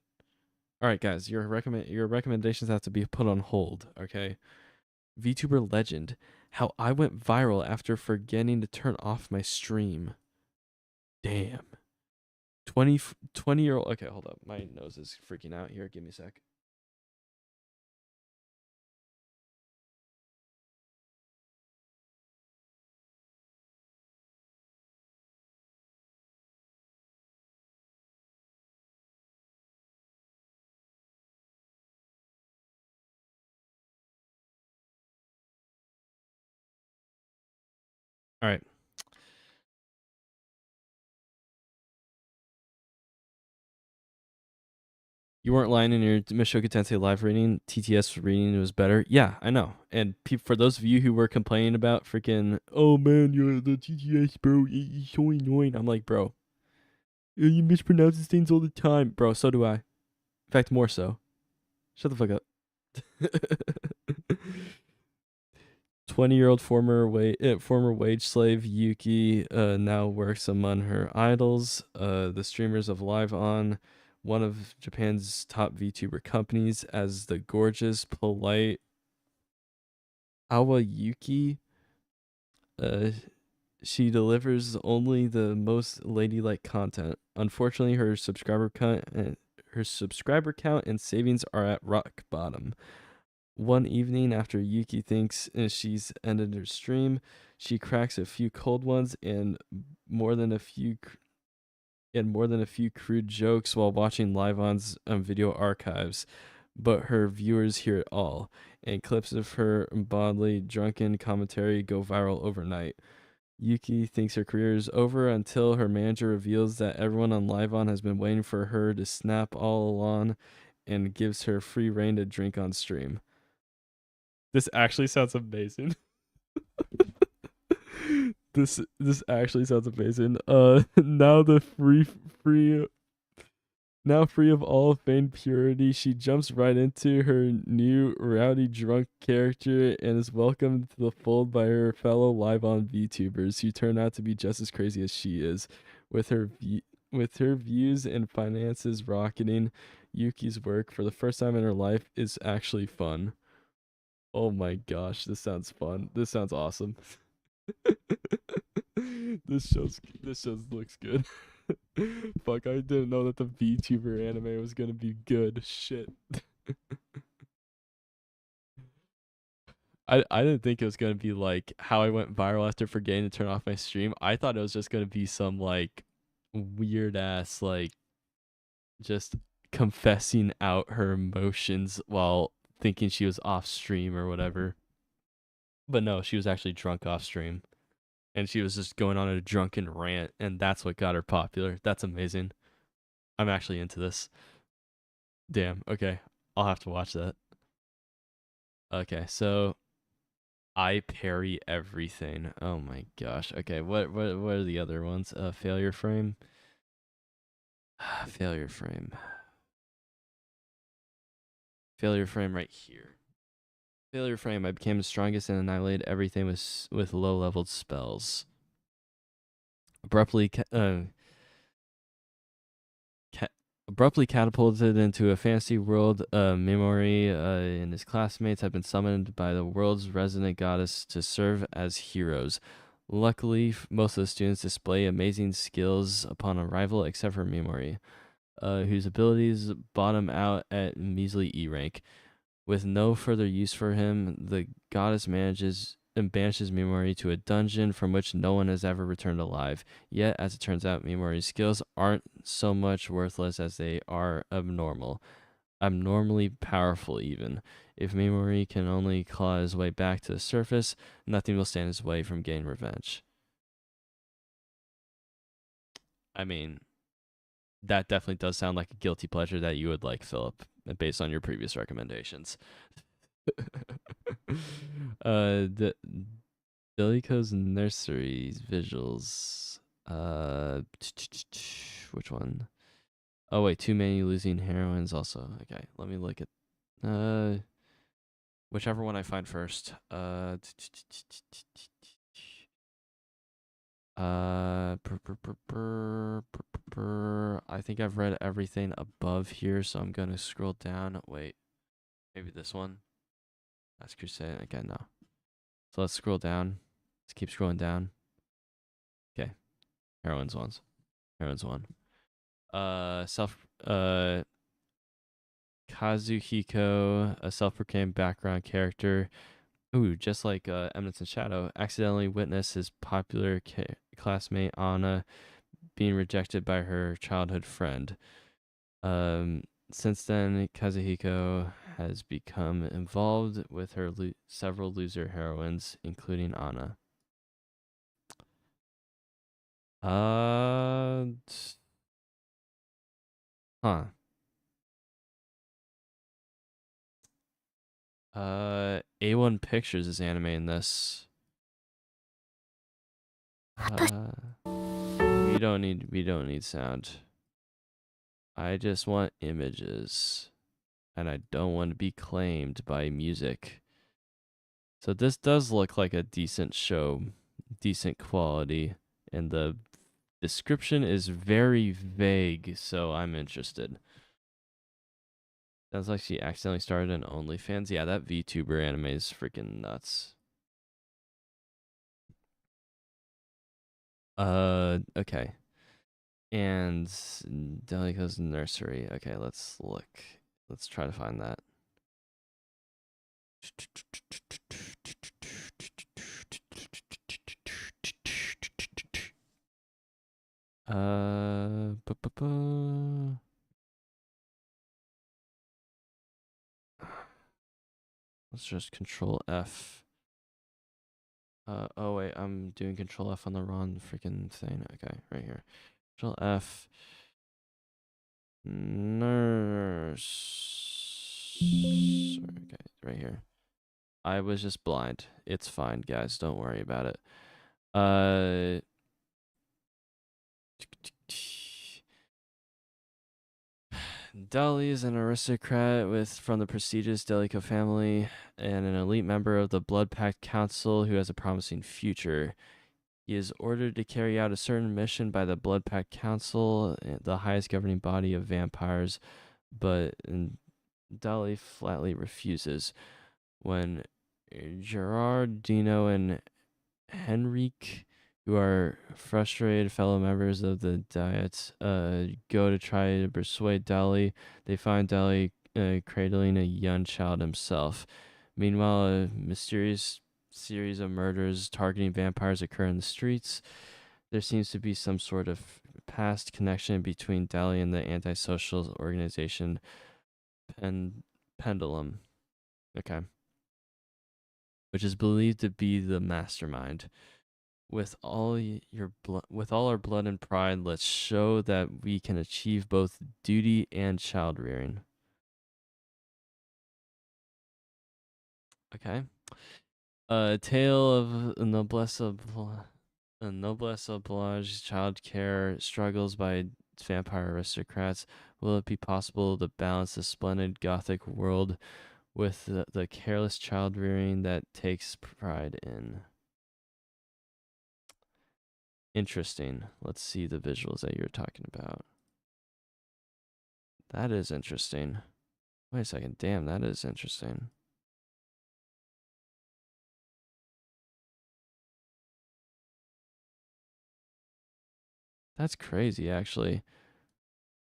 All right, guys, your recommendations have to be put on hold. Okay. VTuber Legend. How I went viral after forgetting to turn off my stream. Damn. 20-year-old. Okay, hold up. My nose is freaking out here. Give me a sec. All right. You weren't lying in your Mushoku Tensei live reading. TTS reading was better. Yeah, I know. And for those of you who were complaining about freaking, oh man, you're the TTS, bro, it's so annoying. I'm like, bro, you mispronounce these things all the time. Bro, so do I. In fact, more so. Shut the fuck up. 20-year-old former wage slave Yuki now works among her idols, the streamers of Live On, one of Japan's top VTuber companies, as the gorgeous, polite Awa Yuki. Uh, she delivers only the most ladylike content. Unfortunately, her subscriber count and savings are at rock bottom. One evening, after Yuki thinks she's ended her stream, she cracks a few cold ones and more than a few crude jokes while watching Live On's video archives. But her viewers hear it all, and clips of her bodily drunken commentary go viral overnight. Yuki thinks her career is over until her manager reveals that everyone on Live On has been waiting for her to snap all along and gives her free reign to drink on stream. This actually sounds amazing. this actually sounds amazing. Now free of all feigned purity, she jumps right into her new rowdy drunk character and is welcomed to the fold by her fellow Live On VTubers who turn out to be just as crazy as she is. With her views and finances rocketing, Yuki's work for the first time in her life is actually fun. Oh my gosh, this sounds fun. This sounds awesome. this show looks good. Fuck, I didn't know that the VTuber anime was gonna be good. Shit. I didn't think it was gonna be like how I went viral after forgetting to turn off my stream. I thought it was just gonna be some like weird ass like just confessing out her emotions while thinking she was off stream or whatever. But no, she was actually drunk off stream. And she was just going on a drunken rant, and that's what got her popular. That's amazing. I'm actually into this. Damn, okay. I'll have to watch that. Okay, so I parry everything. Oh my gosh. Okay, what are the other ones? Failure frame. Failure frame. Failure frame right here. Failure frame. I became the strongest and annihilated everything with low-leveled spells. Abruptly, ca- abruptly catapulted into a fantasy world. Mimori and his classmates have been summoned by the world's resident goddess to serve as heroes. Luckily, most of the students display amazing skills upon arrival, except for Mimori, whose abilities bottom out at measly E rank. With no further use for him, the goddess manages and banishes Mimori to a dungeon from which no one has ever returned alive. Yet, as it turns out, Mimori's skills aren't so much worthless as they are abnormally powerful even. If Mimori can only claw his way back to the surface, nothing will stand his way from getting revenge. I mean, that definitely does sound like a guilty pleasure that you would like, Philip, based on your previous recommendations. The Delico's nurseries visuals. Which one? Oh wait, too many losing heroines. Also, okay. Let me look at whichever one I find first. I think I've read everything above here, so I'm gonna scroll down. Wait, maybe this one. That's Crusade. Okay, no. So let's scroll down. Let's keep scrolling down. Okay, heroines ones. Heroines one. Kazuhiko, a self-proclaimed background character. Ooh, just like Eminence and Shadow, accidentally witnessed his popular classmate Anna being rejected by her childhood friend. Since then, Kazuhiko has become involved with her several loser heroines, including Anna. Uh, huh. A1 Pictures is animating this. We don't need sound. I just want images, and I don't want to be claimed by music. So this does look like a decent show, decent quality, and the description is very vague, so I'm interested. Sounds like she accidentally started an OnlyFans. Yeah, that VTuber anime is freaking nuts. Okay. And Delico's nursery. Okay, let's look. Let's try to find that. Let's just Control F. Oh wait, I'm doing Control F on the wrong freaking thing. Okay, right here. Control F. Nurse. Okay, right here. I was just blind. It's fine, guys. Don't worry about it. Dolly is an aristocrat from the prestigious Delico family and an elite member of the Blood Pact Council who has a promising future. He is ordered to carry out a certain mission by the Blood Pact Council, the highest governing body of vampires, but Dolly flatly refuses. When Gerard, Dino, and Henrique, who are frustrated fellow members of the Diet, go to try to persuade Dolly, they find Dolly cradling a young child himself. Meanwhile, a mysterious series of murders targeting vampires occur in the streets. There seems to be some sort of past connection between Dolly and the antisocial organization Pendulum. Okay. Which is believed to be the mastermind. With all with all our blood and pride, let's show that we can achieve both duty and child rearing. Okay. A tale of a noblesse oblige child care struggles by vampire aristocrats. Will it be possible to balance the splendid gothic world with the careless child rearing that takes pride in? Interesting. Let's see the visuals that you're talking about. That is interesting. Wait a second. Damn, that is interesting. That's crazy, actually.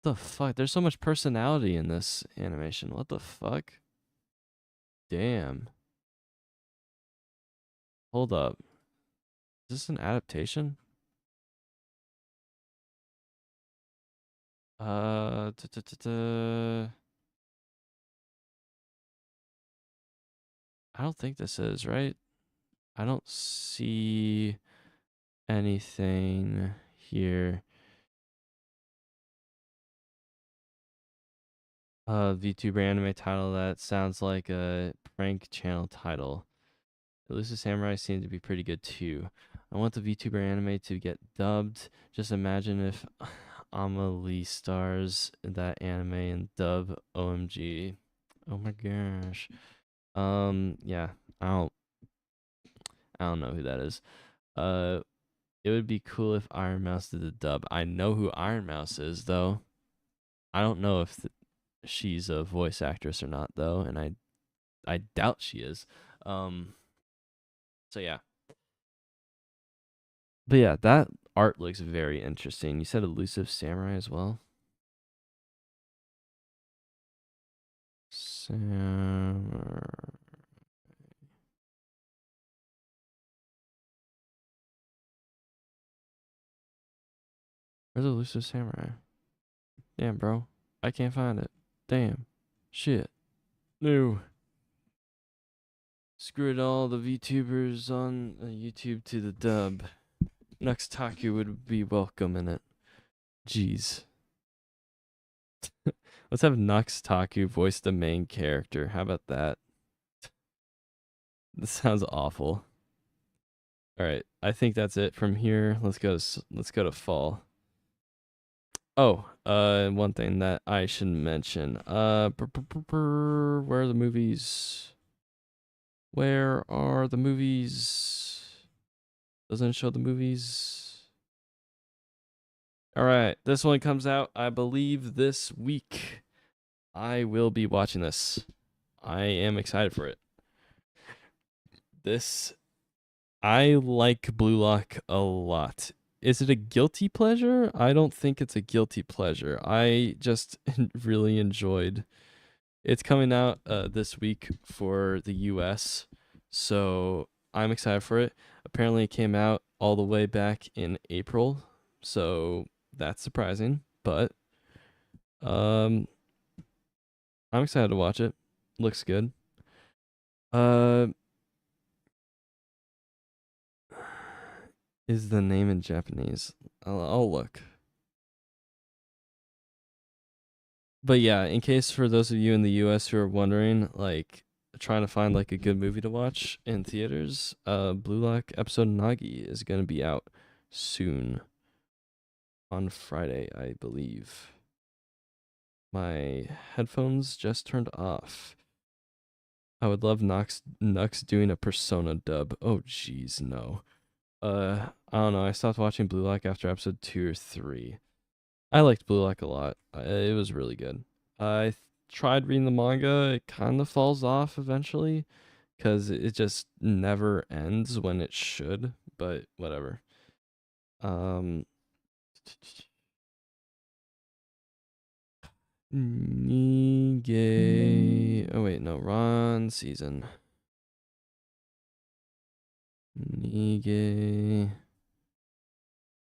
What the fuck? There's so much personality in this animation. What the fuck? Damn. Hold up. Is this an adaptation? Uh, duh, duh, duh, duh. I don't think this is, right? I don't see anything here. VTuber anime title that sounds like a prank channel title. Elusive Samurai seemed to be pretty good too. I want the VTuber anime to get dubbed. Just imagine if Amelie stars that anime in dub. OMG. Oh my gosh. Yeah. I don't I don't know who that is. Uh it would be cool if Iron Mouse did the dub. I know who Iron Mouse is though. I don't know if she's a voice actress or not though, and I doubt she is. So yeah. But yeah, that art looks very interesting. You said Elusive Samurai as well? Samurai. Where's Elusive Samurai? Damn, bro. I can't find it. Damn. Shit. No. Screw it all. The VTubers on YouTube to the dub. Nuxtaku would be welcome in it. Jeez. Let's have Nuxtaku voice the main character. How about that? This sounds awful. All right, I think that's it from here. Let's go to fall. Oh, one thing that I should mention. Where are the movies? Where are the movies? Doesn't it show the movies? All right, this one comes out, I believe, this week. I will be watching this. I am excited for it. I like Blue Lock a lot. Is it a guilty pleasure? I don't think it's a guilty pleasure. I just really enjoyed. It's coming out this week for the US, so I'm excited for it. Apparently, it came out all the way back in April, so that's surprising. But I'm excited to watch it. Looks good. Is the name in Japanese? I'll look. But yeah, in case for those of you in the US who are wondering, like trying to find like a good movie to watch in theaters, Blue Lock episode Nagi is gonna be out soon. On Friday, I believe. My headphones just turned off. I would love Nux doing a Persona dub. Oh jeez, no. I don't know. I stopped watching Blue Lock after episode 2 or 3. I liked Blue Lock a lot. It was really good. I tried reading the manga. It kind of falls off eventually because it just never ends when it should. But whatever. Um, Nige. Oh wait, no, wrong season. Nige.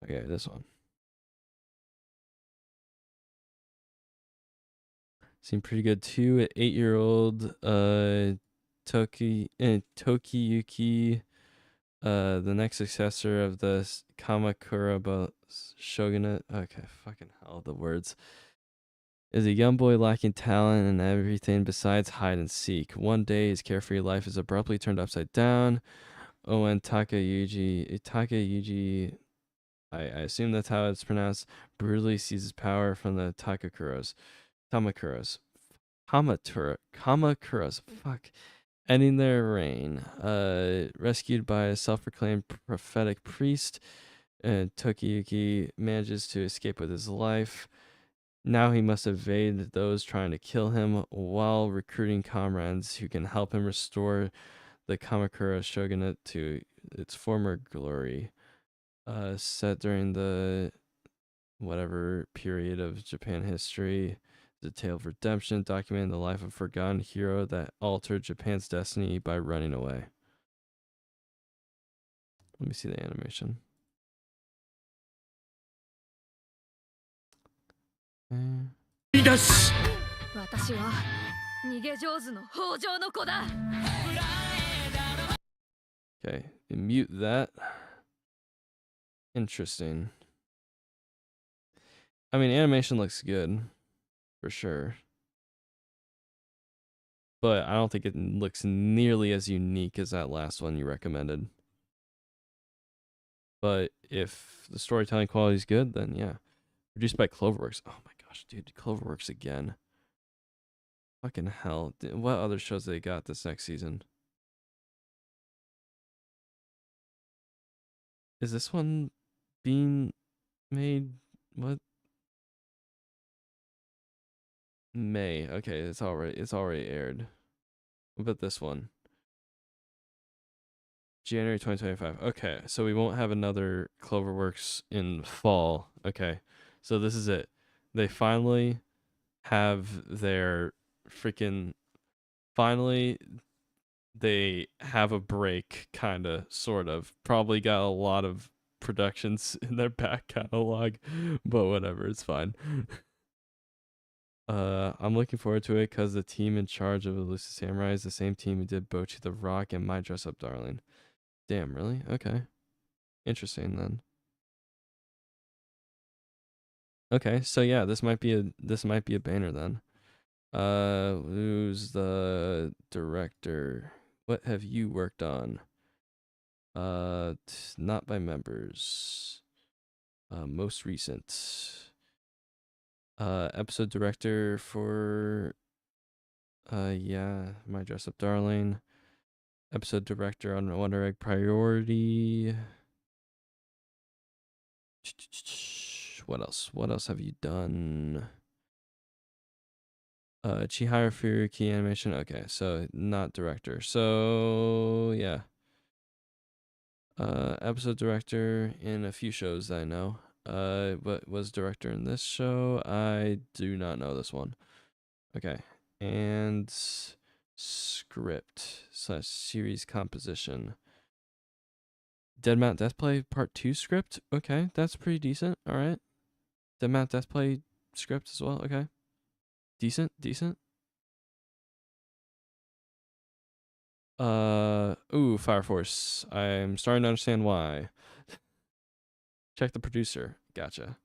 Okay, this one. Seemed pretty good too. 8-year-old Tokiyuki, the next successor of the Kamakura shogunate. Okay, fucking hell, the words. is a young boy lacking talent and everything besides hide and seek. One day, his carefree life is abruptly turned upside down. Owen Takayuji, I assume that's how it's pronounced, brutally seizes power from the Kamakuras, fuck, ending their reign. Rescued by a self-proclaimed prophetic priest, Tokiyuki manages to escape with his life. Now he must evade those trying to kill him while recruiting comrades who can help him restore the Kamakura shogunate to its former glory. Set during the whatever period of Japan history, the tale of redemption, documenting the life of a forgotten hero that altered Japan's destiny by running away. Let me see the animation. Okay, mute that. Interesting. I mean, animation looks good, for sure. But I don't think it looks nearly as unique as that last one you recommended. But if the storytelling quality is good, then yeah. Produced by Cloverworks. Oh my gosh, dude, Cloverworks again. Fucking hell. What other shows they got this next season? Is this one being made? What? May. Okay, it's already aired. What about this one? January 2025. Okay, so we won't have another Cloverworks in fall. Okay, so this is it. They finally have their freaking. Finally, they have a break, kind of, sort of. Probably got a lot of productions in their back catalog, but whatever, it's fine. I'm looking forward to it because the team in charge of Elusive Samurai is the same team who did Bocchi the Rock and My Dress Up Darling. Damn, really? Okay. Interesting then. Okay, so yeah, this might be a banner then. Who's the director? What have you worked on? Not by members. Most recent. Episode director for yeah, My Dress Up Darling. Episode director on Wonder Egg Priority. What else? What else have you done? Chihiro Furuki animation. Okay, so not director. So yeah. Episode director in a few shows that I know. But was director in this show? I do not know this one. Okay. And script / series composition. Dead Mount Deathplay Part 2 script. Okay, that's pretty decent. All right. Dead Mount Deathplay script as well. Okay. Decent. Fire Force. I'm starting to understand why. Check the producer. Gotcha.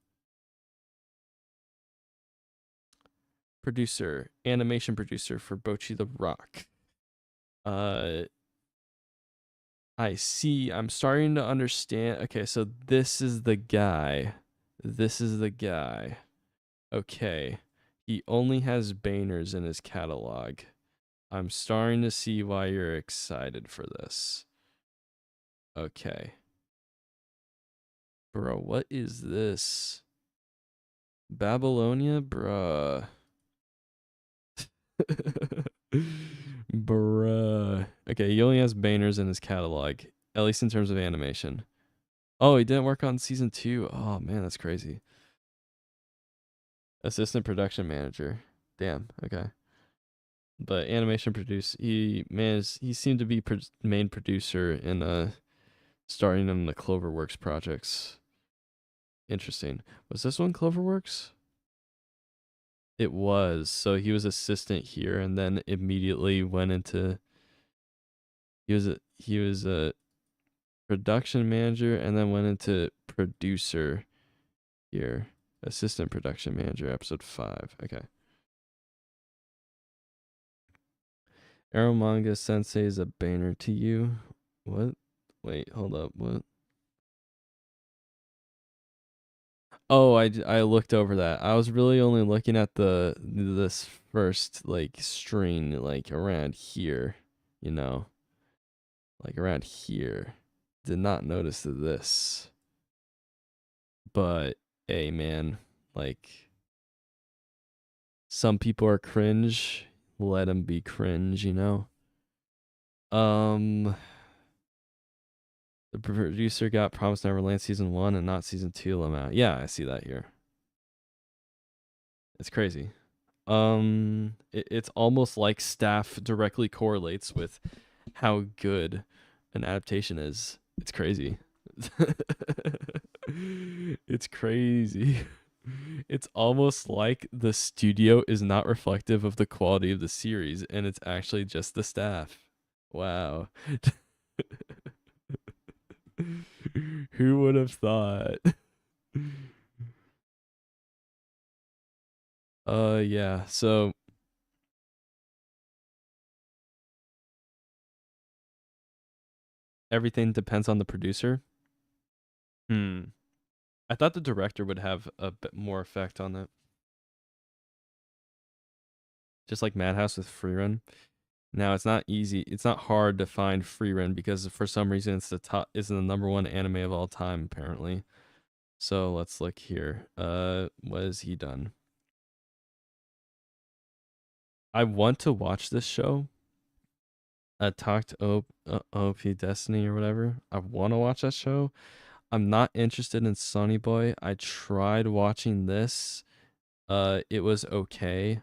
Producer, animation producer for Bocchi the Rock. I see. I'm starting to understand. Okay, so this is the guy. Okay. He only has banners in his catalog. I'm starting to see why you're excited for this. Okay. Bro, what is this? Babylonia? Bruh. Bruh. Okay, he only has banners in his catalog, at least in terms of animation. Oh, he didn't work on season 2. Oh, man, that's crazy. Assistant production manager. Damn, okay. But animation produce, he seemed to be main producer in starting in the Cloverworks projects. Interesting. Was this one Cloverworks? It was. So he was assistant here and then immediately went into he was a production manager and then went into producer here. Assistant production manager, episode 5. Okay. Arrow Manga Sensei is a banner to you. What? Wait, hold up. What? Oh, I looked over that. I was really only looking at this first like string like around here, you know. Like around here. Did not notice this. But hey man, like some people are cringe, let them be cringe, you know. The producer got Promised Neverland season 1 and not season 2 Lamau. Yeah, I see that here. It's crazy. It's almost like staff directly correlates with how good an adaptation is. It's crazy. It's crazy. It's almost like the studio is not reflective of the quality of the series and it's actually just the staff. Wow. Who would have thought? Yeah. So everything depends on the producer. I thought the director would have a bit more effect on that. Just like Madhouse with Freerun. Now it's not easy. It's not hard to find Freerun because for some reason it's the number 1 anime of all time apparently. So let's look here. What has he done? I want to watch this show. Talked OP Destiny or whatever. I want to watch that show. I'm not interested in Sonny Boy. I tried watching this. It was okay.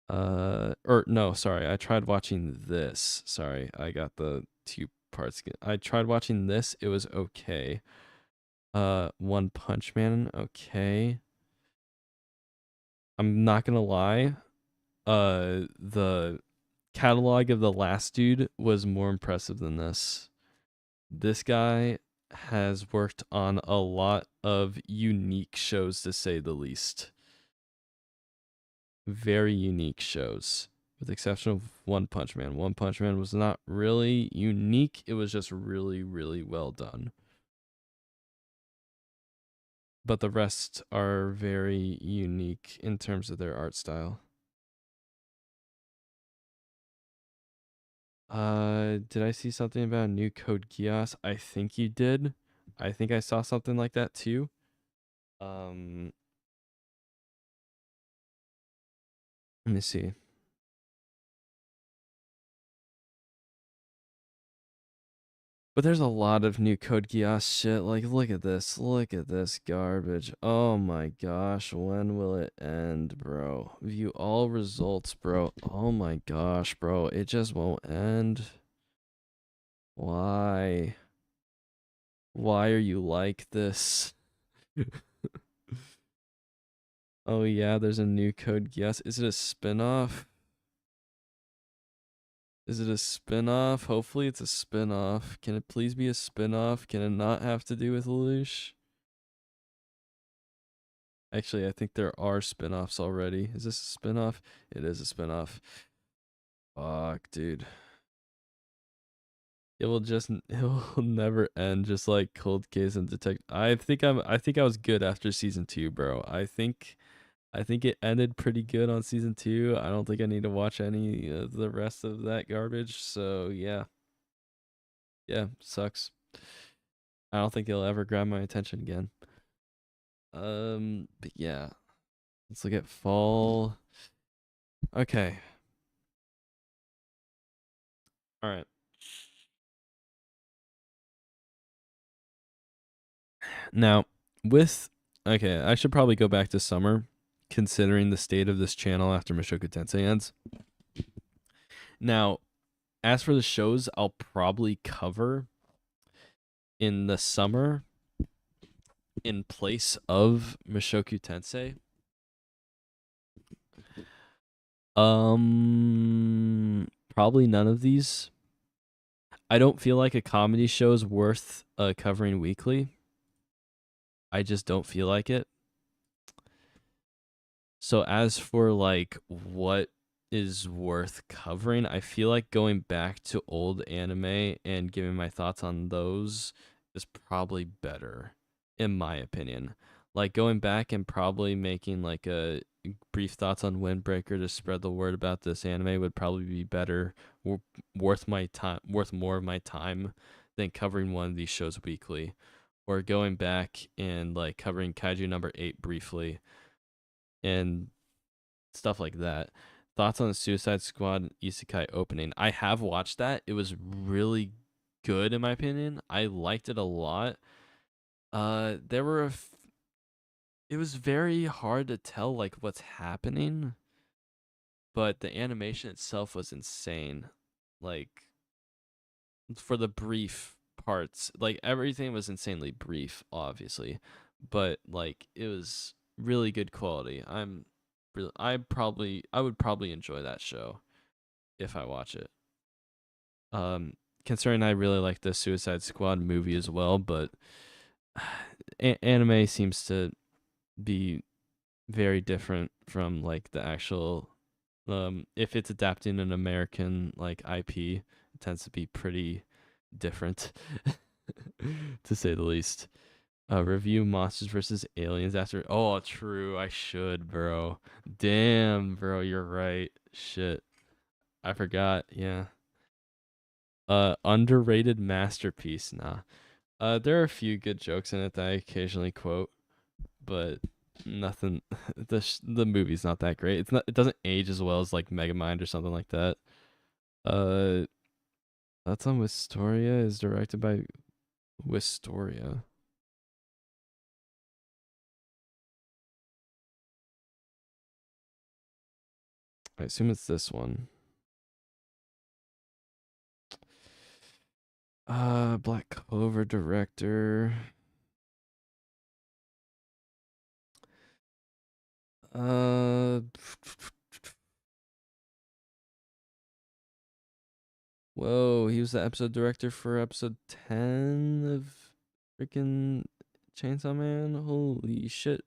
Or no, sorry. I tried watching this. Sorry, I got the 2 parts. I tried watching this. It was okay. One Punch Man. Okay. I'm not gonna lie. The catalog of the last dude was more impressive than this. This guy has worked on a lot of unique shows, to say the least. Very unique shows, with the exception of One Punch Man. One Punch Man was not really unique. It was just really, really well done. But the rest are very unique in terms of their art style. Did I see something about new Code Geass? I think you did. I think I saw something like that too. Let me see. But there's a lot of new Code Geass shit. Like, look at this. Look at this garbage. Oh my gosh. When will it end, bro? View all results, bro. Oh my gosh, bro. It just won't end. Why? Why are you like this? Oh yeah, there's a new Code Geass. Is it a spin-off? Is it a spin-off? Hopefully it's a spin-off. Can it please be a spin-off? Can it not have to do with Lelouch? Actually, I think there are spin-offs already. Is this a spin-off? It is a spin-off. Fuck, dude. It will never end, just like Cold Case and Detect. I think I was good after season 2, bro. I think it ended pretty good on season 2. I don't think I need to watch any of the rest of that garbage. So yeah. Yeah, sucks. I don't think it'll ever grab my attention again. But yeah. Let's look at fall. Okay. All right. Now, okay, I should probably go back to summer, considering the state of this channel after Mushoku Tensei ends. Now, as for the shows I'll probably cover in the summer in place of Mushoku Tensei, probably none of these. I don't feel like a comedy show is worth covering weekly. I just don't feel like it. So as for like what is worth covering, I feel like going back to old anime and giving my thoughts on those is probably better, in my opinion. Like going back and probably making like a brief thoughts on Windbreaker to spread the word about this anime would probably be better, worth my time, worth more of my time than covering one of these shows weekly, or going back and like covering Kaiju number 8 briefly and stuff like that. Thoughts on the Suicide Squad Isekai opening? I have watched that. It was really good in my opinion. I liked it a lot. There were it was very hard to tell like what's happening, but the animation itself was insane. Like for the brief parts, like everything was insanely brief, obviously, but like it was really good quality. I would probably enjoy that show if I watch it. Um, Considering I really like the Suicide Squad movie as well, but anime seems to be very different from like the actual. If it's adapting an American like IP, it tends to be pretty different, to say the least. Review Monsters versus Aliens after. Oh, true. I should, bro. Damn, bro. You're right. Shit. I forgot. Yeah. Underrated masterpiece. Nah. There are a few good jokes in it that I occasionally quote, but nothing. The movie's not that great. It's not. It doesn't age as well as like Megamind or something like that. Uh, that's on Wistoria. Is directed by Wistoria. I assume it's this one. Black Clover director. Uh, Whoa, he was the episode director for episode 10 of freaking Chainsaw Man. Holy shit.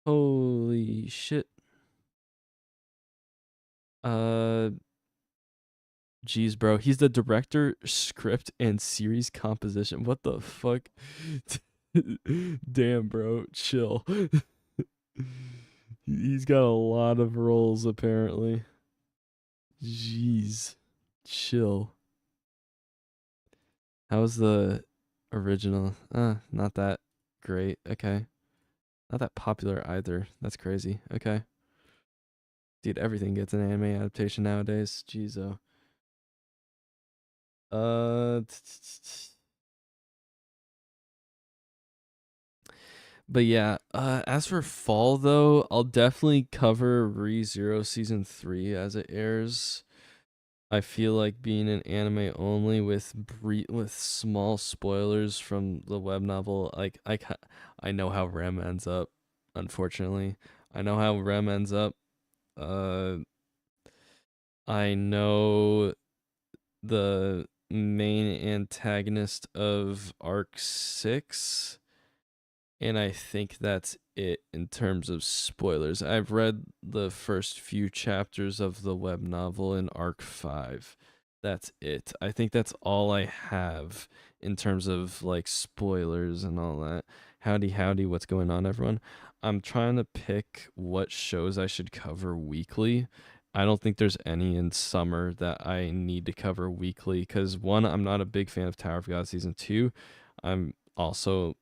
Holy shit. Uh, Jeez, bro. He's the director, script, and series composition. What the fuck? Damn, bro. Chill. He's got a lot of roles, apparently. Jeez. Chill. How's the original? Not that great. Okay. Not that popular either. That's crazy. Okay. Dude, everything gets an anime adaptation nowadays. Jeez, oh. Uh, but yeah, as for fall though, I'll definitely cover ReZero season 3 as it airs. I feel like being an anime only with with small spoilers from the web novel, like I know how Rem ends up, unfortunately. I know how Rem ends up. Uh I know the main antagonist of arc 6, and I think that's it in terms of spoilers. I've read the first few chapters of the web novel in arc 5. That's it. I think that's all I have in terms of like spoilers and all that. Howdy howdy, what's going on everyone? I'm trying to pick what shows I should cover weekly. I don't think there's any in summer that I need to cover weekly cuz one, I'm not a big fan of Tower of God season 2. I'm also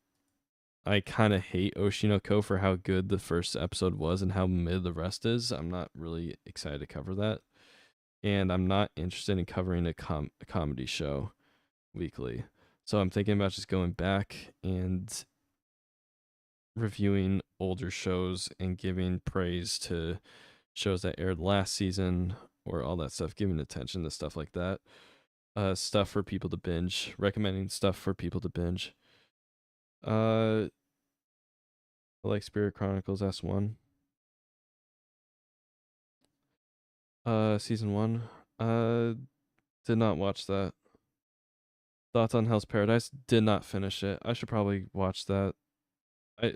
I kind of hate Oshinoko for how good the first episode was and how mid the rest is. I'm not really excited to cover that. And I'm not interested in covering a comedy show weekly. So I'm thinking about just going back and reviewing older shows and giving praise to shows that aired last season or all that stuff, giving attention to stuff like that. Stuff for people to binge, recommending stuff for people to binge. I like Spirit Chronicles S1. Season 1. Did not watch that. Thoughts on Hell's Paradise? Did not finish it. I should probably watch that. I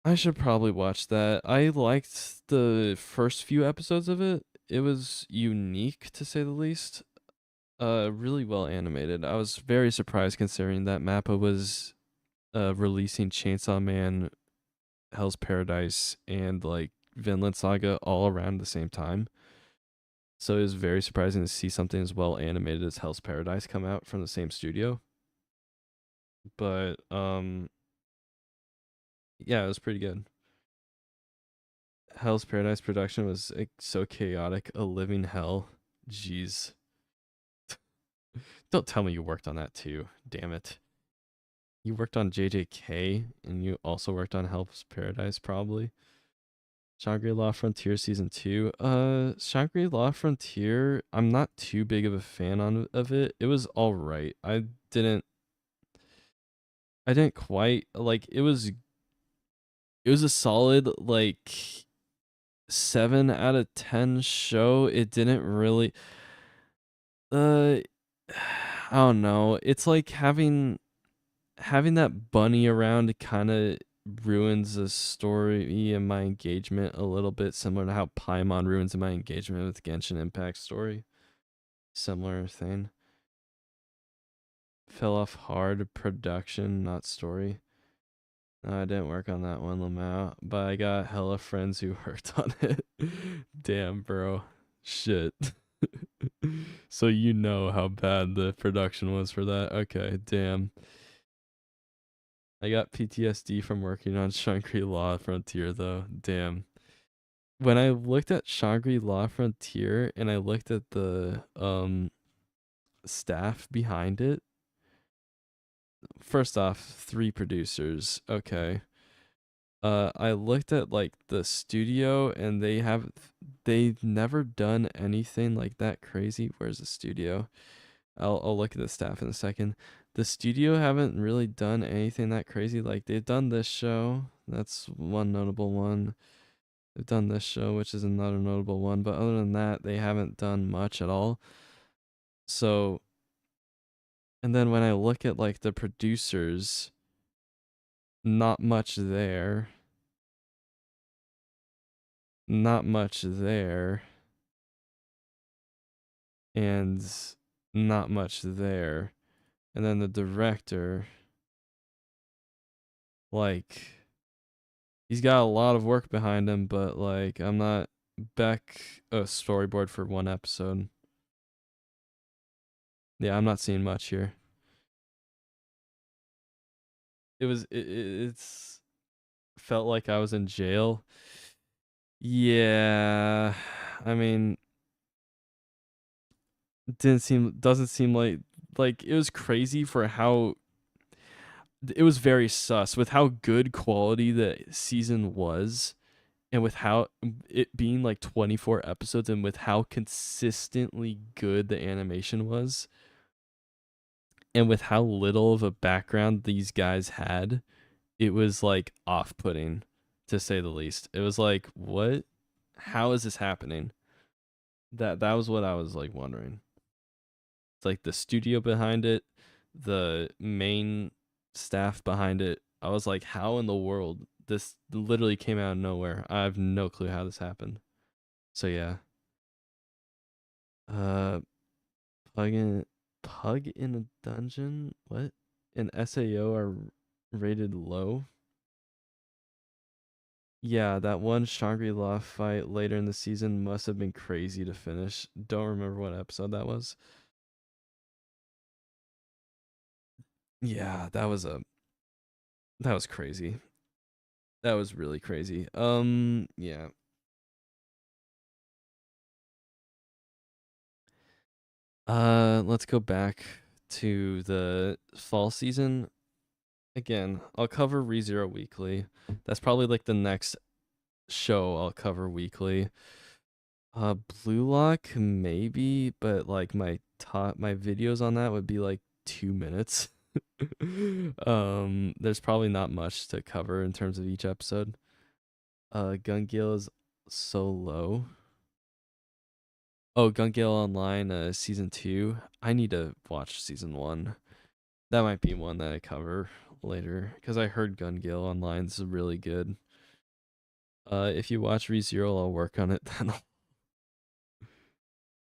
I should probably watch that. I liked the first few episodes of it. It was unique to say the least. Really well animated. I was very surprised considering that Mappa was releasing Chainsaw Man, Hell's Paradise, and like Vinland Saga all around the same time. So it was very surprising to see something as well animated as Hell's Paradise come out from the same studio. But yeah, it was pretty good. Hell's Paradise production was like, so chaotic, a living hell. Jeez. Don't tell me you worked on that too. Damn it. You worked on JJK and you also worked on Hell's Paradise probably. Shangri-La Frontier season 2. Shangri-La Frontier, I'm not too big of a fan of it. It was all right. Didn't I didn't quite like it was a solid like 7 out of 10 show. It didn't really uh I don't know. It's like having that bunny around kind of ruins the story and my engagement a little bit, similar to how Paimon ruins my engagement with Genshin Impact story. Similar thing. Fell off hard production, not story. No, I didn't work on that one, Lamau, but I got hella friends who worked on it. Damn, bro. Shit. So you know how bad the production was for that. Okay, damn. I got PTSD from working on Shangri-La Frontier though. Damn. When I looked at Shangri-La Frontier and I looked at the staff behind it, first off, 3 producers. Okay. I looked at like the studio and they've never done anything like that crazy. Where's the studio? I'll look at the staff in a second. The studio haven't really done anything that crazy. Like they've done this show. That's one notable one. They've done this show, which is another notable one. But other than that, they haven't done much at all. So, and then when I look at like the producers, not much there. Not much there. And not much there. And then the director, like, he's got a lot of work behind him, but like, I'm not back a storyboard for 1 episode. Yeah, I'm not seeing much here. It's felt like I was in jail. Yeah, I mean, doesn't seem like it was crazy for how it was very sus with how good quality the season was and with how it being like 24 episodes and with how consistently good the animation was and with how little of a background these guys had. It was like off-putting to say the least. It was like, what, how is this happening? That was what I was like wondering. It's like the studio behind it, the main staff behind it. I was like, how in the world? This literally came out of nowhere. I have no clue how this happened. So yeah. Uh Pug in a dungeon? What? And SAO are rated low? Yeah, that one Shangri-La fight later in the season must have been crazy to finish. Don't remember what episode that was. Yeah, that was crazy. That was really crazy. Yeah. Let's go back to the fall season. Again, I'll cover ReZero weekly. That's probably like the next show I'll cover weekly. Blue Lock maybe, but like my videos on that would be like 2 minutes. There's probably not much to cover in terms of each episode. Gun Gale is so low. Oh, Gun Gale Online season 2. I need to watch season 1. That might be one that I cover later because I heard Gun Gale Online is really good. If you watch ReZero, I'll work on it then.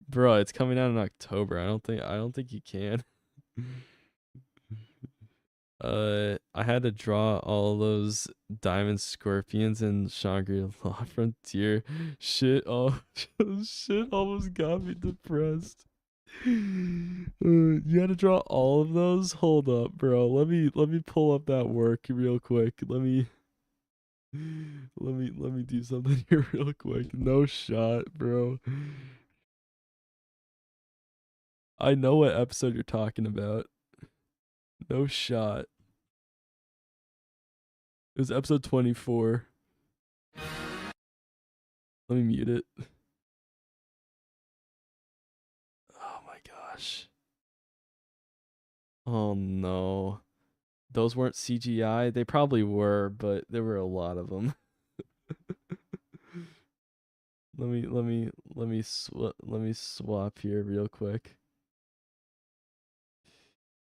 Bro, it's coming out in October. I don't think you can. I had to draw all those diamond scorpions in Shangri-La Frontier. Shit, oh, shit almost got me depressed. You had to draw all of those? Hold up, bro. Let me pull up that work real quick. Let me do something here real quick. No shot, bro. I know what episode you're talking about. No shot. It was episode 24. Let me mute it. Oh my gosh. Oh no. Those weren't CGI. They probably were, but there were a lot of them. Let me swap here real quick.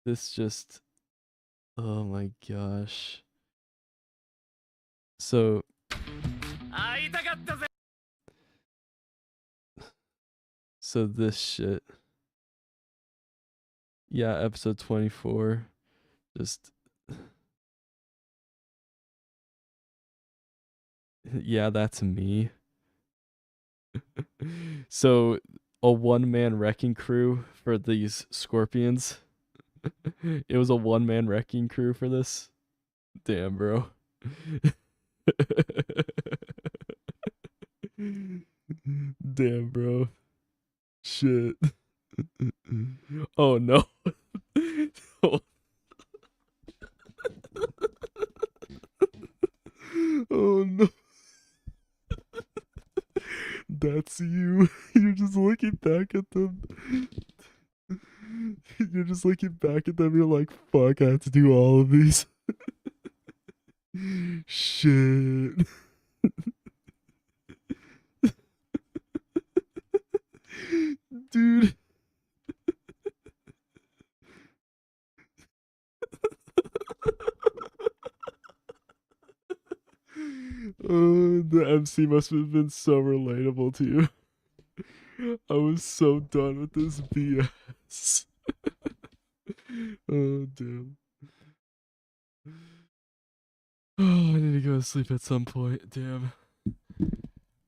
This just oh my gosh. So this shit. Yeah, episode 24. Just yeah, that's me. So a one-man wrecking crew for these scorpions. It was a one-man wrecking crew for this. Damn, bro. Damn, bro. Shit. Oh no. Oh no. That's you. You're just looking back at them. You're just looking back at them. You're like, fuck, I have to do all of these. Shit. Dude. Oh, the MC must have been so relatable to you. I was so done with this BS. Oh, damn. Oh, I need to go to sleep at some point. Damn.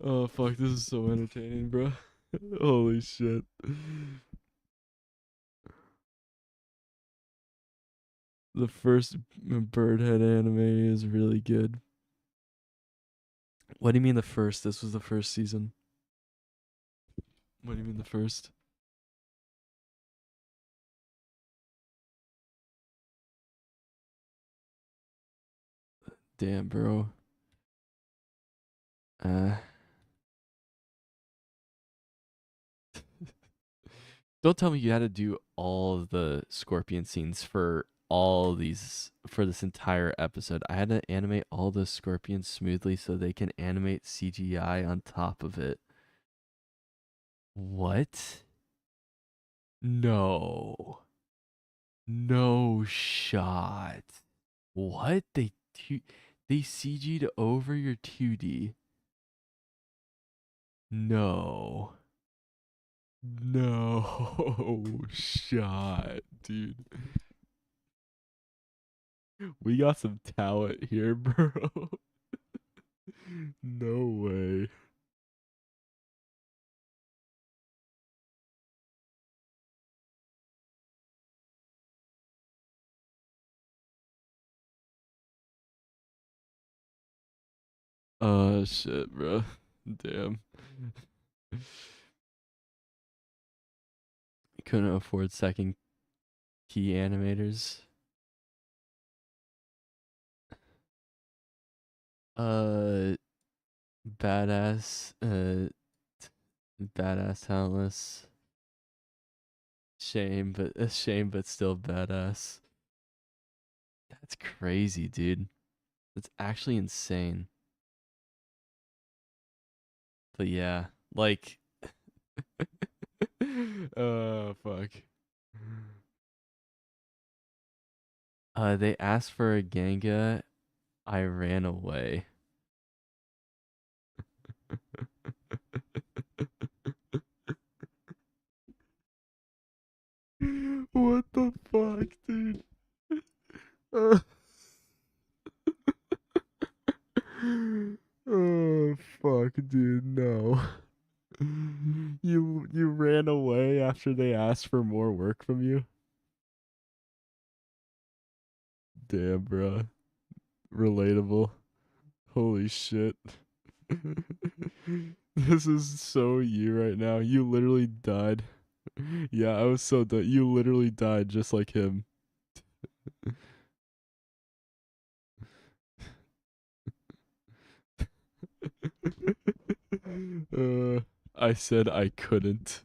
Oh, fuck. This is so entertaining, bro. Holy shit. The first Birdhead anime is really good. What do you mean the first? This was the first season. What do you mean the first? Damn, bro. Don't tell me you had to do all of the scorpion scenes for all these for this entire episode. I had to animate all the scorpions smoothly so they can animate CGI on top of it. What? No. No shot. What? They CG'd over your 2D. No. No shot, dude. We got some talent here, bro. No way. Oh shit, bro. Damn. Couldn't afford second key animators. Uh badass badass talentless. Shame but still badass. That's crazy, dude. That's actually insane. But yeah, like oh fuck. They asked for a Ganga. I ran away. What the fuck, dude? Uh, oh fuck, dude, no. You ran away after they asked for more work from you? Damn, bro. Relatable. Holy shit. This is so you right now. You literally died. Yeah, I was so done. You literally died just like him. I said I couldn't.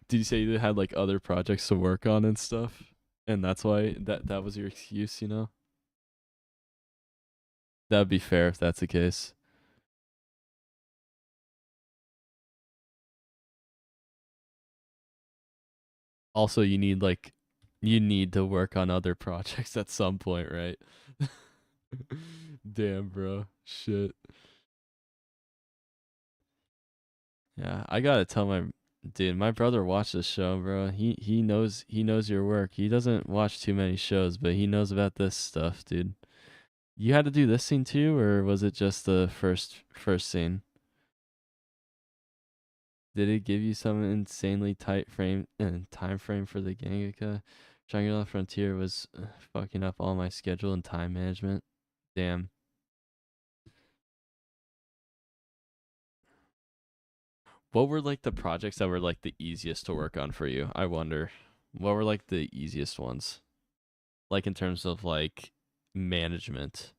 Did you say you had like other projects to work on and stuff? And that's why that was your excuse, you know? That'd be fair if that's the case. Also, you need to work on other projects at some point, right? Damn, bro. Shit. Yeah, I gotta tell my dude, my brother watched this show, bro. He knows your work. He doesn't watch too many shows, but he knows about this stuff, dude. You had to do this scene too, or was it just the first scene? Did it give you some insanely tight frame and time frame for the Gangaka? Triangular Frontier was fucking up all my schedule and time management. Damn. What were like the projects that were like the easiest to work on for you? I wonder. What were like the easiest ones? Like in terms of like management.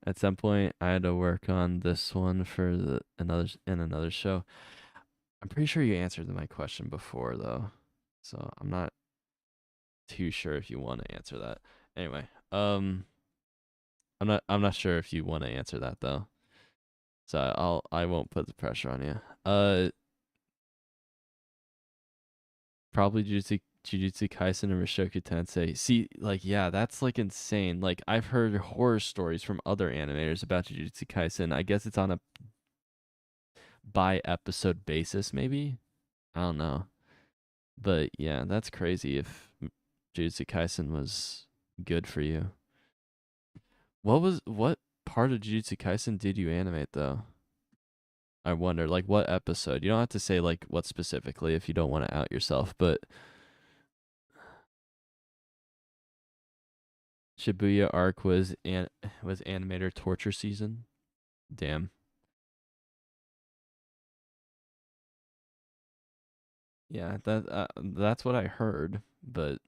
At some point I had to work on this one for another show. I'm pretty sure you answered my question before though. So I'm not too sure if you want to answer that. Anyway, I'm not sure if you want to answer that though. So I won't put the pressure on you. Probably Jujutsu Kaisen and Mushoku Tensei. See, like, yeah, that's like insane. Like, I've heard horror stories from other animators about Jujutsu Kaisen. I guess it's on a by episode basis, maybe. I don't know, but yeah, that's crazy. If Jujutsu Kaisen was good for you, what part of Jujutsu Kaisen did you animate though? I wonder, like, what episode? You don't have to say like what specifically if you don't want to out yourself, but Shibuya arc was animator torture season. Damn. Yeah, that's what I heard, but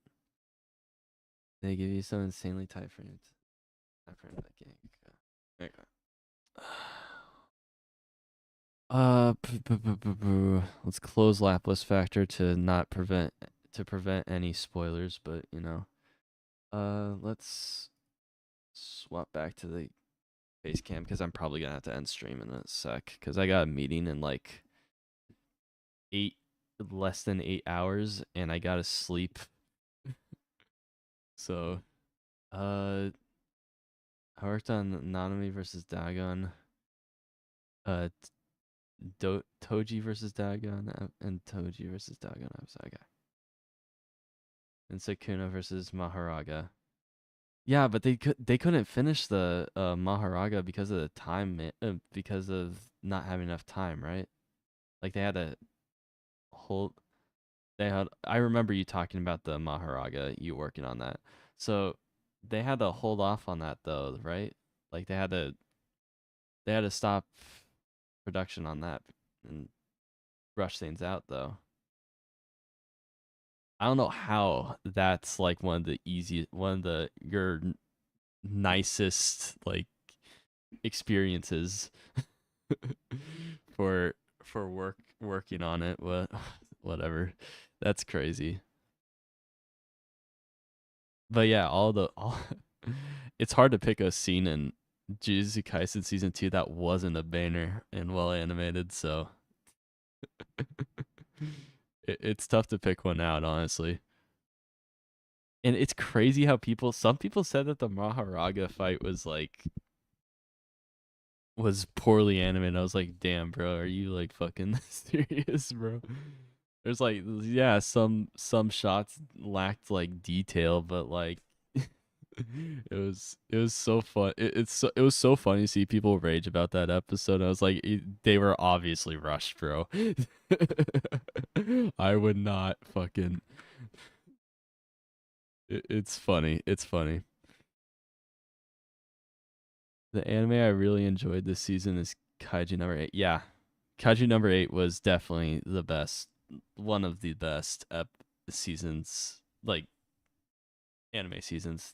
they give you some insanely tight frames. I've heard that game. Okay. Let's close lapless factor to not prevent any spoilers, but you know. Let's swap back to the base cam because I'm probably gonna have to end stream in a sec because I got a meeting in like eight less than 8 hours and I gotta sleep. So, I worked on Nanami versus Dagon, uh, Toji versus Dagon, and Toji versus Dagon. Okay. And Sukuna versus Maharaga. Yeah, but they couldn't finish the Maharaga because of the time because of not having enough time, right? Like they had to hold I remember you talking about the Maharaga, you working on that. So they had to hold off on that though, right? Like they had to stop production on that and rush things out though. I don't know how that's like one of the your nicest like experiences for working on it. Whatever. That's crazy. But yeah, all it's hard to pick a scene in Jujutsu Kaisen season 2 that wasn't a banner and well animated, so it's tough to pick one out, honestly. And it's crazy how some people said that the Maharaga fight was like
was poorly animated. I was like, damn, bro, are you like fucking serious, bro? There's like, yeah, some shots lacked like detail, but like it was so fun. It was so funny to see people rage about that episode. I was like, they were obviously rushed, bro. I would not fucking. It's funny. It's funny. The anime I really enjoyed this season is Kaiju number 8. Yeah, Kaiju number 8 was definitely the best, one of the best seasons, like anime seasons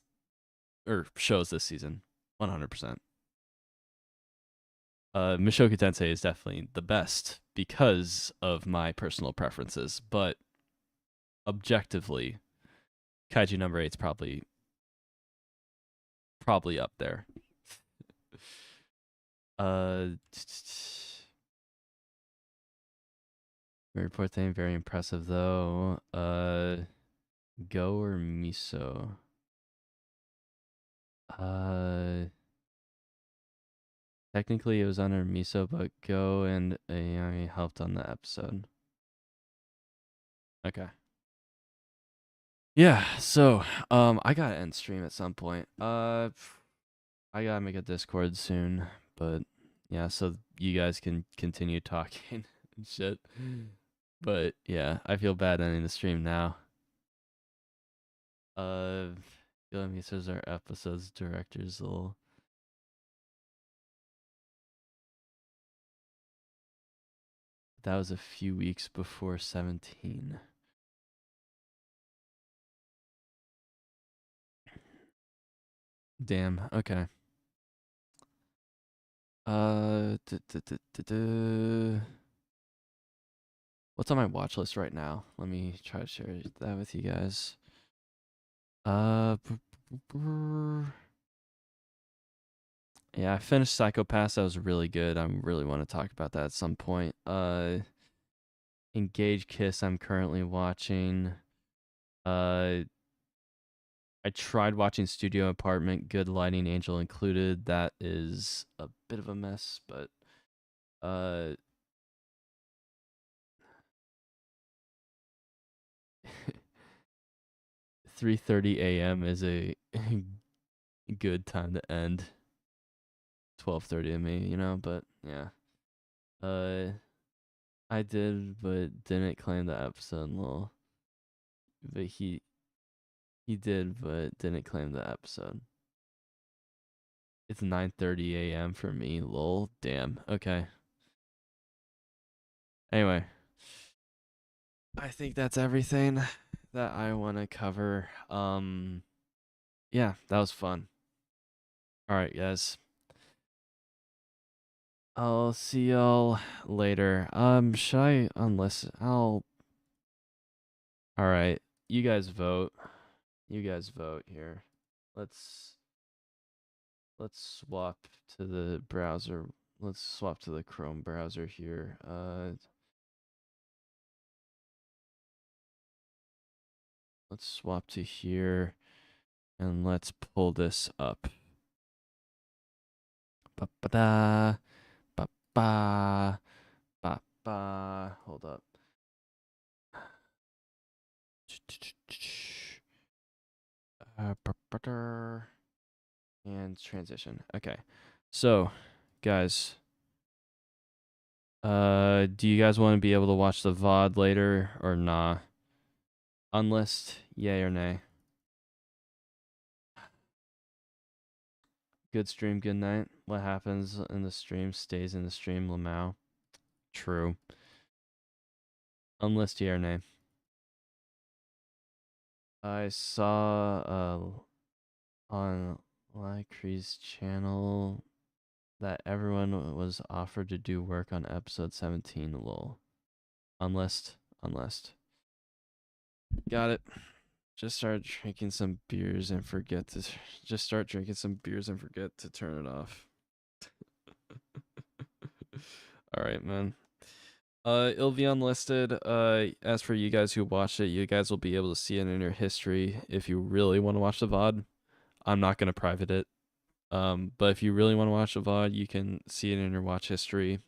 or shows this season. 100%. Mushoku Tensei is definitely the best because of my personal preferences, but objectively, Kaiju number 8 is probably up there. Report thing very impressive though. Go or miso? Technically it was under miso, but Go and Ayami helped on the episode. Okay. Yeah, so I gotta end stream at some point. I gotta make a Discord soon, but yeah, so you guys can continue talking and shit. But yeah, I feel bad ending the stream now. Let me says our episodes directors will. That was a few weeks before 17. Damn. Okay. What's on my watch list right now? Let me try to share that with you guys. Yeah, I finished Psychopaths. That was really good. I really want to talk about that at some point. Engage Kiss. I'm currently watching. I tried watching Studio Apartment, Good Lighting, Angel Included. That is a bit of a mess, but 3:30 a.m. is a good time to end. 12:30 to me, you know, but yeah. I did, but didn't claim the episode. Lol. But he did, but didn't claim the episode. It's 9:30 a.m. for me. Lol. Damn. Okay. Anyway, I think that's everything that I want to cover. Yeah, that was fun. All right, guys. I'll see y'all later. Should I unless I'll. All right, you guys vote. You guys vote here. Let's swap to the browser. Let's swap to the Chrome browser here. Let's swap to here and let's pull this up. Ba-ba-da, ba-ba, ba-ba. Hold up. And transition. Okay. So, guys, do you guys want to be able to watch the VOD later or nah? Unlist, yay or nay? Good stream, good night. What happens in the stream stays in the stream, Lamau. True. Unlist, yay or nay? I saw on Lycree's channel that everyone was offered to do work on episode 17. Lol. Unlist. Got it. Just start drinking some beers and forget to turn it off. All right, man. It'll be unlisted. As for you guys who watched it, you guys will be able to see it in your history if you really want to watch the VOD. I'm not gonna private it.
But if you really want to watch the VOD, you can see it in your watch history,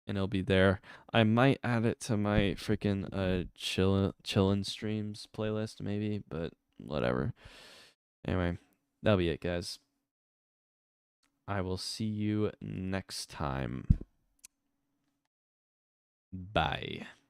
and it'll be there. I might add it to my freaking chillin' streams playlist maybe, but whatever. Anyway, that'll be it, guys. I will see you next time. Bye.